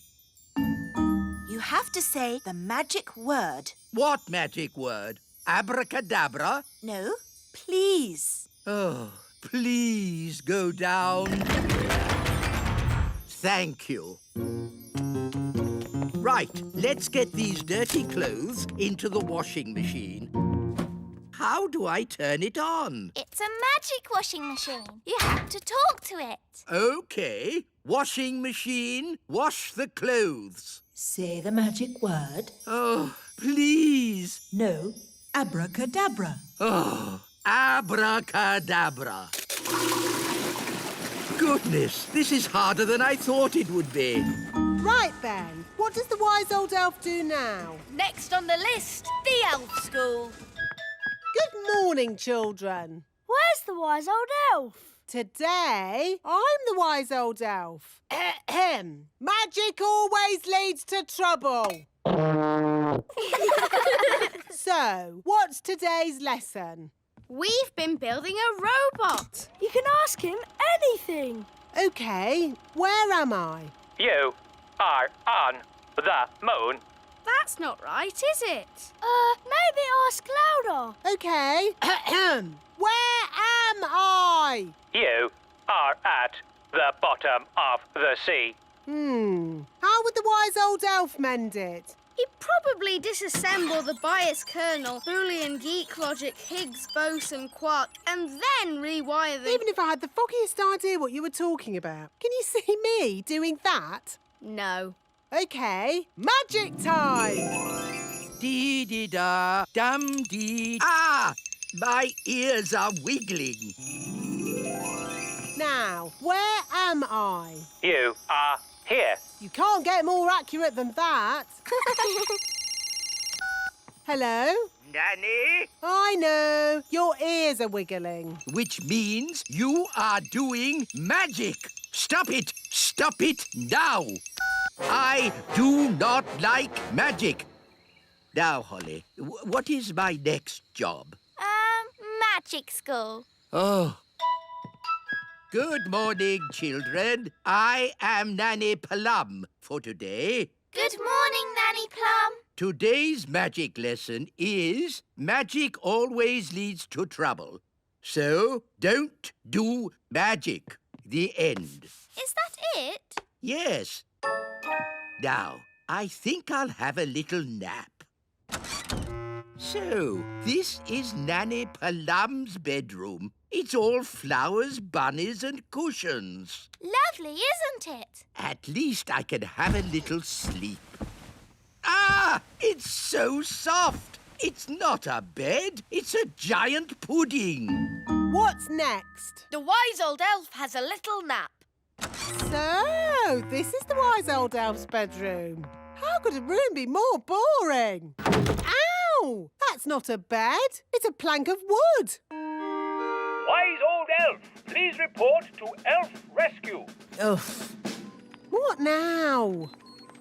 You have to say the magic word. What magic word? Abracadabra? No, please. Oh, please go down. Thank you. Right, let's get these dirty clothes into the washing machine. How do I turn it on? It's a magic washing machine. You have to talk to it. OK. Washing machine, wash the clothes. Say the magic word. Oh, please. No, abracadabra. Oh, abracadabra. Goodness, this is harder than I thought it would be. Right then, what does the wise old elf do now? Next on the list, the elf school. Good morning, children. Where's the wise old elf? Today, I'm the wise old elf. Ahem. Magic always leads to trouble. So, what's today's lesson? We've been building a robot. You can ask him anything. OK, where am I? You are on the moon. That's not right, is it? Maybe ask louder. OK. Where am I? You are at the bottom of the sea. How would the wise old elf mend it? He'd probably disassemble the bias kernel, Boolean geek logic, Higgs boson quark, and then rewire the... Even if I had the foggiest idea what you were talking about, can you see me doing that? No. OK, magic time! Dee-dee-da, dum-dee. Ah! My ears are wiggling. Now, where am I? You are here. You can't get more accurate than that. Hello? Nanny? I know. Your ears are wiggling. Which means you are doing magic. Stop it! Stop it now! I do not like magic. Now, Holly, what is my next job? Magic school. Oh. Good morning, children. I am Nanny Plum for today. Good morning, Nanny Plum. Today's magic lesson is magic always leads to trouble. So, don't do magic. The end. Is that it? Yes. Now, I think I'll have a little nap. So, this is Nanny Plum's bedroom. It's all flowers, bunnies and cushions. Lovely, isn't it? At least I can have a little sleep. Ah! It's so soft. It's not a bed. It's a giant pudding. What's next? The wise old elf has a little nap. So, this is the wise old elf's bedroom. How could a room be more boring? Ow! That's not a bed. It's a plank of wood. Wise old elf, please report to Elf Rescue. Ugh. What now?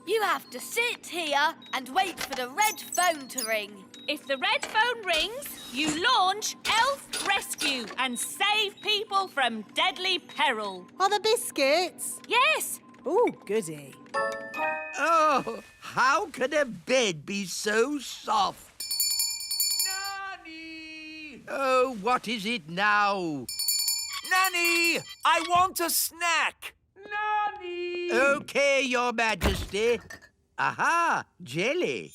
You have to sit here and wait for the red phone to ring. If the red phone rings, you launch Elf Rescue and save people from deadly peril. Are there biscuits? Yes. Oh, goody. Oh, how can a bed be so soft? Nanny! Oh, what is it now? Nanny, I want a snack. Nanny! OK, Your Majesty. Aha, jelly.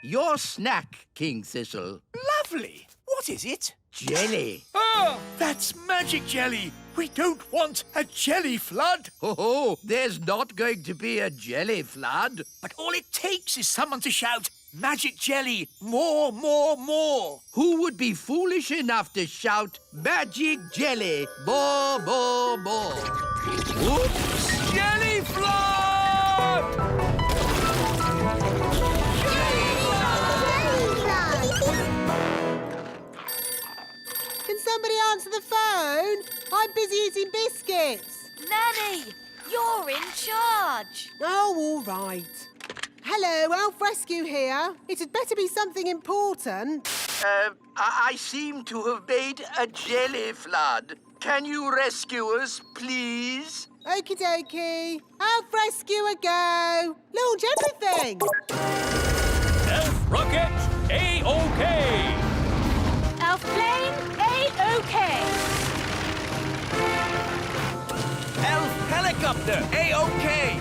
Your snack, King Thistle. Lovely. What is it? Jelly. Oh, that's magic jelly. We don't want a jelly flood. Oh, there's not going to be a jelly flood. But all it takes is someone to shout, magic jelly, more, more, more. Who would be foolish enough to shout, magic jelly, more, more, more? Whoops! Jelly flood! Can somebody answer the phone? I'm busy eating biscuits. Nanny, you're in charge. Oh, all right. Hello, Elf Rescue here. It had better be something important. I seem to have made a jelly flood. Can you rescue us, please? Okie dokie. Elf Rescue go. Launch everything. Elf rocket, A-OK. Elf plane, A-OK. Elf helicopter, A-OK.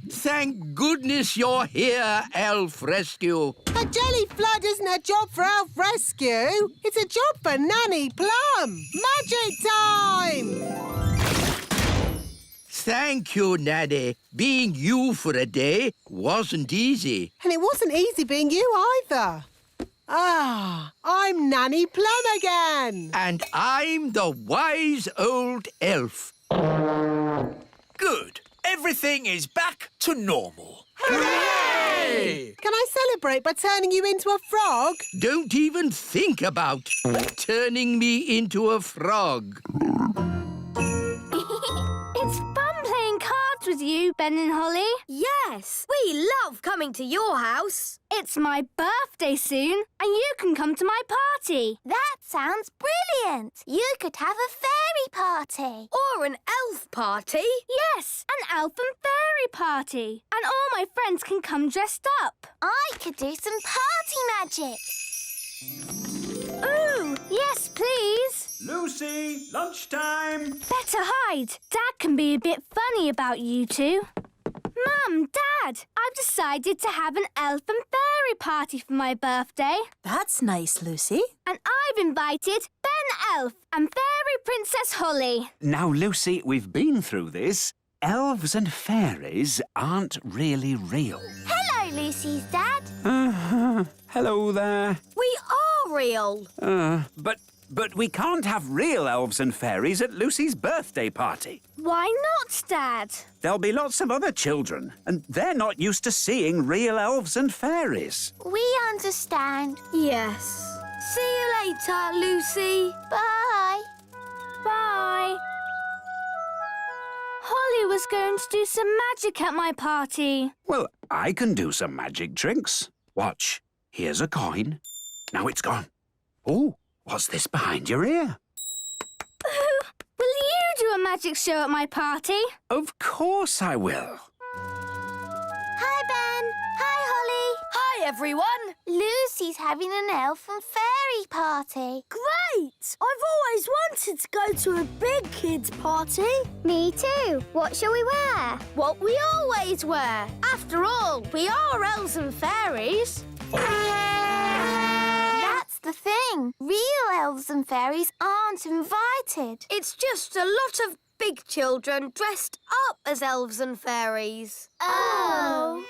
Thank goodness you're here, Elf Rescue. A jelly flood isn't a job for Elf Rescue. It's a job for Nanny Plum. Magic time! Thank you, Nanny. Being you for a day wasn't easy. And it wasn't easy being you either. Ah, I'm Nanny Plum again. And I'm the wise old elf. Good. Everything is back to normal. Hooray! Can I celebrate by turning you into a frog? Don't even think about turning me into a frog. It's fun playing cards with you, Ben and Holly? Yes, we love coming to your house. It's my birthday soon, and you can come to my party. That sounds brilliant. You could have a fairy party. Or an elf party. Yes, an elf and fairy party. And all my friends can come dressed up. I could do some party magic. Ooh, yes, please. Lucy, lunchtime. Better hide. Dad can be a bit funny about you two. Mum, Dad, I've decided to have an elf and fairy party for my birthday. That's nice, Lucy. And I've invited Ben Elf and Fairy Princess Holly. Now, Lucy, we've been through this. Elves and fairies aren't really real. Hello, Lucy's dad. Hello there. We are real. But we can't have real elves and fairies at Lucy's birthday party. Why not, Dad? There'll be lots of other children, and they're not used to seeing real elves and fairies. We understand. Yes. See you later, Lucy. Bye. Bye. Holly was going to do some magic at my party. Well, I can do some magic tricks. Watch. Here's a coin. Now it's gone. Oh, what's this behind your ear? Will you do a magic show at my party? Of course I will. Hi, Ben. Hi, Holly. Hi, everyone. Lucy's having an elf and fairy party. Great! I've always wanted to go to a big kids' party. Me too. What shall we wear? What we always wear. After all, we are elves and fairies. That's the thing. Real elves and fairies aren't invited. It's just a lot of big children dressed up as elves and fairies. Oh.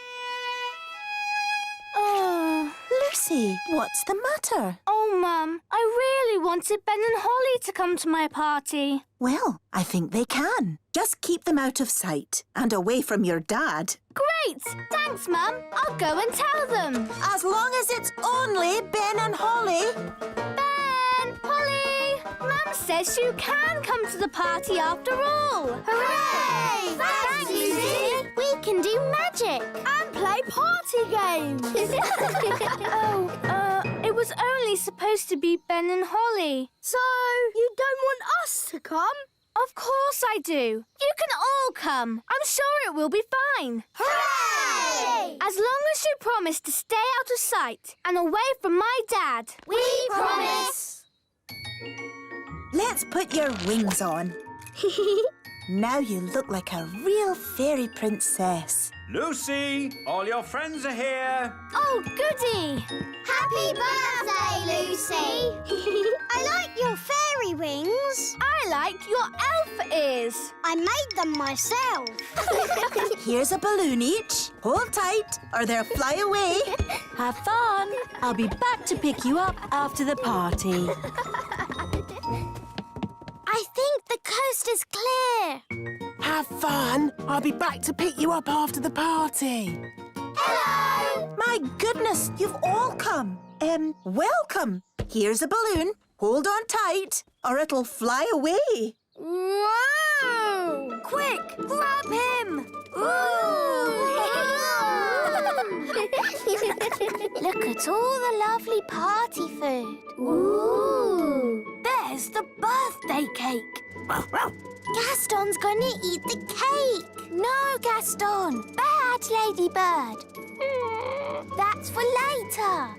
Oh, Lucy, what's the matter? Oh, Mum, I really wanted Ben and Holly to come to my party. Well, I think they can. Just keep them out of sight and away from your dad. Great! Thanks, Mum. I'll go and tell them. As long as it's only Ben and Holly. Ben! Holly! Mum says you can come to the party after all. Hooray! Thanks, Lucy. We can do magic. And play party games. It was only supposed to be Ben and Holly. So, you don't want us to come? Of course I do. You can all come. I'm sure it will be fine. Hooray! As long as you promise to stay out of sight and away from my dad. We promise. Let's put your wings on. Now you look like a real fairy princess. Lucy, all your friends are here. Oh, goody. Happy birthday, Lucy. I like your fairy wings. I like your elf ears. I made them myself. Here's a balloon each. Hold tight or they'll fly away. Have fun. I'll be back to pick you up after the party. I think the coast is clear. Have fun. I'll be back to pick you up after the party. Hello. My goodness, you've all come. Welcome. Here's a balloon. Hold on tight or it'll fly away. Whoa! Quick, grab him! Look at all the lovely party food. Ooh! There's the birthday cake. Gaston's gonna eat the cake. No, Gaston. Bad, Ladybird. That's for later.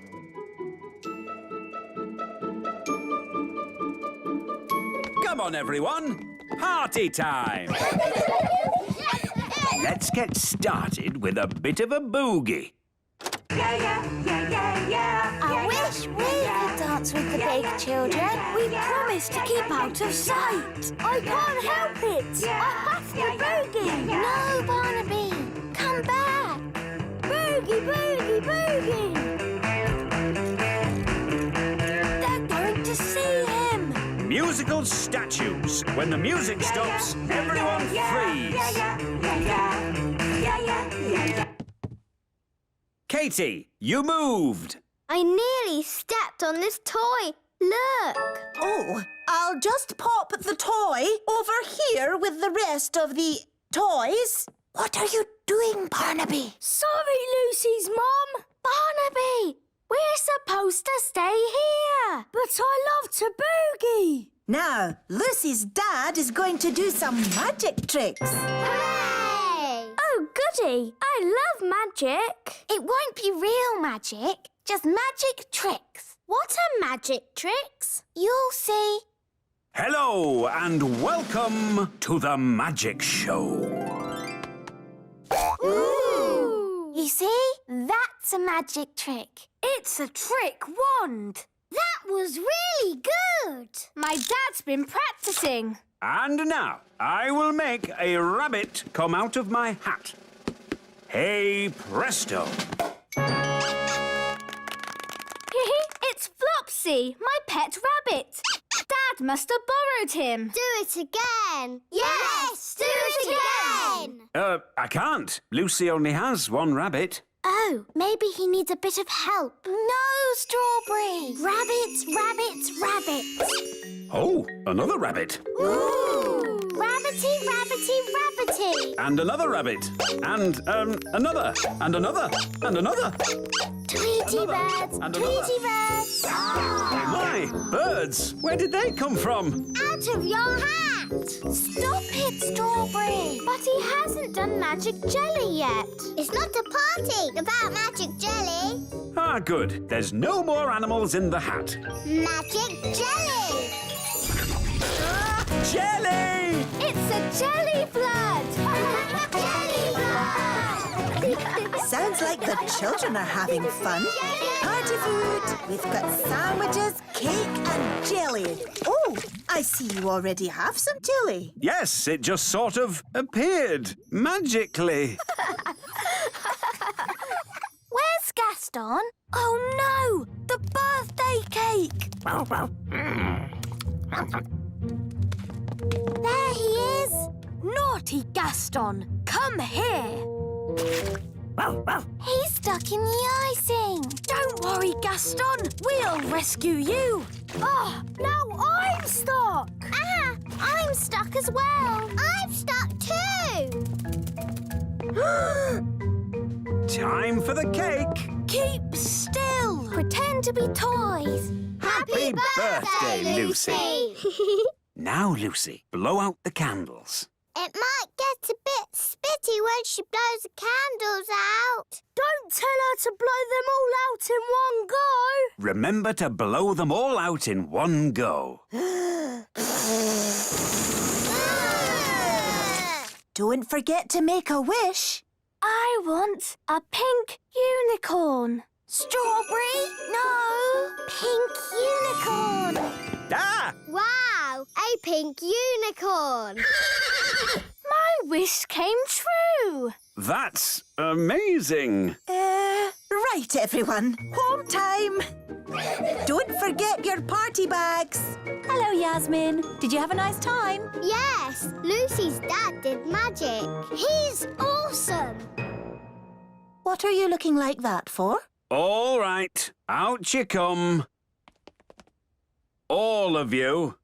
Come on, everyone. Party time. Let's get started with a bit of a boogie. I wish we could dance with the big children. We promised to keep out of sight. I can't help it. I have to boogie. No, Barnaby. Come back. Boogie, boogie, boogie. They're going to see him. Musical statues. When the music stops, everyone freeze. Katie, you moved. I nearly stepped on this toy. Look. Oh, I'll just pop the toy over here with the rest of the toys. What are you doing, Barnaby? Sorry, Lucy's mum. Barnaby, we're supposed to stay here. But I love to boogie. Now, Lucy's dad is going to do some magic tricks. Hooray! Oh, goody. I love magic. It won't be real magic, just magic tricks. What are magic tricks? You'll see. Hello and welcome to the magic show. Ooh! You see? That's a magic trick. It's a trick wand. That was really good. My dad's been practicing. And now I will make a rabbit come out of my hat. Hey presto! It's Flopsy, my pet rabbit. Dad must have borrowed him. Do it again. Yes, do it again. I can't. Lucy only has one rabbit. Oh, maybe he needs a bit of help. No, Strawberry. Rabbits, rabbits, rabbits. Oh, another rabbit. Ooh! Rabbity, rabbity, rabbity. And another rabbit. And, another. And another. And another. Tweety birds, And Tweety birds. My, birds! Where did they come from? Out of your hat. Stop it, Strawberry. But he hasn't done magic jelly yet. It's not a party about magic jelly. Ah, good. There's no more animals in the hat. Magic jelly. Jelly! It's a jelly flood. Jelly blood. Sounds like the children are having fun. Party food. We've got sandwiches, cake and jelly. Oh, I see you already have some jelly. Yes, it just sort of appeared magically. Where's Gaston? Oh, no! The birthday cake! There he is. Naughty Gaston, come here. He's stuck in the icing. Don't worry, Gaston. We'll rescue you. Oh, now I'm stuck. Ah, I'm stuck as well. I'm stuck too. Time for the cake. Keep still. Pretend to be toys. Happy birthday, Lucy. Now, Lucy, blow out the candles. It might get a bit spitty when she blows the candles out. Don't tell her to blow them all out in one go. Remember to blow them all out in one go. Don't forget to make a wish. I want a pink unicorn. Strawberry? No. Pink unicorn. Ah! Wow, a pink unicorn. My wish came true. That's amazing. Right, everyone. Home time. Don't forget your party bags. Hello, Yasmin. Did you have a nice time? Yes, Lucy's dad did magic. He's awesome. What are you looking like that for? All right, out you come. All of you.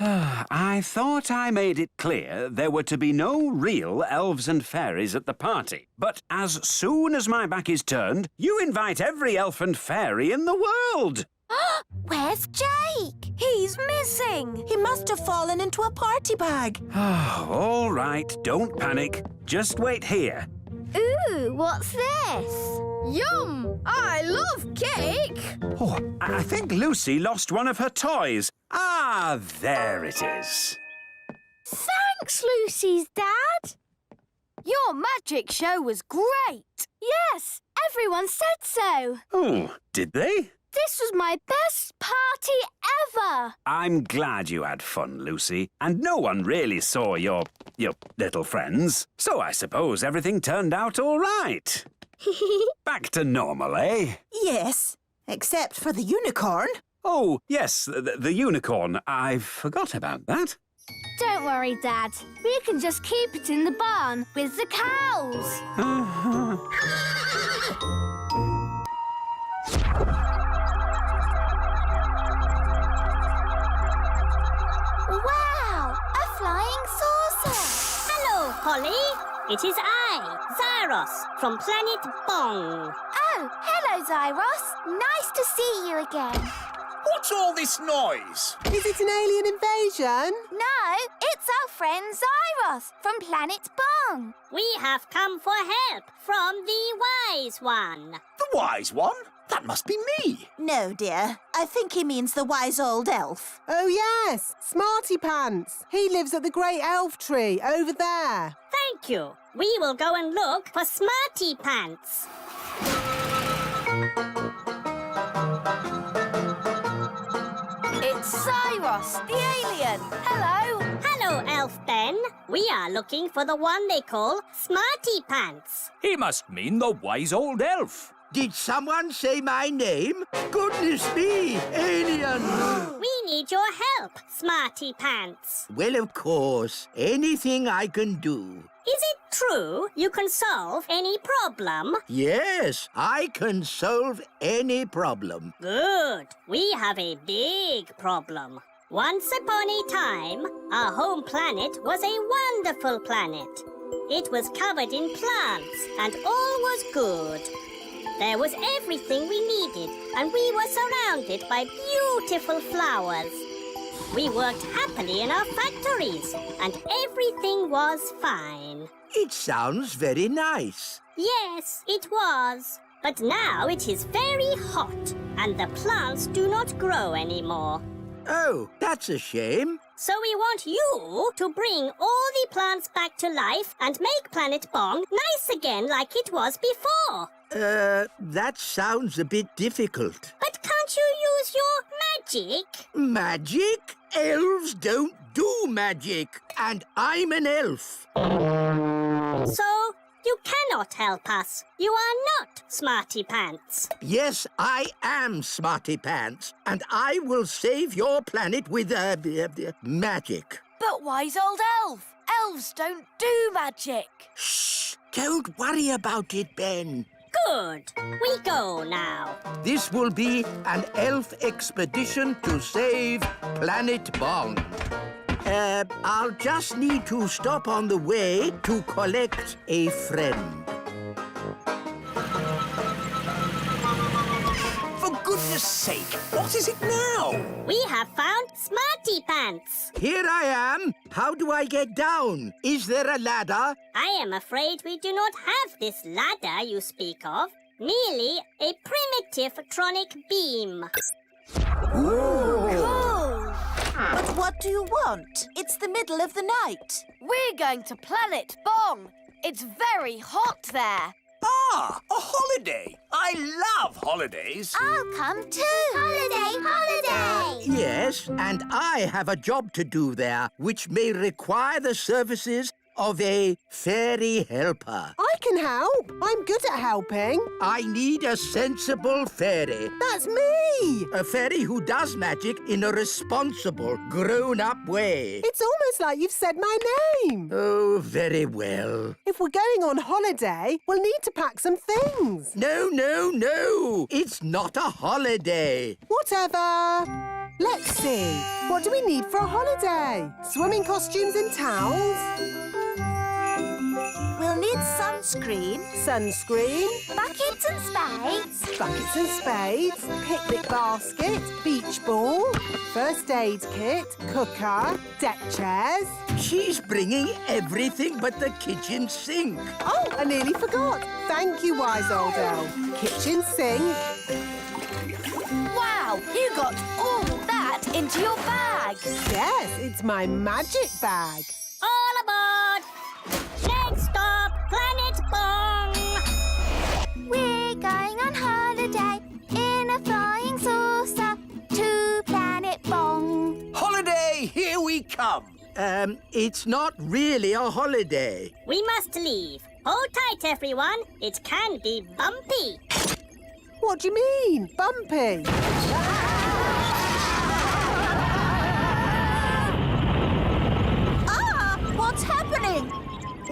I thought I made it clear there were to be no real elves and fairies at the party. But as soon as my back is turned, you invite every elf and fairy in the world. Where's Jake? He's missing. He must have fallen into a party bag. All right, don't panic. Just wait here. Ooh, what's this? Yum! I love cake! Oh, I think Lucy lost one of her toys. Ah, there it is. Thanks, Lucy's dad. Your magic show was great. Yes, everyone said so. Oh, did they? This was my best party ever. I'm glad you had fun, Lucy. And no one really saw your little friends. So I suppose everything turned out all right. Back to normal, eh? Yes, except for the unicorn. Oh, yes, the unicorn. I forgot about that. Don't worry, Dad. We can just keep it in the barn with the cows. Wow, a flying saucer. Hello, Polly. It is I, Zyros, from Planet Bong. Oh, hello, Zyros. Nice to see you again. What's all this noise? Is it an alien invasion? No, it's our friend Zyros from Planet Bong. We have come for help from the Wise One. The wise one? That must be me. No, dear. I think he means the wise old elf. Oh, yes. Smarty Pants. He lives at the great elf tree over there. Thank you. We will go and look for Smarty Pants. It's Zyros, the alien. Hello. Hello, Elf Ben. We are looking for the one they call Smarty Pants. He must mean the wise old elf. Did someone say my name? Goodness me, alien! We need your help, Smarty Pants. Well, of course. Anything I can do. Is it true you can solve any problem? Yes, I can solve any problem. Good. We have a big problem. Once upon a time, our home planet was a wonderful planet. It was covered in plants and all was good. There was everything we needed, and we were surrounded by beautiful flowers. We worked happily in our factories, and everything was fine. It sounds very nice. Yes, it was. But now it is very hot, and the plants do not grow anymore. Oh, that's a shame. So we want you to bring all the plants back to life and make Planet Bong nice again like it was before. That sounds a bit difficult. But can't you use your magic? Magic? Elves don't do magic, and I'm an elf. So you cannot help us. You are not Smarty Pants. Yes, I am Smarty Pants, and I will save your planet with magic. But wise old elf. Elves don't do magic. Shh! Don't worry about it, Ben. Good. We go now. This will be an elf expedition to save Planet Bong. I'll just need to stop on the way to collect a friend. For goodness sake, what is it now? We have found Smarty Pants. Here I am. How do I get down? Is there a ladder? I am afraid we do not have this ladder you speak of. Merely a primitive tronic beam. Cool. But what do you want? It's the middle of the night. We're going to Planet Bong. It's very hot there. Ah, a holiday. I love holidays. I'll come too. Holiday, holiday! Yes, and I have a job to do there, which may require the services of a fairy helper. I can help. I'm good at helping. I need a sensible fairy. That's me. A fairy who does magic in a responsible, grown-up way. It's almost like you've said my name. Oh, very well. If we're going on holiday, we'll need to pack some things. No, no, no. It's not a holiday. Whatever. Let's see. What do we need for a holiday? Swimming costumes and towels? We'll need sunscreen. Sunscreen. Buckets and spades. Buckets and spades. Picnic basket. Beach ball. First aid kit. Cooker. Deck chairs. She's bringing everything but the kitchen sink. Oh, I nearly forgot. Thank you, wise old elf. Kitchen sink. Wow, you got all that into your bag. Yes, it's my magic bag. All aboard! Next stop, Planet Bong! We're going on holiday in a flying saucer to Planet Bong. Holiday, here we come. It's not really a holiday. We must leave. Hold tight, everyone. It can be bumpy. What do you mean, bumpy? What's happening?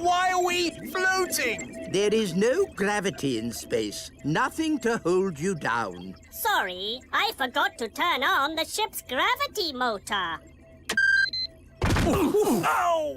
Why are we floating? There is no gravity in space. Nothing to hold you down. Sorry, I forgot to turn on the ship's gravity motor. Ow!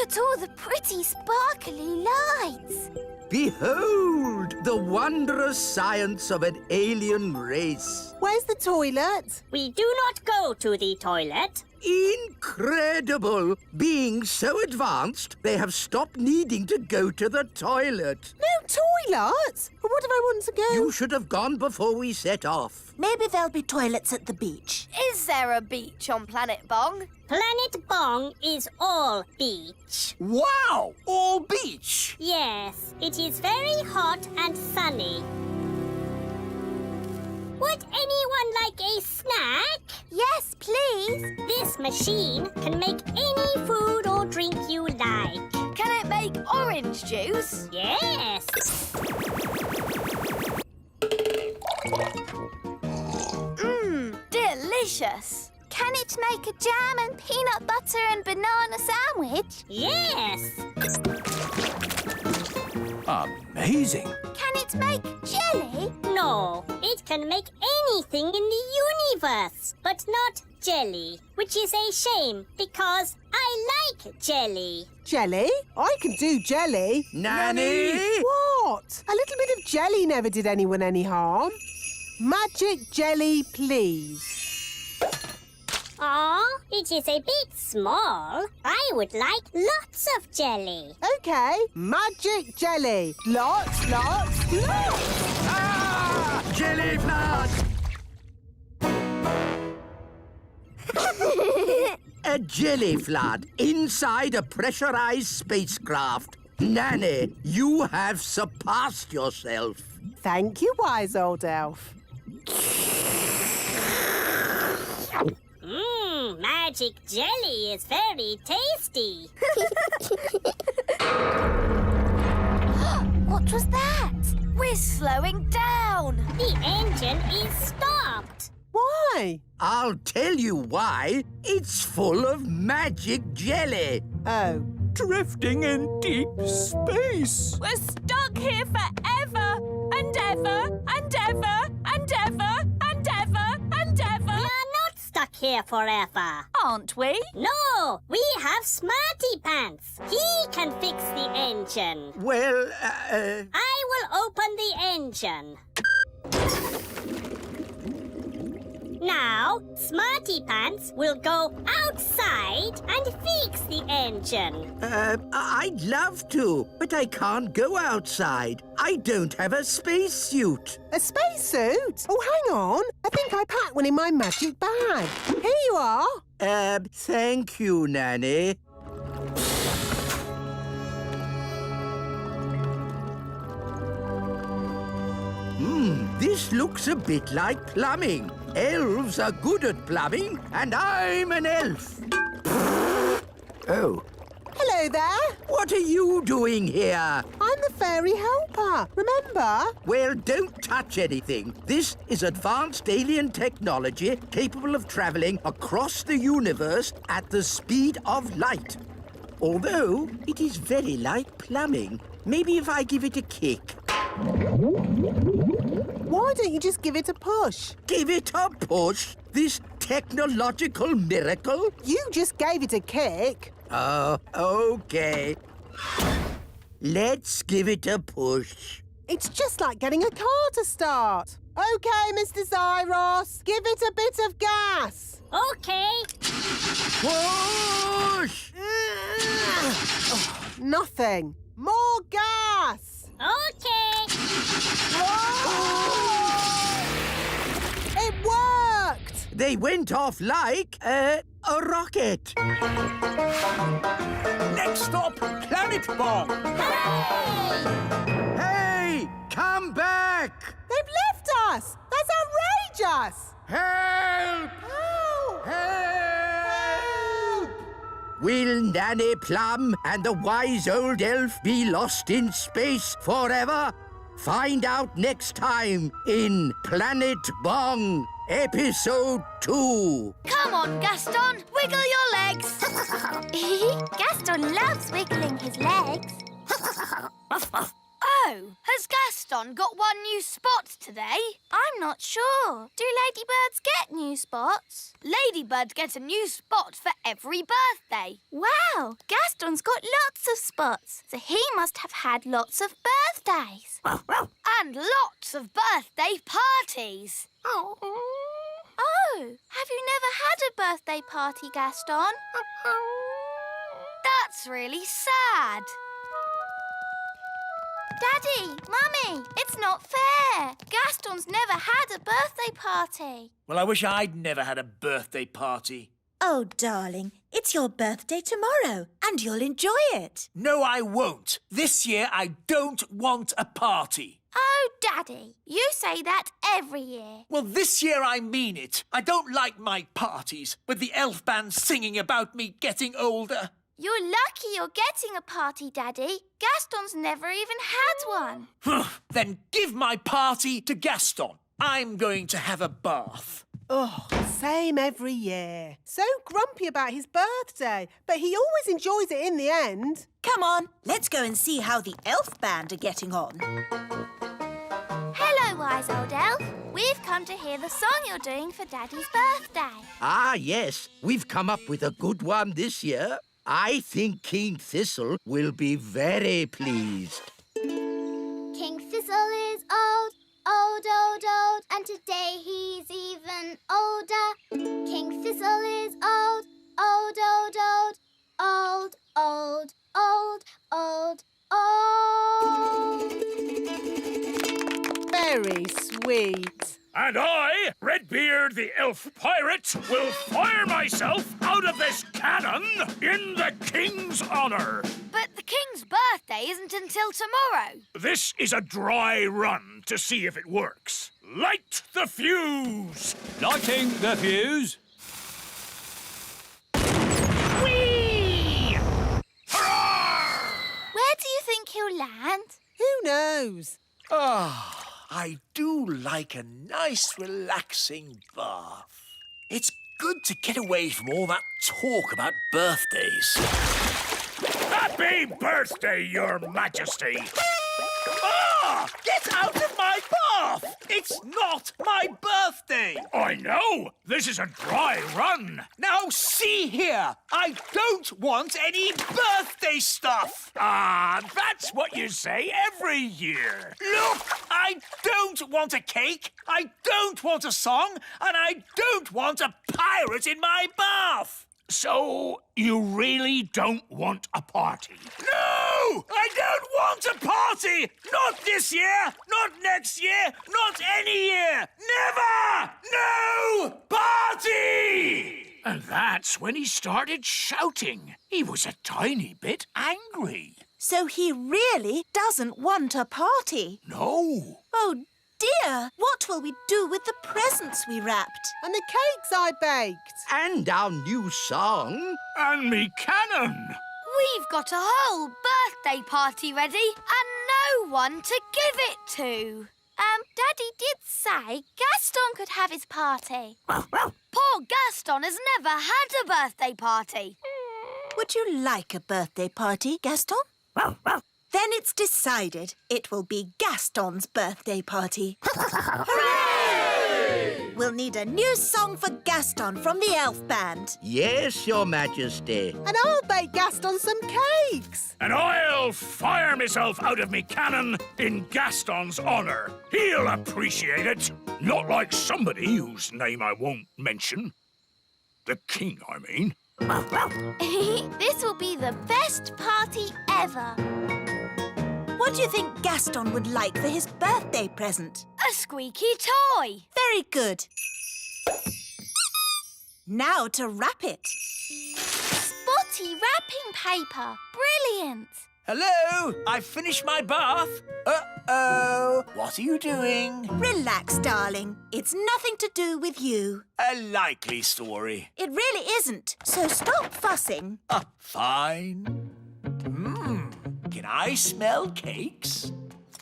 at all the pretty sparkly lights. Behold the wondrous science of an alien race. Where's the toilet? We do not go to the toilet. Incredible! Being so advanced, they have stopped needing to go to the toilet. No toilet? What if I want to go? You should have gone before we set off. Maybe there'll be toilets at the beach. Is there a beach on Planet Bong? Planet Bong is all beach. Wow! All beach! Yes, it is very hot and sunny. Would anyone like a snack? Yes, please. This machine can make any food or drink you like. Can it make orange juice? Yes. Delicious. Can it make a jam and peanut butter and banana sandwich? Yes. Amazing. Can it make jelly? No, it can make anything in the universe, but not jelly, which is a shame because I like jelly. Jelly? I can do jelly. Nanny! What? A little bit of jelly never did anyone any harm. Magic jelly, please. Aw, it is a bit small. I would like lots of jelly. OK, magic jelly. Lots, lots, lots. Ah! Jelly flood! A jelly flood inside a pressurized spacecraft. Nanny, you have surpassed yourself. Thank you, wise old elf. Magic jelly is very tasty. What was that? We're slowing down. The engine is stopped. Why? I'll tell you why. It's full of magic jelly. Oh. Drifting in deep space. We're stuck here forever and ever and ever and ever and ever and ever. We are not stuck here forever. Aren't we? No, we have Smarty Pants. He can fix the engine. Well, I will open the engine. Now, Smarty Pants will go outside and fix the engine. I'd love to, but I can't go outside. I don't have a spacesuit. A spacesuit? Oh, hang on. I think I packed one in my magic bag. Here you are. Thank you, Nanny. This looks a bit like plumbing. Elves are good at plumbing, and I'm an elf. Oh. Hello there. What are you doing here? I'm the fairy helper, remember? Well, don't touch anything. This is advanced alien technology capable of traveling across the universe at the speed of light. Although, it is very like plumbing. Maybe if I give it a kick. Why don't you just give it a push? Give it a push? This technological miracle? You just gave it a kick. Oh, OK. Let's give it a push. It's just like getting a car to start. OK, Mr. Zyros, give it a bit of gas. OK. Push! Nothing. More gas. OK. It worked! They went off like a rocket. Next stop, Planet Bong. Hey, come back! They've left us! That's outrageous! Help! Help! Help! Will Nanny Plum and the wise old elf be lost in space forever? Find out next time in Planet Bong, Episode 2. Come on, Gaston, wiggle your legs. Gaston loves wiggling his legs. Oh, has Gaston got one new spot today? I'm not sure. Do ladybirds get new new spots. Ladybirds get a new spot for every birthday. Wow, Gaston's got lots of spots, so he must have had lots of birthdays. And lots of birthday parties. Oh, have you never had a birthday party, Gaston? That's really sad. Daddy, Mummy, it's not fair. Gaston's never had a birthday party. Well, I wish I'd never had a birthday party. Oh, darling, it's your birthday tomorrow, and you'll enjoy it. No, I won't. This year, I don't want a party. Oh, Daddy, you say that every year. Well, this year I mean it. I don't like my parties, with the elf band singing about me getting older. You're lucky you're getting a party, Daddy. Gaston's never even had one. Then give my party to Gaston. I'm going to have a bath. Oh, same every year. So grumpy about his birthday, but he always enjoys it in the end. Come on, let's go and see how the elf band are getting on. Hello, wise old elf. We've come to hear the song you're doing for Daddy's birthday. Ah, yes. We've come up with a good one this year. I think King Thistle will be very pleased. King Thistle is old, old, old, old, and today he's even older. King Thistle is old, old, old, old, old, old, old, old, old. Very sweet. And I, Redbeard the Elf Pirate, will fire myself out of this cannon in the King's honour. But the King's birthday isn't until tomorrow. This is a dry run to see if it works. Light the fuse! Lighting the fuse. Whee! Hurrah! Where do you think he'll land? Who knows? Ah, I do like a nice, relaxing bath. It's good to get away from all that talk about birthdays. Happy birthday, Your Majesty! Ah! Get out of my bath! It's not my birthday! I know! This is a dry run! Now see here! I don't want any birthday stuff! Ah, that's what you say every year! Look! I don't want a cake, I don't want a song, and I don't want a pirate in my bath! So, you really don't want a party? No! I don't want a party! Not this year! Not next year! Not any year! Never! No party! And that's when he started shouting. He was a tiny bit angry. So he really doesn't want a party? No. Oh, dear! What will we do with the presents we wrapped? And the cakes I baked. And our new song. And me cannon. We've got a whole birthday party ready and no one to give it to. Daddy did say Gaston could have his party. Poor Gaston has never had a birthday party. Would you like a birthday party, Gaston? Then it's decided. It will be Gaston's birthday party. Hooray! We'll need a new song for Gaston from the elf band. Yes, Your Majesty. And I'll bake Gaston some cakes. And I'll fire myself out of me cannon in Gaston's honour. He'll appreciate it. Not like somebody whose name I won't mention. The king, I mean. This will be the best party ever. What do you think Gaston would like for his birthday present? A squeaky toy. Very good. Now to wrap it. Spotty wrapping paper. Brilliant. Hello? I've finished my bath. Uh-oh. What are you doing? Relax, darling. It's nothing to do with you. A likely story. It really isn't. So stop fussing. Fine. Can I smell cakes?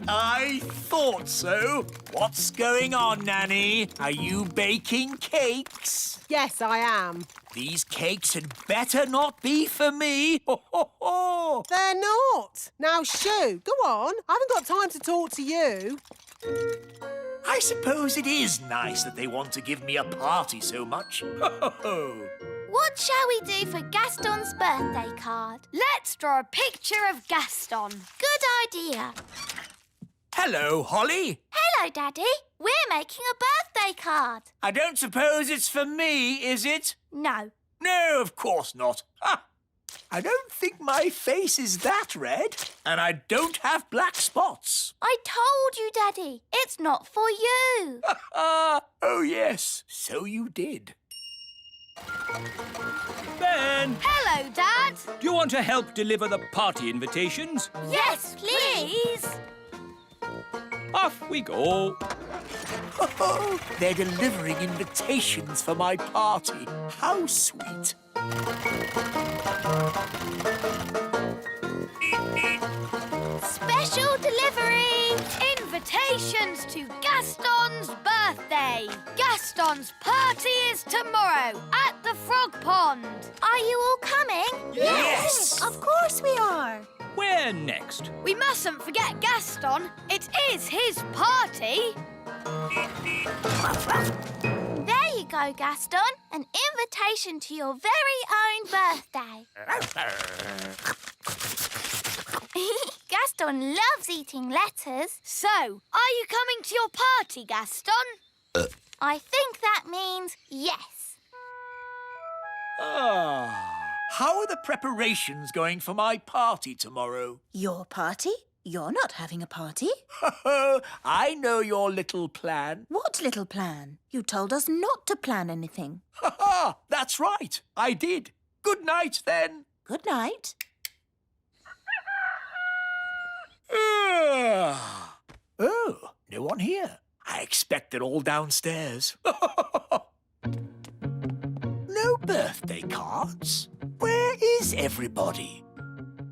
I thought so. What's going on, Nanny? Are you baking cakes? Yes, I am. These cakes had better not be for me. Ho, ho, ho. They're not. Now, shoo, go on. I haven't got time to talk to you. I suppose it is nice that they want to give me a party so much. What shall we do for Gaston's birthday card? Let's draw a picture of Gaston. Good idea. Hello, Holly. Hello, Daddy. We're making a birthday card. I don't suppose it's for me, is it? No. No, of course not. Ha! I don't think my face is that red, and I don't have black spots. I told you, Daddy. It's not for you. Oh, yes, so you did. Ben! Hello, Dad. Do you want to help deliver the party invitations? Yes, please. Off we go. They're delivering invitations for my party. How sweet. Special delivery! Invitations to Gaston's birthday. Gaston's party is tomorrow at the Frog Pond. Are you all coming? Yes! Of course we are. Where next? We mustn't forget Gaston. It is his party. There you go, Gaston. An invitation to your very own birthday. Gaston loves eating letters. So, are you coming to your party, Gaston? I think that means yes. How are the preparations going for my party tomorrow? Your party? You're not having a party. I know your little plan. What little plan? You told us not to plan anything. That's right. I did. Good night, then. Good night. Oh, no one here. I expect they're all downstairs. No birthday cards? Where is everybody?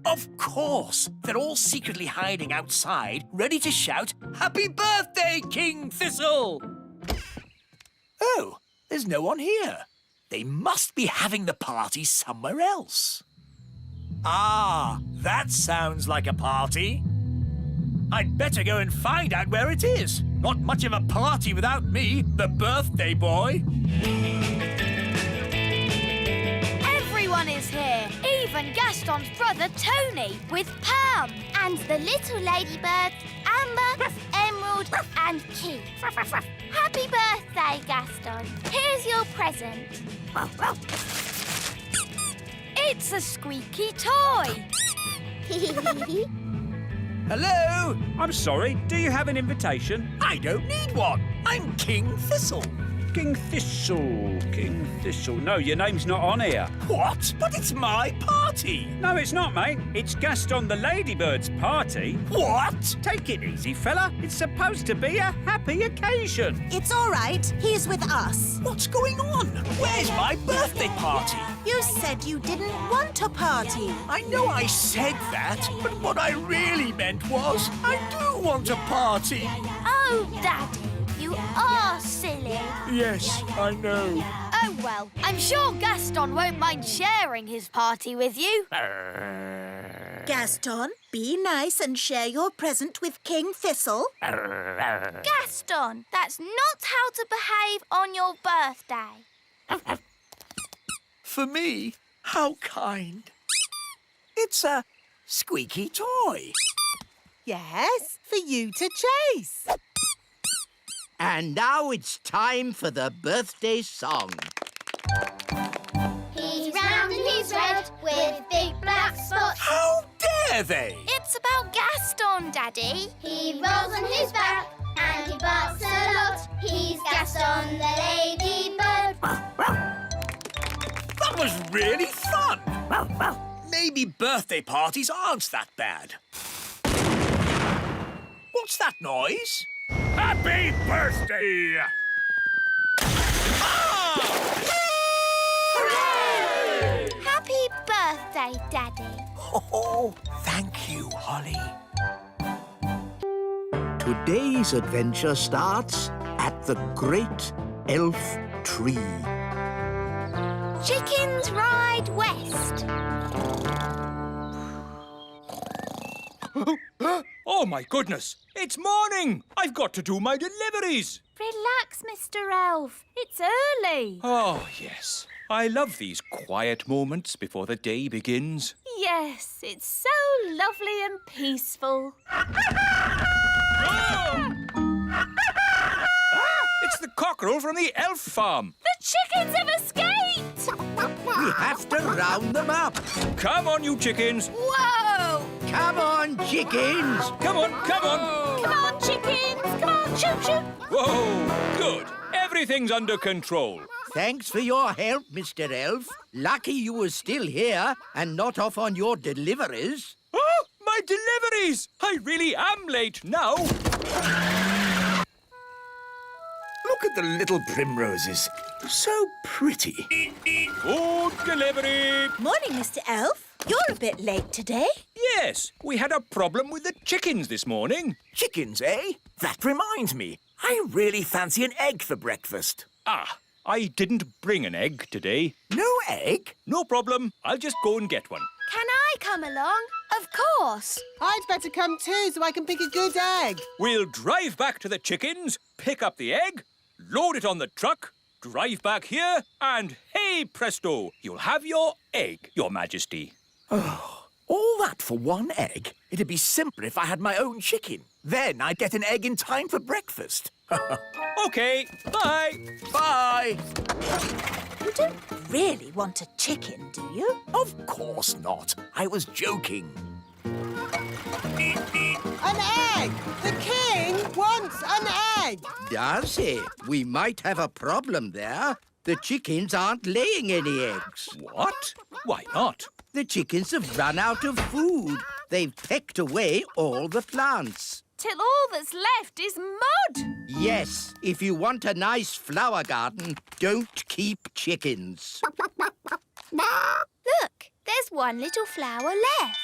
Of course, they're all secretly hiding outside, ready to shout, "Happy birthday, King Thistle!" Oh, there's no one here. They must be having the party somewhere else. Ah, that sounds like a party. I'd better go and find out where it is. Not much of a party without me, the birthday boy. Everyone is here, even Gaston's brother Tony with Pam. And the little ladybirds, Amber, Emerald and Keith. Happy birthday, Gaston. Here's your present. It's a squeaky toy. Hello? I'm sorry, do you have an invitation? I don't need one. I'm King Thistle. King Thistle, King Thistle. No, your name's not on here. What? But it's my party. No, it's not, mate. It's Gaston the Ladybird's party. What? Take it easy, fella. It's supposed to be a happy occasion. It's all right. He's with us. What's going on? Where's my birthday party? You said you didn't want a party. I know I said that, but what I really meant was I do want a party. Oh, Daddy, you are silly. Yes, I know. Oh, well, I'm sure Gaston won't mind sharing his party with you. Gaston, be nice and share your present with King Thistle. Gaston, that's not how to behave on your birthday. For me? How kind. It's a squeaky toy. Yes, for you to chase. And now it's time for the birthday song. He's round and he's red with big black spots. How dare they? It's about Gaston, Daddy. He rolls on his back and he barks a lot. He's Gaston the ladybird. That was really fun. Maybe birthday parties aren't that bad. What's that noise? Happy birthday! Hooray! Happy birthday, Daddy. Oh, thank you, Holly. Today's adventure starts at the Great Elf Tree. Chickens ride west. Oh, my goodness. It's morning. I've got to do my deliveries. Relax, Mr. Elf. It's early. Oh, yes. I love these quiet moments before the day begins. Yes, it's so lovely and peaceful. It's the cockerel from the elf farm. The chickens have escaped! We have to round them up. Come on, you chickens. Whoa! Come on, chickens. Come on, come on. Come on, chickens! Come on, shoot, shoot! Whoa, good. Everything's under control. Thanks for your help, Mr. Elf. Lucky you were still here and not off on your deliveries. Oh, my deliveries! I really am late now. Look at the little primroses. So pretty. Food delivery. Morning, Mr. Elf. You're a bit late today. Yes, we had a problem with the chickens this morning. Chickens, eh? That reminds me. I really fancy an egg for breakfast. Ah, I didn't bring an egg today. No egg? No problem. I'll just go and get one. Can I come along? Of course. I'd better come too so I can pick a good egg. We'll drive back to the chickens, pick up the egg, load it on the truck, drive back here, and hey presto, you'll have your egg, Your Majesty. Oh, all that for one egg? It'd be simpler if I had my own chicken. Then I'd get an egg in time for breakfast. OK, bye. Bye. You don't really want a chicken, do you? Of course not. I was joking. An egg! The king wants an egg! Does he? We might have a problem there. The chickens aren't laying any eggs. What? Why not? The chickens have run out of food. They've pecked away all the plants. Till all that's left is mud. Yes, if you want a nice flower garden, don't keep chickens. Look, there's one little flower left.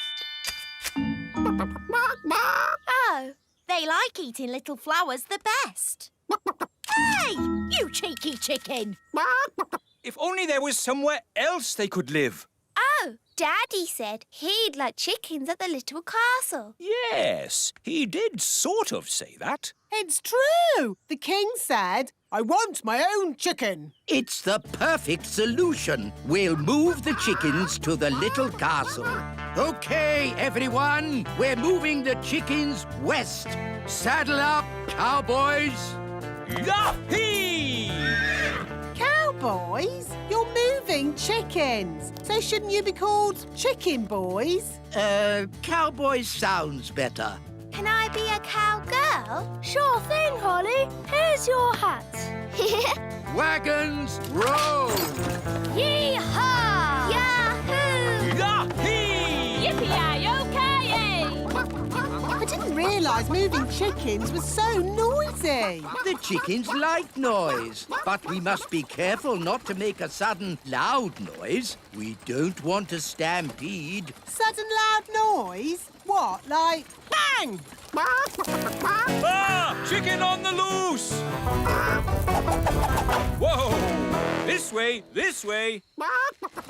Oh, they like eating little flowers the best. Hey, you cheeky chicken! If only there was somewhere else they could live. Oh, Daddy said he'd like chickens at the little castle. Yes, he did sort of say that. It's true! The king said, I want my own chicken. It's the perfect solution. We'll move the chickens to the little castle. OK, everyone, we're moving the chickens west. Saddle up, cowboys. Yahee! Cowboys? You're moving chickens. So shouldn't you be called chicken boys? Cowboys sounds better. Can I be a cowgirl? Sure thing, Holly. Here's your hat. Wagons, roll! Yee-haw! Yahoo! Yahee! Yippee-yi-yo-ki-yay! I didn't realise moving chickens was so noisy. The chickens like noise, but we must be careful not to make a sudden loud noise. We don't want a stampede. Sudden loud noise? What, like bang? Ah! Chicken on the loose! Whoa! This way, this way.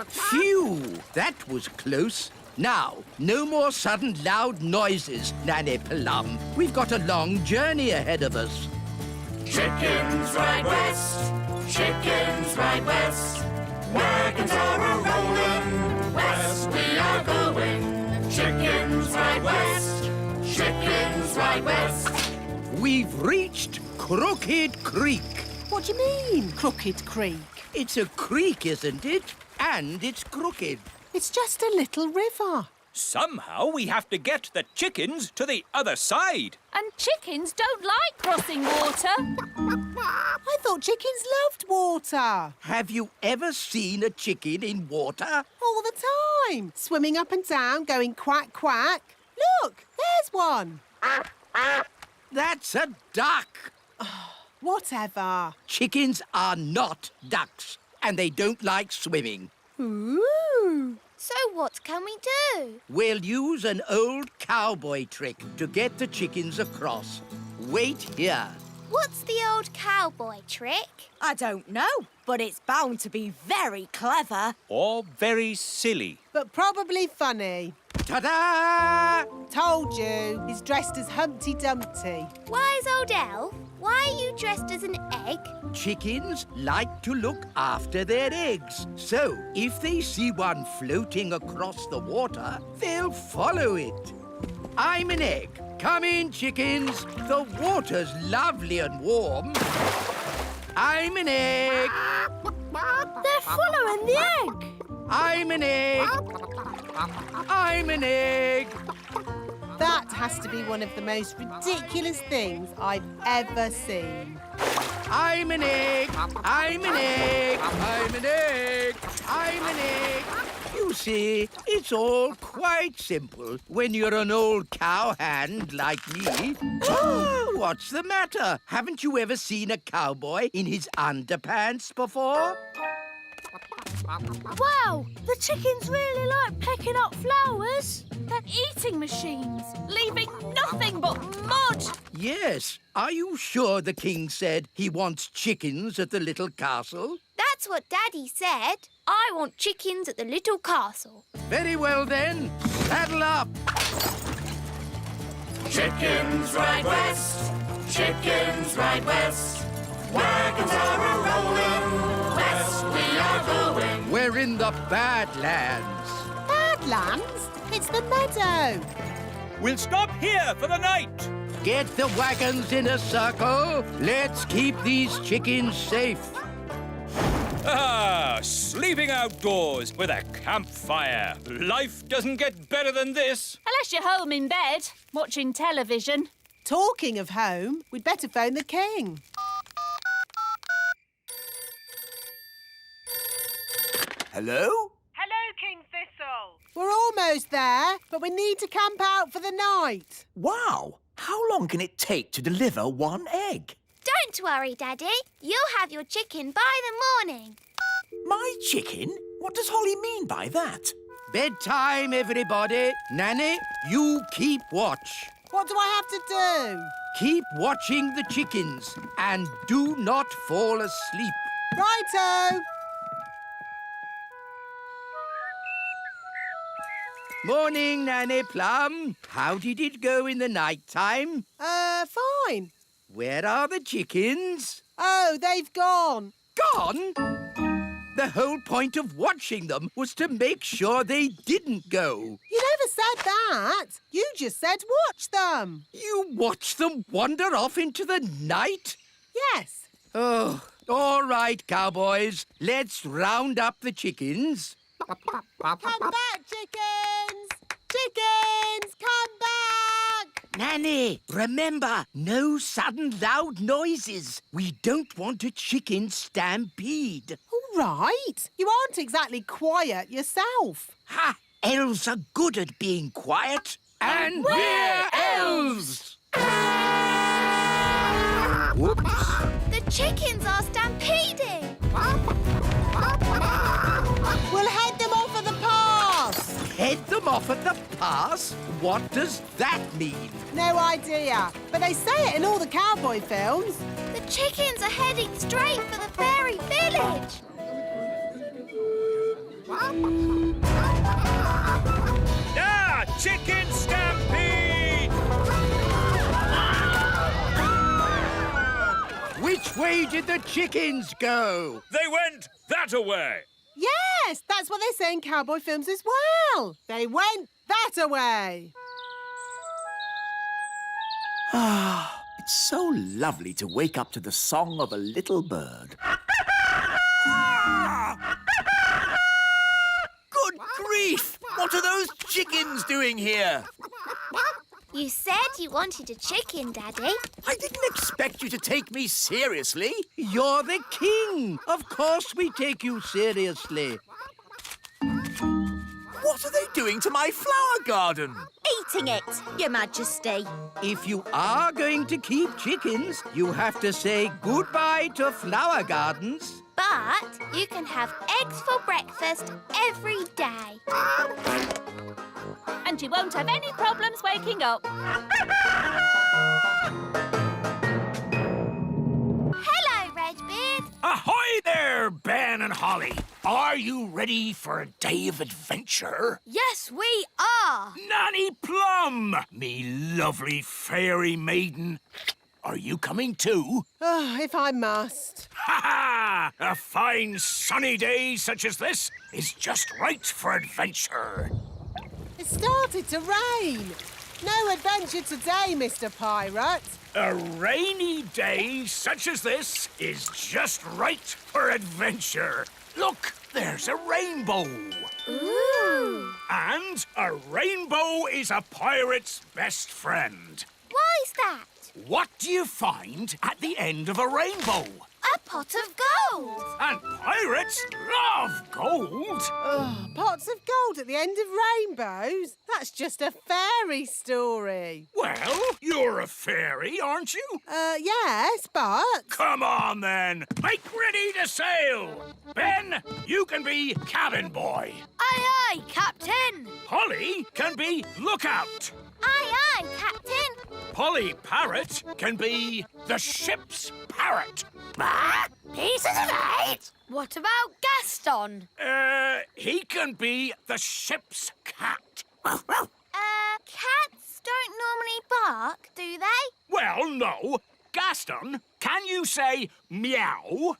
Phew! That was close. Now, no more sudden loud noises, Nanny Plum. We've got a long journey ahead of us. Chickens ride west, chickens ride west. Wagons are a-rolling, west we are going. Chickens ride west, chickens ride west. We've reached Crooked Creek. What do you mean, Crooked Creek? It's a creek, isn't it? And it's crooked. It's just a little river. Somehow we have to get the chickens to the other side. And chickens don't like crossing water. I thought chickens loved water. Have you ever seen a chicken in water? All the time. Swimming up and down, going quack, quack. Look, there's one. That's a duck. Whatever. Chickens are not ducks, and they don't like swimming. Ooh. So what can we do? We'll use an old cowboy trick to get the chickens across. Wait here. What's the old cowboy trick? I don't know, but it's bound to be very clever. Or very silly. But probably funny. Ta-da! Told you, he's dressed as Humpty Dumpty. Wise old elf, why are you dressed as an egg? Chickens like to look after their eggs. So, if they see one floating across the water, they'll follow it. I'm an egg. Come in, chickens. The water's lovely and warm. I'm an egg. They're following the egg. I'm an egg. I'm an egg. That has to be one of the most ridiculous things I've ever seen. I'm an egg. I'm an egg. I'm an egg. I'm an egg. You see, it's all quite simple when you're an old cowhand like me. What's the matter? Haven't you ever seen a cowboy in his underpants before? Wow! The chickens really like picking up flowers. They're eating machines, leaving nothing but mud. Yes. Are you sure the king said he wants chickens at the little castle? That's what Daddy said. I want chickens at the little castle. Very well then. Saddle up. Chickens ride west, chickens ride west. Wagons are a-rolling, west we are going. We're in the Badlands. Badlands? It's the meadow. We'll stop here for the night. Get the wagons in a circle. Let's keep these chickens safe. Ah, sleeping outdoors with a campfire. Life doesn't get better than this. Unless you're home in bed, watching television. Talking of home, we'd better phone the king. Hello? Hello, King Thistle. We're almost there, but we need to camp out for the night. Wow! How long can it take to deliver one egg? Don't worry, Daddy. You'll have your chicken by the morning. My chicken? What does Holly mean by that? Bedtime, everybody. Nanny, you keep watch. What do I have to do? Keep watching the chickens and do not fall asleep. Righto. Morning, Nanny Plum. How did it go in the night time? Fine. Where are the chickens? Oh, they've gone. Gone? The whole point of watching them was to make sure they didn't go. You never said that. You just said watch them. You watched them wander off into the night? Yes. Oh, all right, cowboys. Let's round up the chickens. Come back, chickens! Chickens, come back! Nanny, remember, no sudden loud noises. We don't want a chicken stampede. All right. You aren't exactly quiet yourself. Ha! Elves are good at being quiet. And we're elves! Whoops. The chickens are stampeding. We'll head them off at the pass. Head them off at the pass? What does that mean? No idea, but they say it in all the cowboy films. The chickens are heading straight for the fairy village. Ah, chicken stampede! Which way did the chickens go? They went that-a-way. Yes, that's what they say in cowboy films as well. They went that-a-way. Ah, it's so lovely to wake up to the song of a little bird. Good grief! What are those chickens doing here? You said you wanted a chicken, Daddy. I didn't expect you to take me seriously. You're the king. Of course we take you seriously. What are they doing to my flower garden? Eating it, Your Majesty. If you are going to keep chickens, you have to say goodbye to flower gardens. But you can have eggs for breakfast every day. And you won't have any problems waking up. Hello, Redbeard. Ahoy there, Ben and Holly, are you ready for a day of adventure? Yes, we are. Nanny Plum, me lovely fairy maiden. Are you coming too? Oh, if I must. Ha ha! A fine sunny day such as this is just right for adventure. It started to rain. No adventure today, Mr. Pirate. A rainy day such as this is just right for adventure. Look, there's a rainbow. Ooh. And a rainbow is a pirate's best friend. Why's that? What do you find at the end of a rainbow? A pot of gold. And pirates love gold. Oh, pots of gold at the end of rainbows? That's just a fairy story. Well, you're a fairy, aren't you? Yes, but... Come on, then. Make ready to sail. Ben, you can be cabin boy. Aye, aye, Captain. Holly can be lookout. Aye, aye, Captain. Polly Parrot can be the ship's parrot. Pieces of eight. What about Gaston? He can be the ship's cat. Cats don't normally bark, do they? Well, no. Gaston, can you say meow?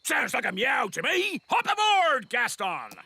Sounds like a meow to me. Hop aboard, Gaston.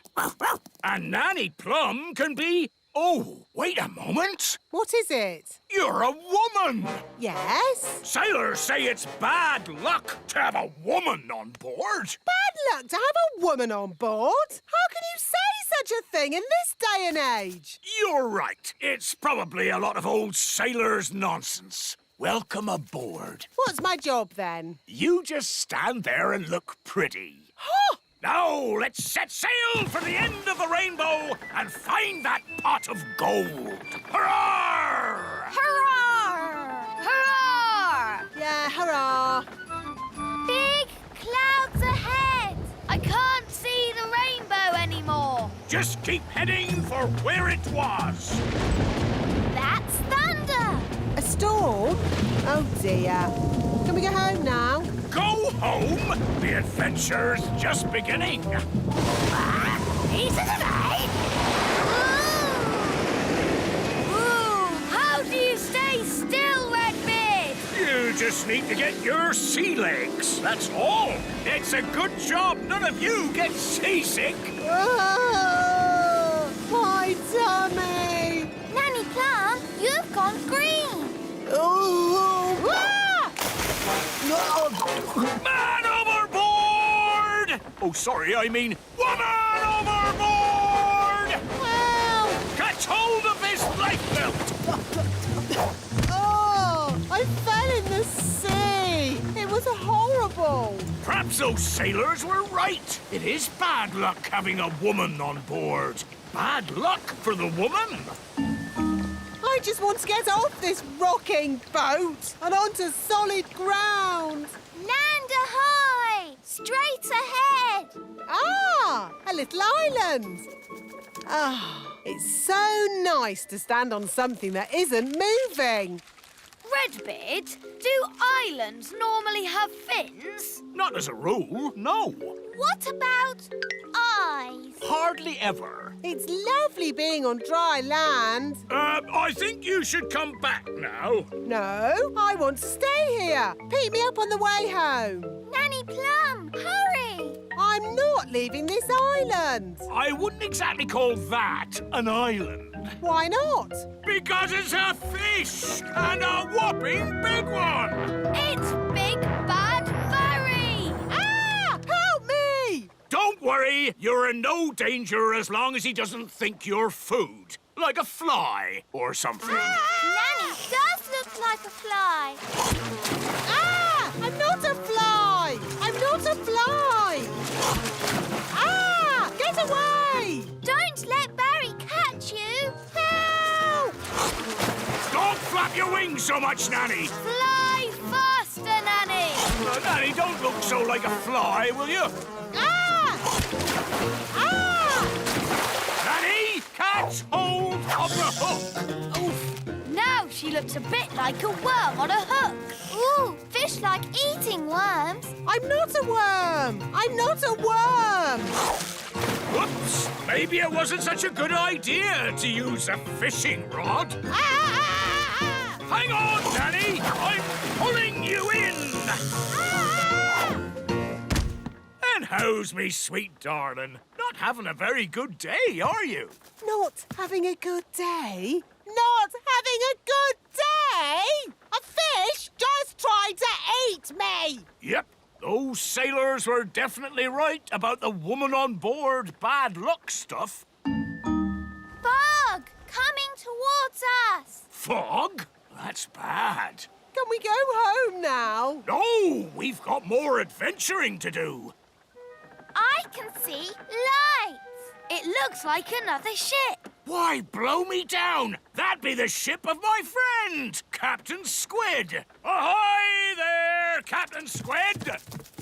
And Nanny Plum can be... Oh, wait a moment. What is it? You're a woman. Yes? Sailors say it's bad luck to have a woman on board. Bad luck to have a woman on board? How can you say such a thing in this day and age? You're right. It's probably a lot of old sailors' nonsense. Welcome aboard. What's my job, then? You just stand there and look pretty. Huh! Now, let's set sail for the end of the rainbow and find that pot of gold. Hurrah! Hurrah! Hurrah! Yeah, hurrah! Big clouds ahead. I can't see the rainbow anymore. Just keep heading for where it was. That's thunder. A storm? Oh, dear. Can we go home now? Go home? The adventure's just beginning. Pieces of eight. Ooh, how do you stay still, Redbeard? You just need to get your sea legs, that's all. It's a good job none of you get seasick. Oh, my tummy! Nanny Plum, you've gone green. Oh! Ah! Man overboard! Oh, sorry, I mean woman overboard! Help! Catch hold of this lifebelt! Oh, I fell in the sea. It was horrible. Perhaps those sailors were right. It is bad luck having a woman on board. Bad luck for the woman. I just want to get off this rocking boat and onto solid ground. Land ahoy! Straight ahead. Ah, a little island. Ah, it's so nice to stand on something that isn't moving. Redbeard, do islands normally have fins? Not as a rule, no. What about eyes? Hardly ever. It's lovely being on dry land. I think you should come back now. No, I want to stay here. Pick me up on the way home. Nanny Plum, hurry! I'm not leaving this island. I wouldn't exactly call that an island. Why not? Because it's a fish, and a whopping big one. It's Big Bad Barry! Ah! Help me! Don't worry, you're in no danger as long as he doesn't think you're food. Like a fly or something. Nanny does look like a fly. Ah! I'm not a fly! I'm not a fly! Ah! Get away! Don't let Barry catch you. Help! Don't flap your wings so much, Nanny. Fly faster, Nanny! Nanny, don't look so like a fly, will you? Ah! Ah! Nanny, catch hold of the hook. Oof! Now she looks a bit like a worm on a hook. Ooh, fish fish like eating worms. I'm not a worm! I'm not a worm! Whoops! Maybe it wasn't such a good idea to use a fishing rod. Hang on, Danny! I'm pulling you in! And how's me sweet darling? Not having a very good day, are you? Not having a good day? Not having a good day? A fish just tried to eat me! Yep, those sailors were definitely right about the woman on board bad luck stuff. Fog! Coming towards us! Fog? That's bad. Can we go home now? No, we've got more adventuring to do. I can see lights. It looks like another ship. Why, blow me down! That'd be the ship of my friend, Captain Squid. Ahoy there, Captain Squid!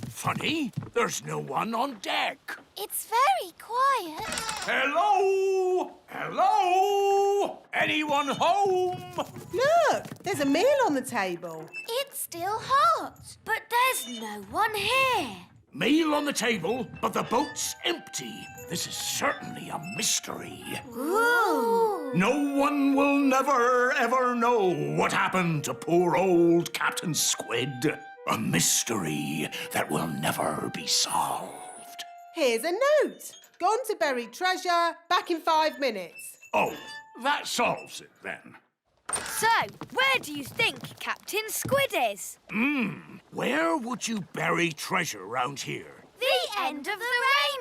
Funny, there's no one on deck. It's very quiet. Hello? Hello? Anyone home? Look, there's a meal on the table. It's still hot, but there's no one here. Meal on the table, but the boat's empty. This is certainly a mystery. Ooh. No one will never, ever know what happened to poor old Captain Squid. A mystery that will never be solved. Here's a note. Gone to bury treasure, back in 5 minutes. Oh, that solves it then. So, where do you think Captain Squid is? Where would you bury treasure round here? The end of the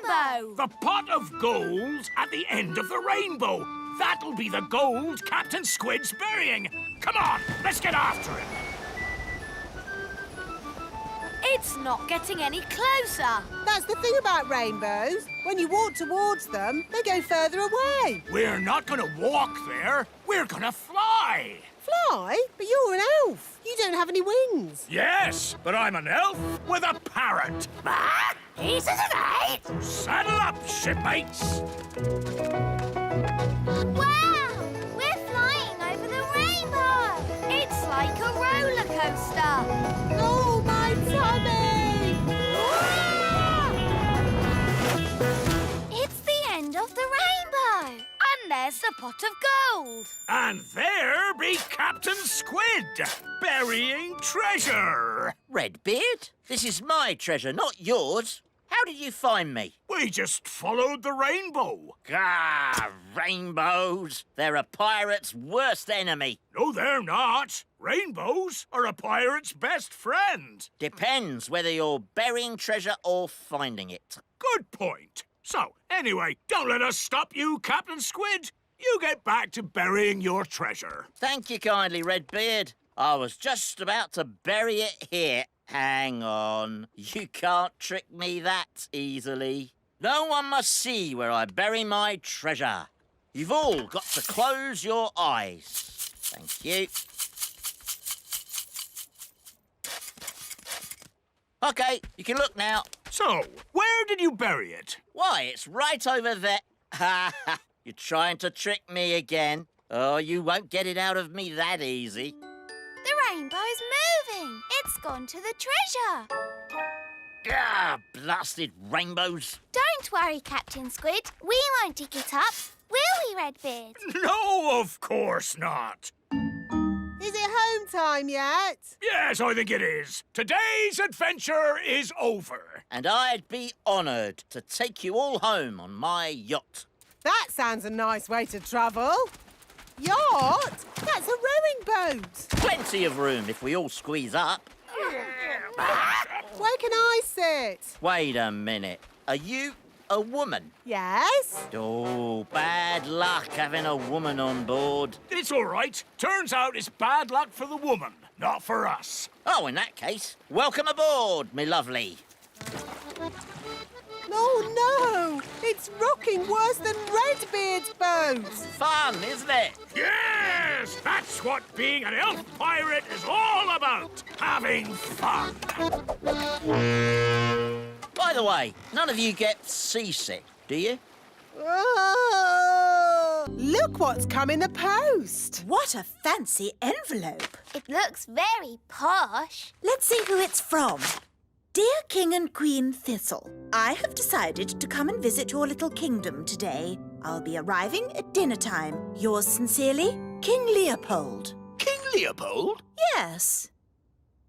rainbow. The pot of gold at the end of the rainbow. That'll be the gold Captain Squid's burying. Come on, let's get after him. It's not getting any closer. That's the thing about rainbows. When you walk towards them, they go further away. We're not going to walk there. We're going to fly. Fly? But you're an elf. You don't have any wings. Yes, but I'm an elf with a parrot. He's an eight. Saddle up, shipmates. Wow! We're flying over the rainbow. It's like a roller coaster. Oh, my tummy! It's the end of the rainbow. And there's the pot of gold. And there be Captain Squid, burying treasure. Redbeard, this is my treasure, not yours. How did you find me? We just followed the rainbow. Ah, rainbows. They're a pirate's worst enemy. No, they're not. Rainbows are a pirate's best friend. Depends whether you're burying treasure or finding it. Good point. So, anyway, don't let us stop you, Captain Squid. You get back to burying your treasure. Thank you kindly, Redbeard. I was just about to bury it here. Hang on. You can't trick me that easily. No one must see where I bury my treasure. You've all got to close your eyes. Thank you. OK, you can look now. So, where did you bury it? Why, it's right over there. Ha ha! You're trying to trick me again. Oh, you won't get it out of me that easy. The rainbow's moving. It's gone to the treasure. Ah, blasted rainbows. Don't worry, Captain Squid. We won't dig it up. Will we, Redbeard? No, of course not. Is it home time yet? Yes, I think it is. Today's adventure is over. And I'd be honoured to take you all home on my yacht. That sounds a nice way to travel. Yacht? That's a rowing boat. Plenty of room if we all squeeze up. Where can I sit? Wait a minute. Are you a woman? Yes. Oh, bad luck having a woman on board. It's all right. Turns out it's bad luck for the woman, not for us. Oh, in that case, welcome aboard, me lovely. Oh, no! It's rocking worse than Redbeard's boat! Fun, isn't it? Yes! That's what being an elf pirate is all about! Having fun! By the way, none of you get seasick, do you? Oh! Look what's come in the post. What a fancy envelope. It looks very posh. Let's see who it's from. Dear King and Queen Thistle, I have decided to come and visit your little kingdom today. I'll be arriving at dinner time. Yours sincerely, King Leopold. King Leopold? Yes.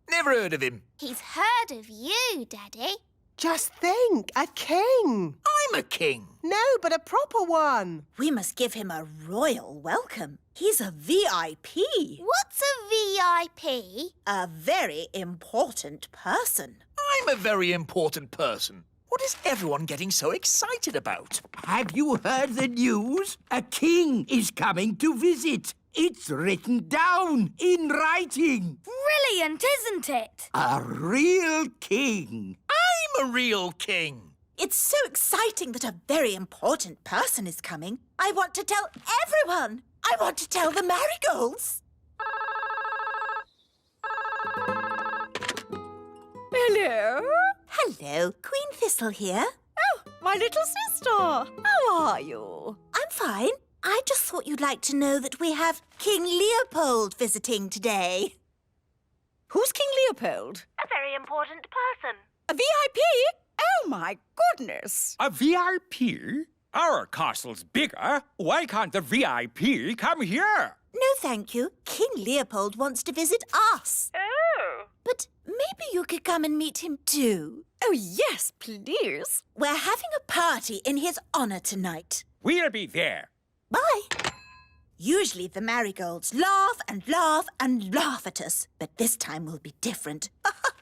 Never heard of him. He's heard of you, Daddy. Just think, a king. I'm a king. No, but a proper one. We must give him a royal welcome. He's a VIP. What's a VIP? A very important person. I'm a very important person. What is everyone getting so excited about? Have you heard the news? A king is coming to visit. It's written down in writing. Brilliant, isn't it? A real king. I'm a real king. It's so exciting that a very important person is coming. I want to tell everyone. I want to tell the marigolds. Hello? Hello, Queen Thistle here. Oh, my little sister. How are you? I'm fine. I just thought you'd like to know that we have King Leopold visiting today. Who's King Leopold? A very important person. A VIP? Oh, my goodness. A VIP? Our castle's bigger. Why can't the VIP come here? No, thank you. King Leopold wants to visit us. Oh. But maybe you could come and meet him too. Oh, yes, please. We're having a party in his honour tonight. We'll be there. Bye. Usually the marigolds laugh and laugh and laugh at us, but this time will be different.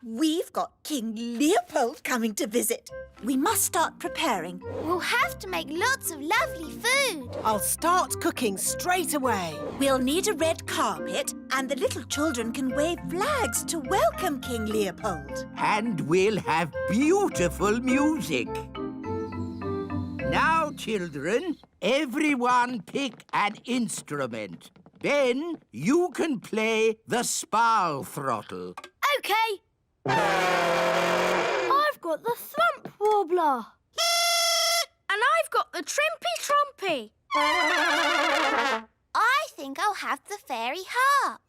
We've got King Leopold coming to visit. We must start preparing. We'll have to make lots of lovely food. I'll start cooking straight away. We'll need a red carpet, and the little children can wave flags to welcome King Leopold. And we'll have beautiful music. Now, children, everyone pick an instrument. Then you can play the spal throttle. OK. I've got the thump warbler. And I've got the trimpy trompy. I think I'll have the fairy harp.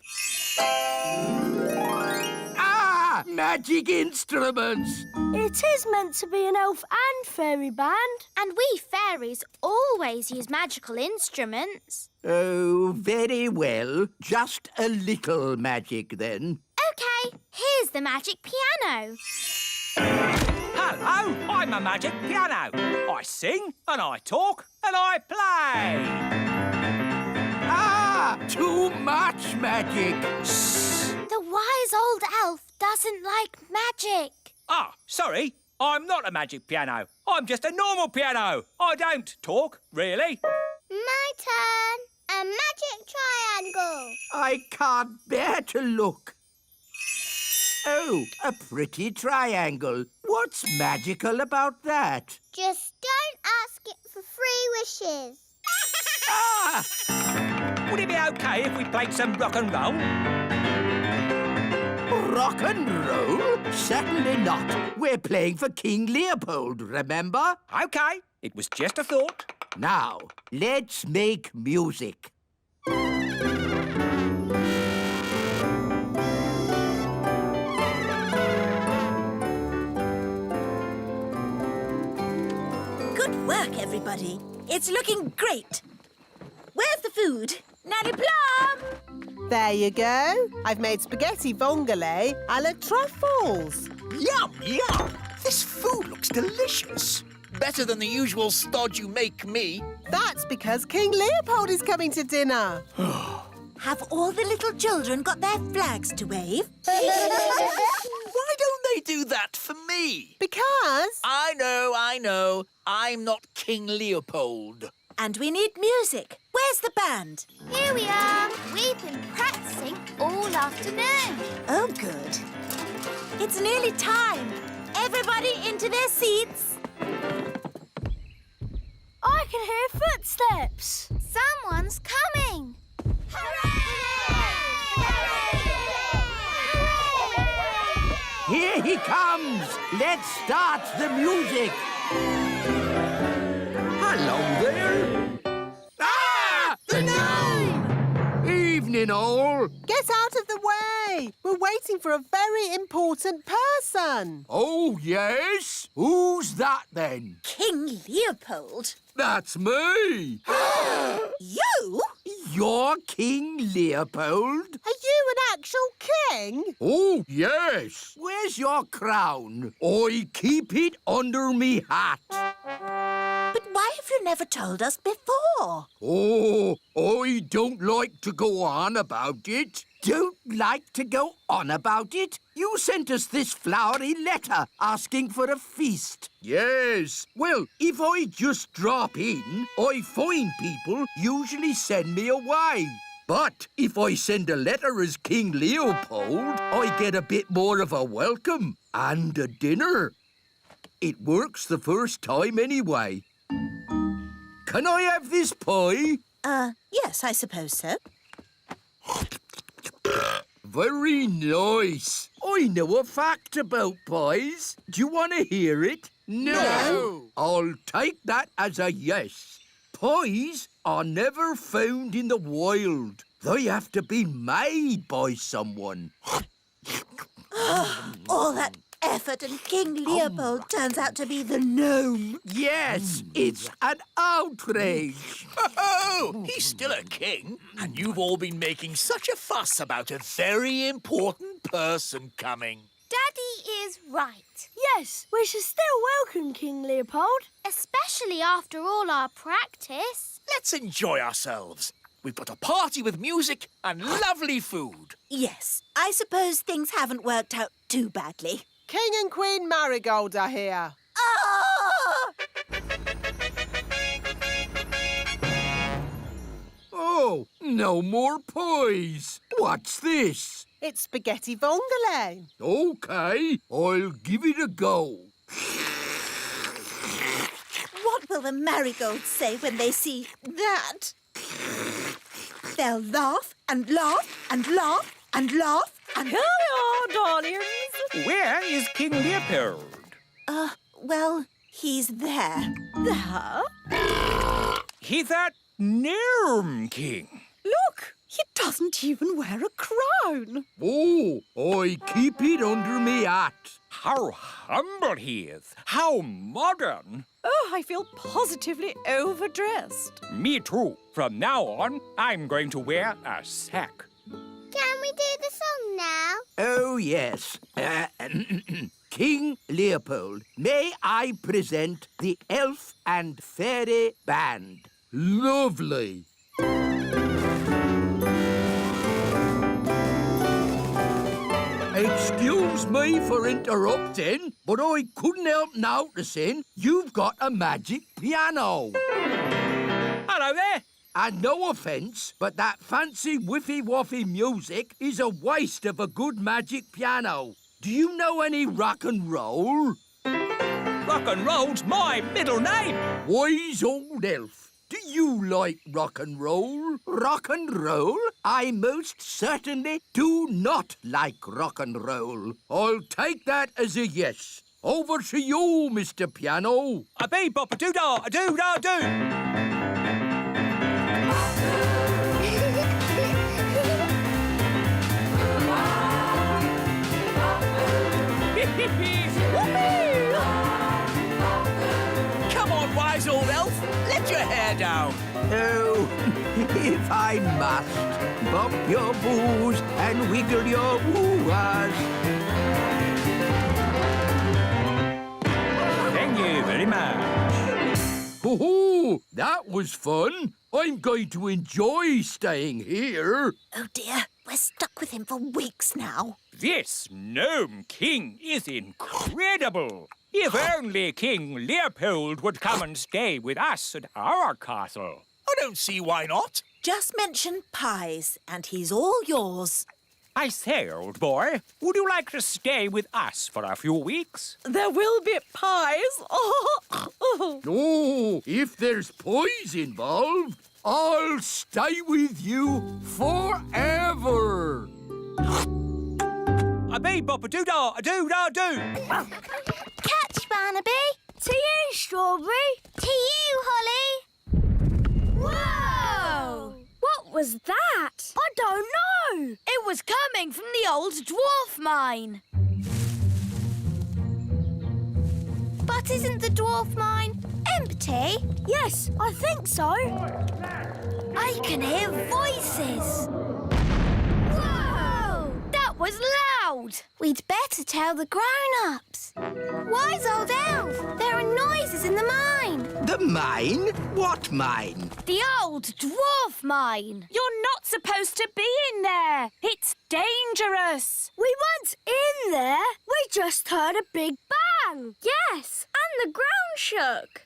Ah! Magic instruments! It is meant to be an elf and fairy band. And we fairies always use magical instruments. Oh, very well. Just a little magic, then. OK, here's the magic piano. Hello, I'm a magic piano. I sing and I talk and I play. Ah! Too much magic! The wise old elf doesn't like magic. Ah, sorry, I'm not a magic piano. I'm just a normal piano. I don't talk, really. My turn. A magic triangle. I can't bear to look. Oh, a pretty triangle. What's magical about that? Just don't ask it for 3 wishes. Ah! Would it be OK if we played some rock and roll? Rock and roll? Certainly not. We're playing for King Leopold, remember? OK, it was just a thought. Now, let's make music. Good work, everybody. It's looking great. Where's the food? Nanny Plum! There you go. I've made spaghetti vongole a la truffles. Yum, yum! This food looks delicious. Better than the usual stodge you make me. That's because King Leopold is coming to dinner. Have all the little children got their flags to wave? Why don't they do that for me? Because... I know. I'm not King Leopold. And we need music. Where's the band? Here we are. We've been practicing all afternoon. Oh, good. It's nearly time. Everybody into their seats. I can hear footsteps. Someone's coming. Here he comes. Let's start the music. Hello there. Ah! and all. Get out of the way! We're waiting for a very important person. Oh, yes? Who's that, then? King Leopold. That's me. You? You're King Leopold? Are you an actual king? Oh, yes. Where's your crown? I keep it under me hat. But why have you never told us before? Oh, I don't like to go on about it. Don't like to go on about it? You sent us this flowery letter asking for a feast. Yes. Well, if I just drop in, I find people usually send me away. But if I send a letter as King Leopold, I get a bit more of a welcome and a dinner. It works the first time anyway. Can I have this pie? Yes, I suppose so. Very nice. I know a fact about pies. Do you want to hear it? No. I'll take that as a yes. Pies are never found in the wild. They have to be made by someone. All that effort and King Leopold turns out to be the gnome. Yes, it's an outrage. Oh, he's still a king, and you've all been making such a fuss about a very important person coming. Daddy is right. Yes, we should still welcome King Leopold. Especially after all our practice. Let's enjoy ourselves. We've got a party with music and lovely food. Yes, I suppose things haven't worked out too badly. King and Queen Marigold are here. Ah! Oh, no more pies. What's this? It's spaghetti vongole. OK, I'll give it a go. What will the marigolds say when they see that? They'll laugh and laugh and laugh and laugh and... Here we are, darlings. Where is King Leopold? Well, he's there. There? He's that gnome king. Look, he doesn't even wear a crown. Oh, I keep it under me hat. How humble he is. How modern. Oh, I feel positively overdressed. Me too. From now on, I'm going to wear a sack. Can we do the song now? Oh, yes. King Leopold, may I present the Elf and Fairy Band? Lovely. Excuse me for interrupting, but I couldn't help noticing you've got a magic piano. Hello there. And no offence, but that fancy whiffy-woffy music is a waste of a good magic piano. Do you know any rock and roll? Rock and roll's my middle name. Wise old elf. Do you like rock and roll? Rock and roll? I most certainly do not like rock and roll. I'll take that as a yes. Over to you, Mr. Piano. A bee-bop-a-doo-dah, a-doo-dah-doo. Come on, wise old elf. Let your hair down. Oh, if I must, bump your boos and wiggle your woo-ahs. Thank you very much. Hoo-hoo, that was fun. I'm going to enjoy staying here. Oh, dear. We're stuck with him for weeks now. This gnome king is incredible. If only King Leopold would come and stay with us at our castle. I don't see why not. Just mention pies, and he's all yours. I say, old boy, would you like to stay with us for a few weeks? There will be pies. Oh, if there's pies involved, I'll stay with you forever. A bee-bop-a-doo-dah, a-doo-dah-doo. Catch, Barnaby. To you, Strawberry. To you, Holly. Whoa! What was that? I don't It was coming from the old dwarf mine. But isn't the dwarf mine empty? Yes, I think so. I can hear voices. Whoa! That was loud. We'd better tell the grown-ups. Wise old elf, there are noises in the mine. The mine? What mine? The old dwarf mine. You're not supposed to be in there. It's dangerous. We weren't in there. We just heard a big bang. Yes, and the ground shook.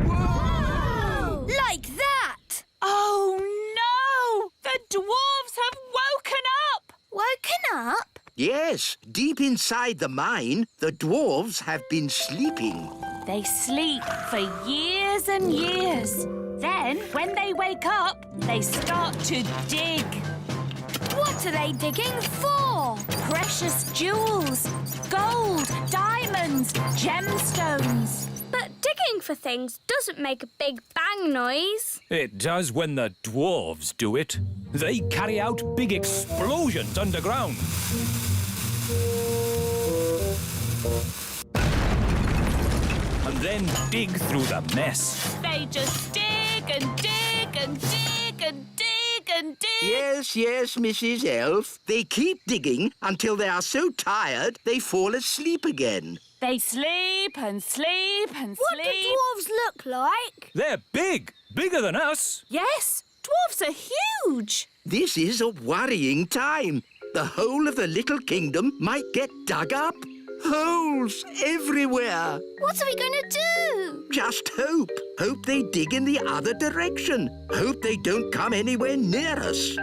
Whoa! Like that. Oh, no! The dwarves have woken up! Woken up? Yes, deep inside the mine, the dwarves have been sleeping. They sleep for years and years. Then, when they wake up, they start to dig. What are they digging for? Precious jewels, gold, diamonds, gemstones. But digging for things doesn't make a big bang noise. It does when the dwarves do it. They carry out big explosions underground. And then dig through the mess. They just dig and dig and dig and dig and dig. Yes, Mrs. Elf. They keep digging until they are so tired they fall asleep again. They sleep and sleep and What sleep. do dwarves look like? They're big, bigger than us. Yes, dwarves are huge. This is a worrying time. The whole of the little kingdom might get dug up. Holes everywhere. What are we going to do? Just hope. Hope they dig in the other direction. Hope they don't come anywhere near us.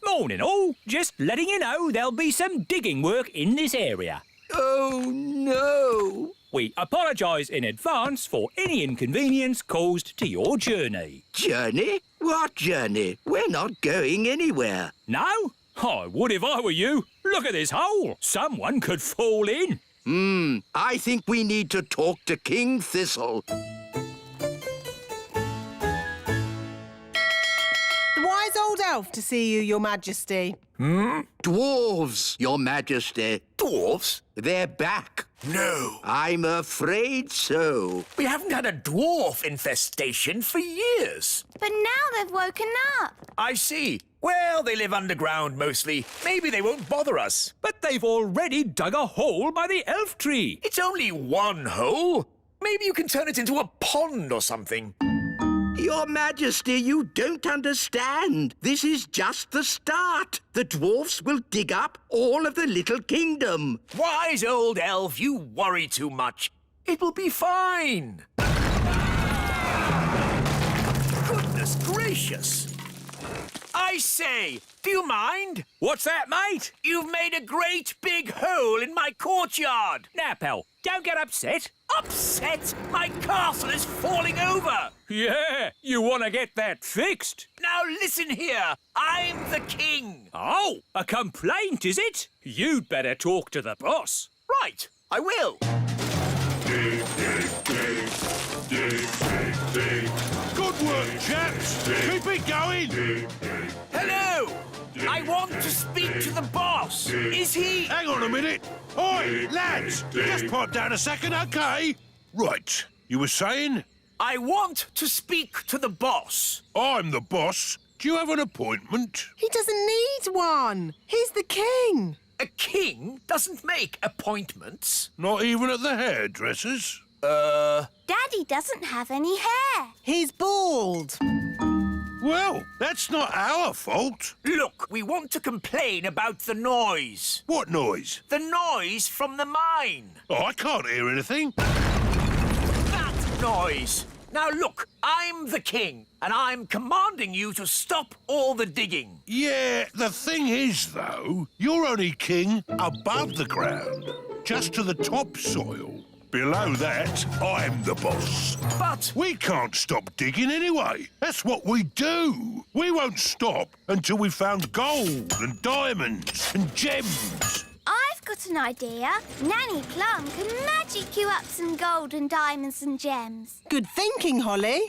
Morning all. Just letting you know there'll be some digging work in this area. Oh, no. We apologise in advance for any inconvenience caused to your journey. Journey? What journey? We're not going anywhere. No? I would if I were you. Look at this hole. Someone could fall in. I think we need to talk to King Thistle. The wise old elf to see you, Your Majesty. Dwarves, Your Majesty. Dwarves? They're back. No. I'm afraid so. We haven't had a dwarf infestation for years. But now they've woken up. I see. Well, they live underground mostly. Maybe they won't bother us. But they've already dug a hole by the elf tree. It's only one hole. Maybe you can turn it into a pond or something. Your Majesty, you don't understand. This is just the start. The dwarfs will dig up all of the little kingdom. Wise old elf, you worry too much. It will be fine. Goodness gracious. I say, do you mind? What's that, mate? You've made a great big hole in my courtyard. Now, pal, don't get upset. Upset? My castle is falling over. Yeah, you want to get that fixed. Now listen here. I'm the king. Oh, a complaint, is it? You'd better talk to the boss. Right, I will. Dig, dig, dig. Dig, dig, dig. Good work, chaps. Keep it going. Hello. I want to speak to the boss. Is he... Hang on a minute. Oi, lads. Just pipe down a second, OK? Right. You were saying? I want to speak to the boss. I'm the boss. Do you have an appointment? He doesn't need one. He's the king. A king doesn't make appointments. Not even at the hairdresser's? Daddy doesn't have any hair. He's bald. Well, that's not our fault. Look, we want to complain about the noise. What noise? The noise from the mine. Oh, I can't hear anything. That noise. Now look, I'm the king, and I'm commanding you to stop all the digging. Yeah, the thing is, though, you're only king above the ground, just to the topsoil. Below that, I'm the boss. But... we can't stop digging anyway. That's what we do. We won't stop until we've found gold and diamonds and gems. I've got an idea. Nanny Plum can magic you up some gold and diamonds and gems. Good thinking, Holly.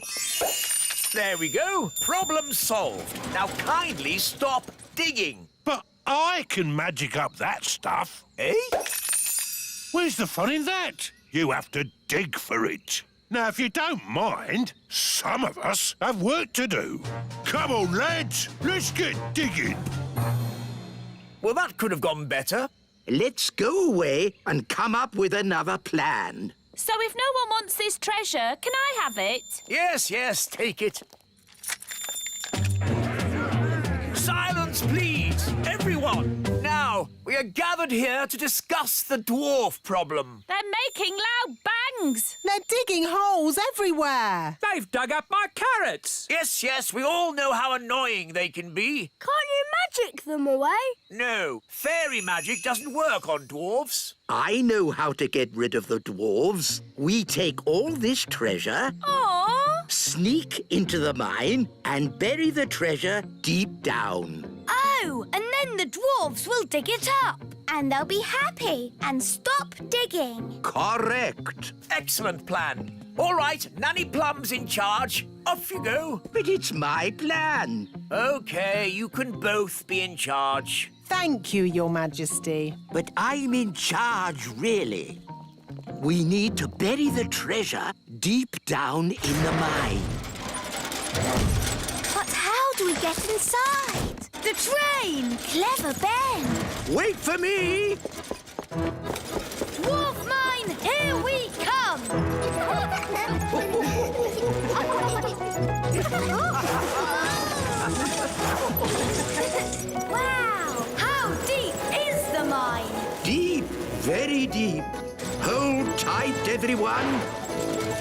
There we go. Problem solved. Now kindly stop digging. But I can magic up that stuff. Eh? Where's the fun in that? You have to dig for it. Now, if you don't mind, some of us have work to do. Come on, lads, let's get digging. Well, that could have gone better. Let's go away and come up with another plan. So if no one wants this treasure, can I have it? Yes, yes, take it. Silence, please, everyone. Now, we are gathered here to discuss the dwarf problem. They're making loud bangs. They're digging holes everywhere. They've dug up my carrots. Yes, yes, we all know how annoying they can be. Can't you magic them away? No, fairy magic doesn't work on dwarves. I know how to get rid of the dwarves. We take all this treasure, sneak into the mine, and bury the treasure deep down. Oh, and then the dwarves will dig it up. And they'll be happy and stop digging. Correct. Excellent plan. All right, Nanny Plum's in charge. Off you go. But it's my plan. OK, you can both be in charge. Thank you, Your Majesty. But I'm in charge, really. We need to bury the treasure deep down in the mine. But how do we get inside? The train! Clever Ben! Wait for me! Dwarf mine, here we come! Wow! How deep is the mine? Deep, very deep. Hold tight, everyone.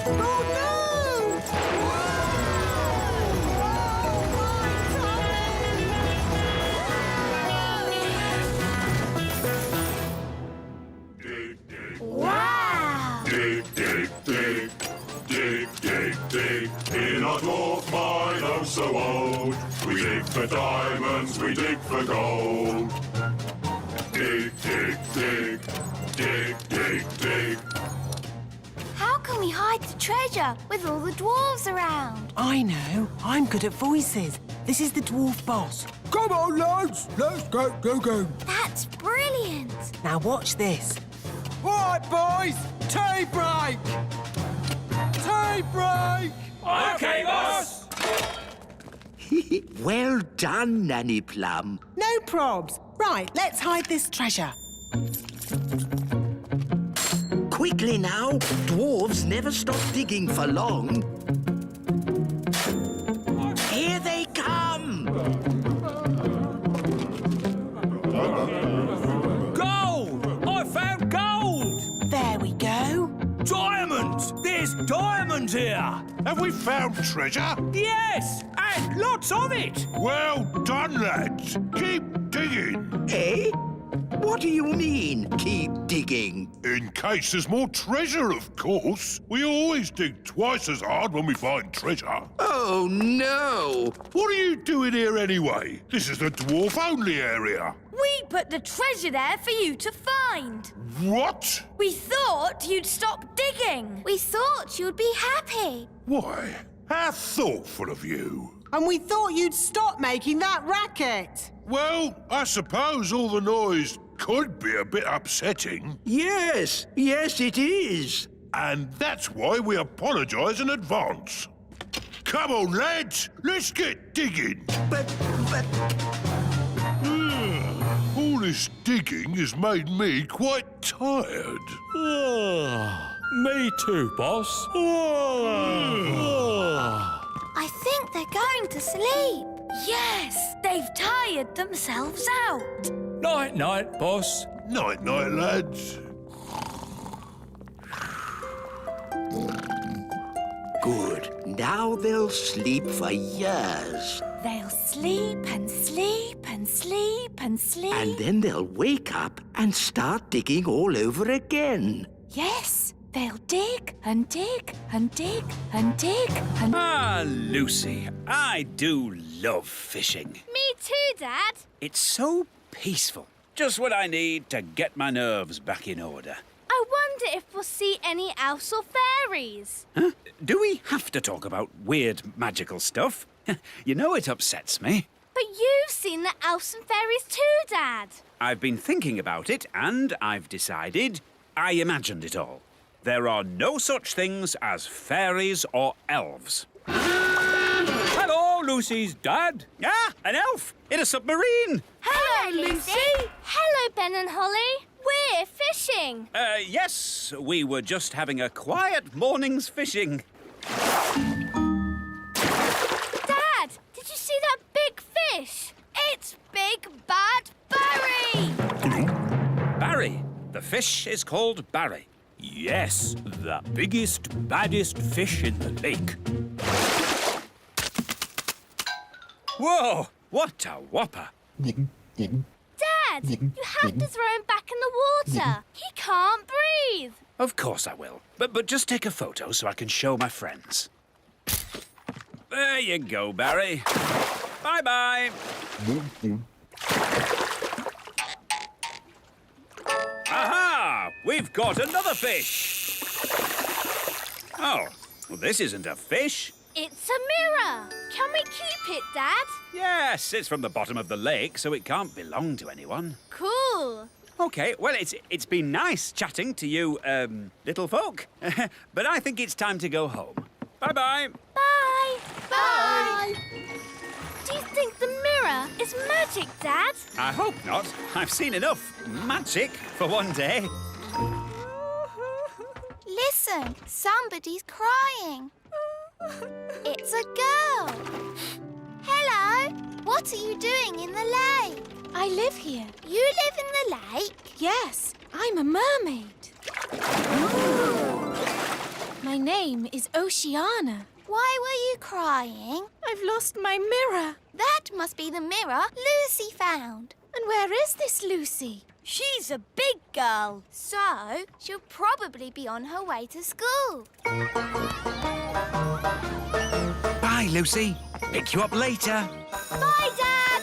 Oh, no! Wow! Dig, dig, dig, dig, dig, dig. In our dwarf mine, oh so old, we dig for diamonds, we dig for gold. Dig, dig, dig, dig, dig, dig. How can we hide the treasure with all the dwarves around? I know. I'm good at voices. This is the dwarf boss. Come on, lads. Let's go. That's brilliant! Now watch this. All right, boys. Tea break. Tea break. OK, boss. Well done, Nanny Plum. No probs. Right, let's hide this treasure. Quickly now. Dwarves never stop digging for long. Here they come! Gold! I found gold! There we go. Diamonds! There's diamonds here! Have we found treasure? Yes! And lots of it! Well done, lads. Keep digging. Eh? What do you mean, keep digging? In case there's more treasure, of course. We always dig twice as hard when we find treasure. Oh, no! What are you doing here anyway? This is the dwarf-only area. We put the treasure there for you to find. What? We thought you'd stop digging. We thought you'd be happy. Why, how thoughtful of you. And we thought you'd stop making that racket. Well, I suppose all the noise could be a bit upsetting. Yes, it is. And that's why we apologise in advance. Come on, lads, let's get digging. But... All this digging has made me quite tired. Me too, boss. I think they're going to sleep. Yes, they've tired themselves out. Night-night, boss. Night-night, lads. Good. Now they'll sleep for years. They'll sleep and sleep and sleep and sleep. And then they'll wake up and start digging all over again. Yes, they'll dig and dig and dig and dig and... Ah, Lucy, I do love fishing. Me too, Dad. It's so peaceful. Just what I need to get my nerves back in order. I wonder if we'll see any elves or fairies. Huh? Do we have to talk about weird magical stuff? You know it upsets me. But you've seen the elves and fairies too, Dad. I've been thinking about it, and I've decided I imagined it all. There are no such things as fairies or elves. Hello, Lucy's dad. Ah, an elf in a submarine. Hello, Lucy. Hello, Ben and Holly. We're fishing. Yes, we were just having a quiet morning's fishing. Dad, did you see that big fish? It's Big Bad Barry. Barry. The fish is called Barry. Yes, the biggest, baddest fish in the lake. Whoa, what a whopper. Dad, you have to throw him back in the water. He can't breathe. Of course I will. But just take a photo so I can show my friends. There you go, Barry. Bye-bye. Aha! We've got another fish. Oh, well, this isn't a fish. It's a mirror. Can we keep it, Dad? Yes, it's from the bottom of the lake, so it can't belong to anyone. Cool. OK, well, it's been nice chatting to you, little folk. But I think it's time to go home. Bye-bye. Bye. Bye. Do you think the mirror is magic, Dad? I hope not. I've seen enough magic for one day. Listen, somebody's crying. It's a girl. Hello. What are you doing in the lake? I live here. You live in the lake? Yes, I'm a mermaid. My name is Oceana. Why were you crying? I've lost my mirror. That must be the mirror Lucy found. And where is this Lucy? She's a big girl, so she'll probably be on her way to school. Bye, Lucy. Pick you up later. Bye, Dad!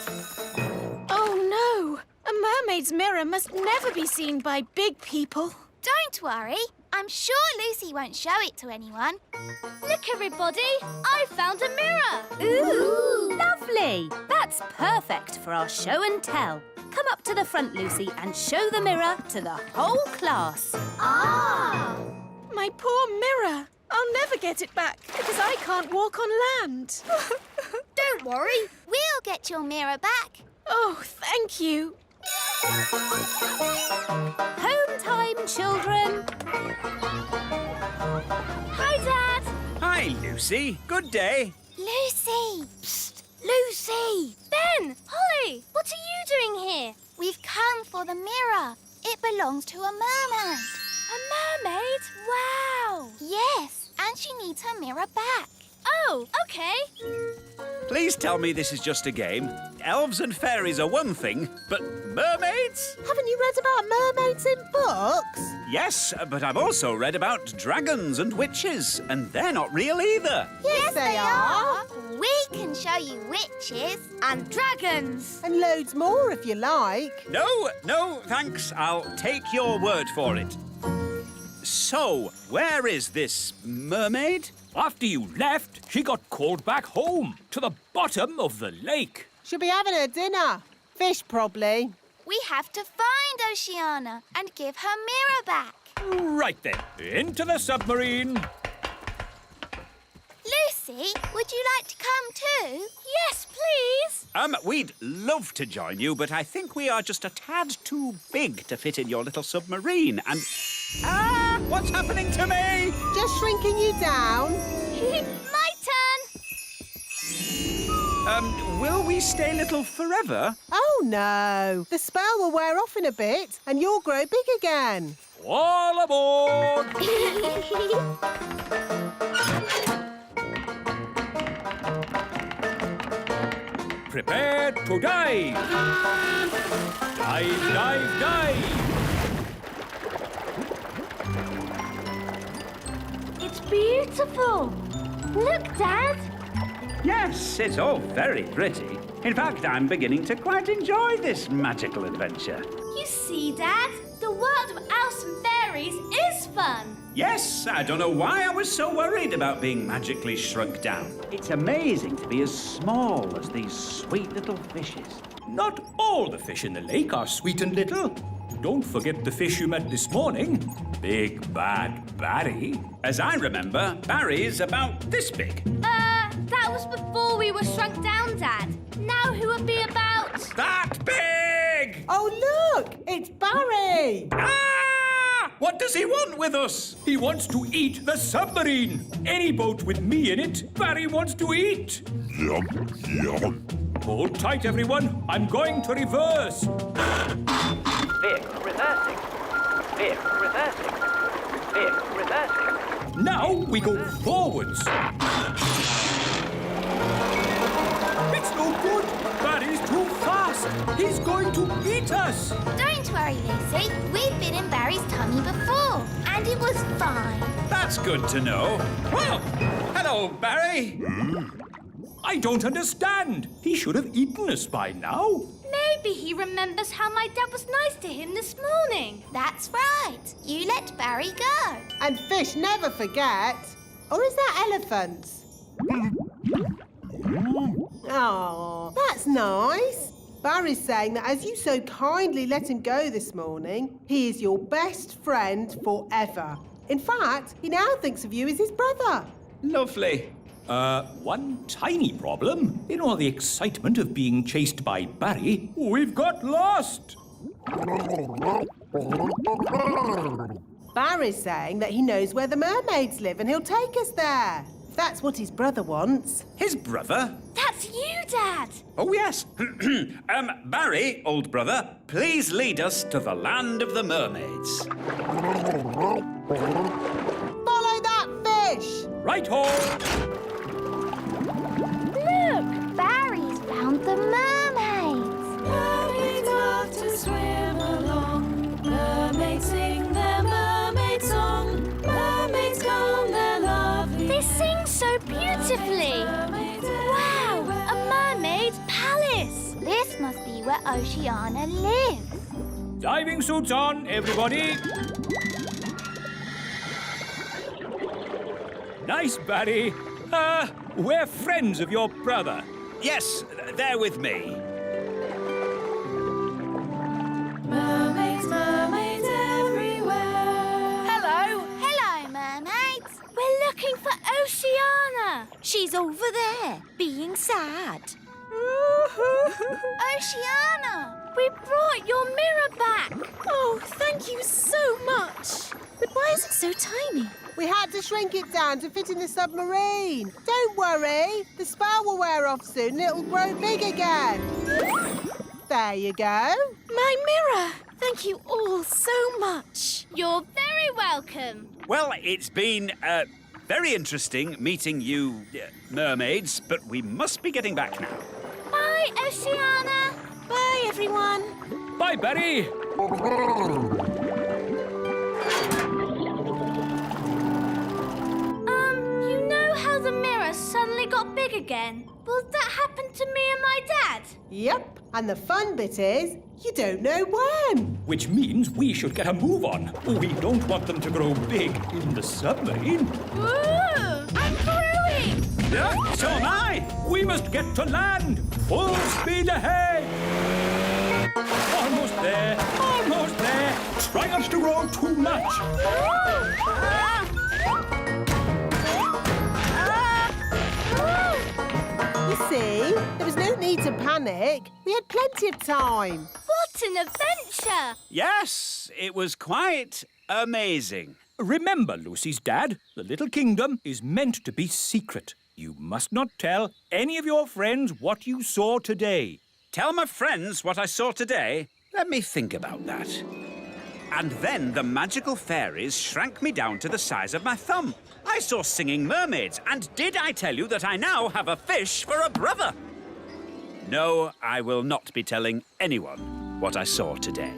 Oh, no. A mermaid's mirror must never be seen by big people. Don't worry. I'm sure Lucy won't show it to anyone. Look, everybody. I found a mirror. Ooh, lovely. That's perfect for our show and tell. Come up to the front, Lucy, and show the mirror to the whole class. Ah! My poor mirror. I'll never get it back because I can't walk on land. Don't worry. We'll get your mirror back. Oh, thank you. Home time, children. Hi, Dad. Hi, Lucy. Good day. Lucy! Psst, Lucy. Ben, Holly, what are you doing here? We've come for the mirror. It belongs to a mermaid. A mermaid? Wow. Yes, and she needs her mirror back. Oh, OK. Please tell me this is just a game. Elves and fairies are one thing, but mermaids? Haven't you read about mermaids in books? Yes, but I've also read about dragons and witches, and they're not real either. Yes, they are. We can show you witches and dragons. And loads more if you like. No, thanks. I'll take your word for it. So, where is this mermaid? After you left, she got called back home to the bottom of the lake. She'll be having her dinner. Fish, probably. We have to find Oceana and give her mirror back. Right then, into the submarine. Lucy, would you like to come too? Yes, please. We'd love to join you, but I think we are just a tad too big to fit in your little submarine, and... Ah! What's happening to me? Just shrinking you down. My turn. Will we stay little forever? Oh, no. The spell will wear off in a bit, and you'll grow big again. All aboard! Prepare to dive! Dive, dive, dive! It's beautiful. Look, Dad. Yes, it's all very pretty. In fact, I'm beginning to quite enjoy this magical adventure. You see, Dad? The world of elves and fairies berries is fun. Yes, I don't know why I was so worried about being magically shrunk down. It's amazing to be as small as these sweet little fishes. Not all the fish in the lake are sweet and little. Don't forget the fish you met this morning. Big Bad Barry. As I remember, Barry's about this big. That was before we were shrunk down, Dad. Now who would be about... That big! Oh, look! It's Barry! Ah! What does he want with us? He wants to eat the submarine. Any boat with me in it, Barry wants to eat. Yum, yum. Hold tight, everyone. I'm going to reverse. Vehicle reversing. Vehicle reversing. Vehicle reversing. Now we go forwards. It's no good. Barry's too fast. He's going to eat us. Don't worry, Lucy. We've been in Barry's tummy before, and it was fine. That's good to know. Well, hello, Barry. I don't understand. He should have eaten us by now. Maybe he remembers how my dad was nice to him this morning. That's right. You let Barry go. And fish never forget. Or is that elephants? Oh, that's nice. Barry's saying that as you so kindly let him go this morning, he is your best friend forever. In fact, he now thinks of you as his brother. Lovely. One tiny problem. In all the excitement of being chased by Barry, we've got lost. Barry's saying that he knows where the mermaids live and he'll take us there. That's what his brother wants. His brother? That's you, Dad. Oh, yes. Barry, old brother, please lead us to the land of the mermaids. Follow that fish! Right-ho! Look, Barry's found the mermaids. Mermaids love to swim along. Mermaids sing their mermaid song. Mermaids come, they're lovely. They sing so beautifully. Wow, a mermaid palace. This must be where Oceana lives. Diving suits on, everybody. Nice, Barry. We're friends of your brother. Yes, they're with me. Mermaids, mermaids everywhere. Hello. Hello, mermaids. We're looking for Oceana. She's over there, being sad. Oceana, we brought your mirror back. Oh, thank you so much. But why is it so tiny? We had to shrink it down to fit in the submarine. Don't worry. The spell will wear off soon and it'll grow big again. There you go. My mirror. Thank you all so much. You're very welcome. Well, it's been very interesting meeting you, mermaids, but we must be getting back now. Bye, Oceana. Bye, everyone. Bye, Barry. You know how the mirror suddenly got big again? Will that happen to me and my dad? Yep. And the fun bit is, you don't know when. Which means we should get a move on. We don't want them to grow big in the submarine. Ooh, I'm growing. Yeah, so am I. We must get to land. Full speed ahead. Almost there. Almost there. Try not to grow too much. You see, there was no need to panic. We had plenty of time. What an adventure! Yes, it was quite amazing. Remember, Lucy's dad, the little kingdom is meant to be secret. You must not tell any of your friends what you saw today. Tell my friends what I saw today? Let me think about that. And then the magical fairies shrank me down to the size of my thumb. I saw singing mermaids, and did I tell you that I now have a fish for a brother? No, I will not be telling anyone what I saw today.